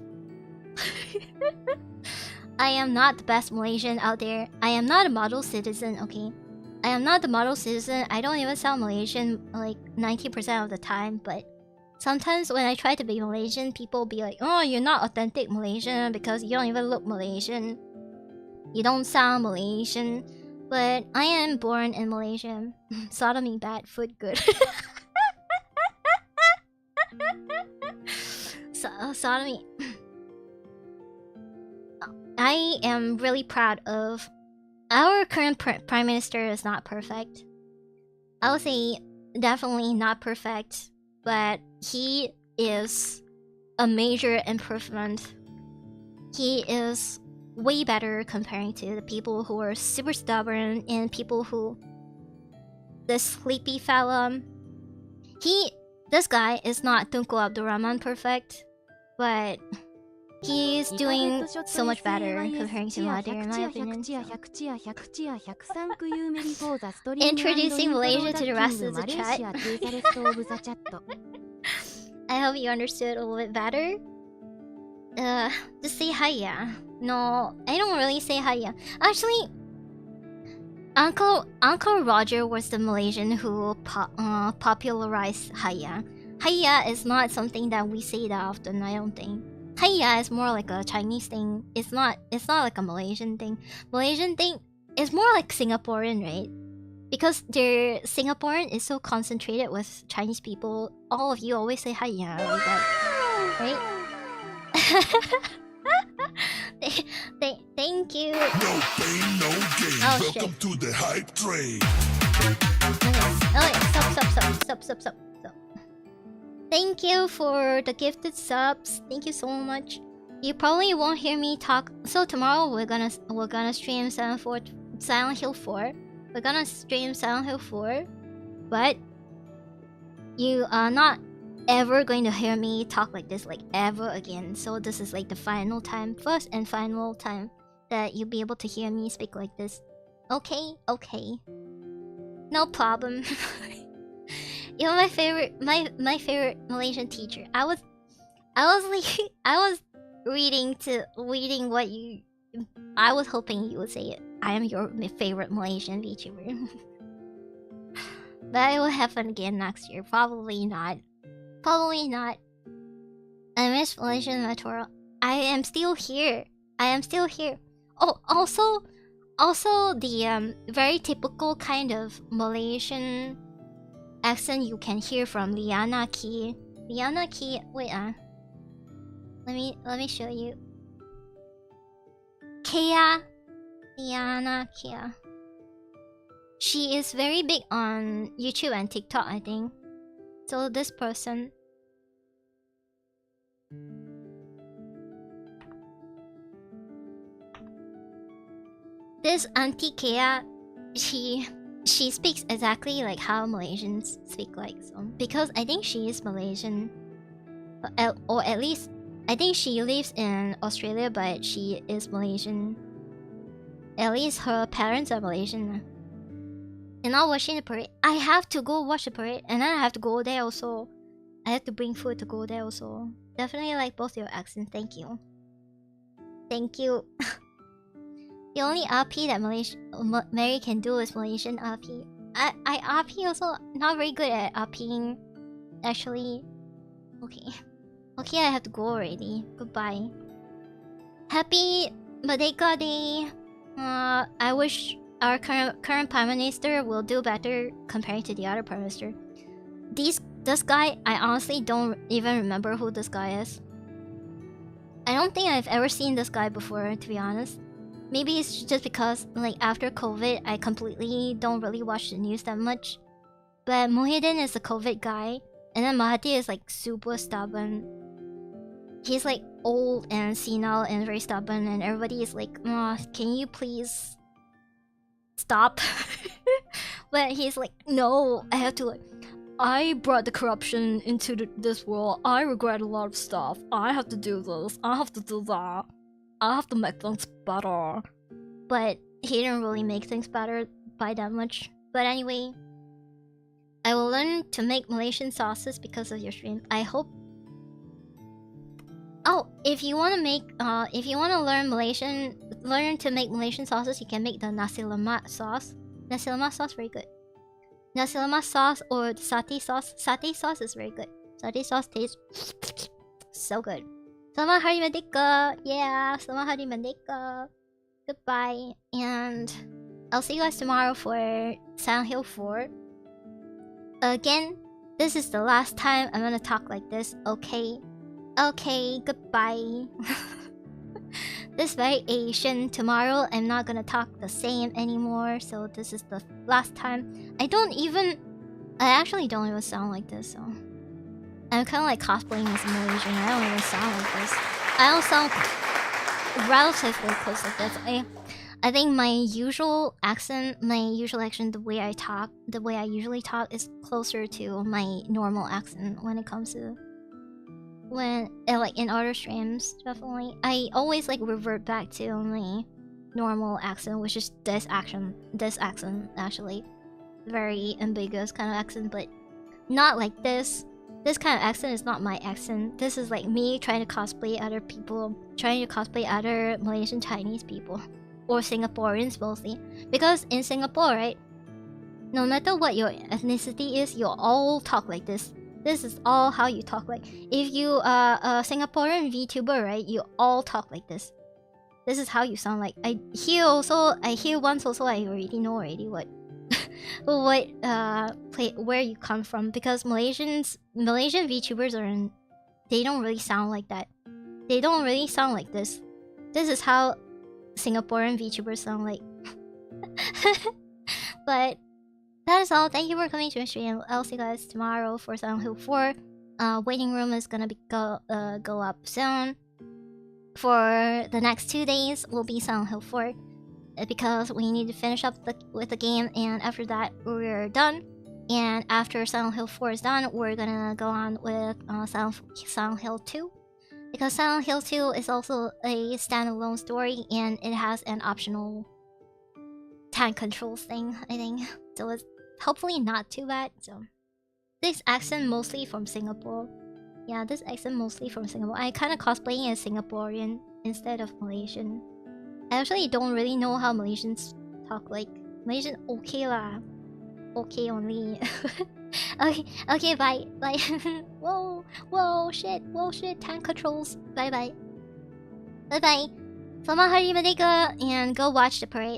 I am not the best Malaysian out there. I am not a model citizen, okay? I am not the model citizen. I don't even sound Malaysian like 90% of the time, but sometimes when I try to be Malaysian, people be like, oh, you're not authentic Malaysian because you don't even look Malaysian. You don't sound Malaysian. But I am born in Malaysia. Sodomy bad, food good. Sodomy. I am really proud of our current prime minister. Is not perfect. I would say definitely not perfect, but he is a major improvement. He is way better comparing to the people who are super stubborn and people who... The sleepy fella. This guy is not Tunku Abdurrahman perfect, but he's doing so much better comparing to Mahathir in my opinion. Introducing Malaysia to the rest of the chat. I hope you understood a little bit better. Just say hiya. No, I don't really say hiya. Actually, Uncle Roger was the Malaysian who popularized hiya. Hiya is not something that we say that often, I don't think. Hiya is more like a Chinese thing. It's not like a Malaysian thing. Malaysian thing is more like Singaporean, right? Because their Singaporean is so concentrated with Chinese people. All of you always say hiya like that, right? Thank you. No pain, no gain. Oh, welcome shit. to the hype train. Okay, stop. Thank you for the gifted subs. Thank you so much. You probably won't hear me talk. So tomorrow we're gonna stream Silent Hill 4. We're gonna stream Silent Hill 4, but you are not ever going to hear me talk like this like ever again. So this is like the first and final time that you'll be able to hear me speak like this. Okay, no problem. You're my favorite Malaysian teacher. I was reading what you... I was hoping you would say it. I am your favorite Malaysian VTuber. But it will happen again next year. Probably not. I miss Malaysian Metro. I am still here. Oh, also the very typical kind of Malaysian accent you can hear from Liana Key. Wait, let me show you. Liana Kia. She is very big on YouTube and TikTok, I think. So this person... This Auntie Kea, she speaks exactly like how Malaysians speak like, so because I think she is Malaysian, or at least I think she lives in Australia, but she is Malaysian. At least her parents are Malaysian. And not watching the parade. I have to go watch the parade, and then I have to go there also. I have to bring food to go there also. Definitely like both your accents. Thank you. The only RP that Mary can do is Malaysian RP. I RP also not very good at RPing, actually. Okay, I have to go already. Goodbye. Happy Merdeka Day. I wish our current Prime Minister will do better compared to the other Prime Minister. This guy, I honestly don't even remember who this guy is. I don't think I've ever seen this guy before, to be honest. Maybe it's just because, like, after COVID, I completely don't really watch the news that much. But Muhyiddin is the COVID guy, and then Mahathir is like super stubborn. He's like old and senile and very stubborn, and everybody is like, can you please stop? But he's like, no, I have to, like, I brought the corruption into this world. I regret a lot of stuff. I have to do this. I have to do that. I have to make things better. But he didn't really make things better by that much. But anyway, I will learn to make Malaysian sauces because of your stream. I hope. Oh, if you want to make, if you want to learn to make Malaysian sauces, you can make the nasi lemak sauce. Nasi lemak sauce, very good. Nasi lemak sauce or the satay sauce. Satay sauce is very good. Satay sauce tastes so good. Selamat Hari Merdeka! Yeah, Selamat Hari Merdeka! Goodbye, and I'll see you guys tomorrow for Silent Hill 4. Again, this is the last time I'm gonna talk like this, okay? Okay, goodbye. This is very Asian. Tomorrow I'm not gonna talk the same anymore, so this is the last time. I actually don't even sound like this, so I'm kind of like cosplaying as a Malaysian. I don't even sound like this. I don't sound relatively close like this. I think my usual accent, the way I talk, the way I usually talk is closer to my normal accent when it comes to like in other streams. Definitely, I always like revert back to my normal accent, which is this accent actually, very ambiguous kind of accent, but not like this. This kind of accent is not my accent. This is like me trying to cosplay other people, trying to cosplay other Malaysian Chinese people. Or Singaporeans mostly. Because in Singapore, right, no matter what your ethnicity is, you all talk like this. This is all how you talk like. If you are a Singaporean VTuber, right, you all talk like this. This is how you sound like. I hear once also, I already know what where you come from, because Malaysian VTubers they don't really sound like that. They don't really sound like this. This is how Singaporean VTubers sound like. But that is all. Thank you for coming to my stream. I'll see you guys tomorrow for Silent Hill 4. Waiting room is gonna go up soon. For the next 2 days will be Silent Hill 4. Because we need to finish up with the game, and after that we're done. And after Silent Hill 4 is done, we're gonna go on with Silent Hill 2. Because Silent Hill 2 is also a standalone story, and it has an optional tank controls thing, I think. So it's hopefully not too bad. So this accent mostly from Singapore. Yeah, this accent mostly from Singapore. I kind of cosplaying as Singaporean instead of Malaysian. I actually don't really know how Malaysians talk like. Malaysian okay lah. Okay only. Okay, bye. Bye. Whoa, shit, tank controls. Bye. Bye. Selamat Hari Merdeka, and go watch the parade.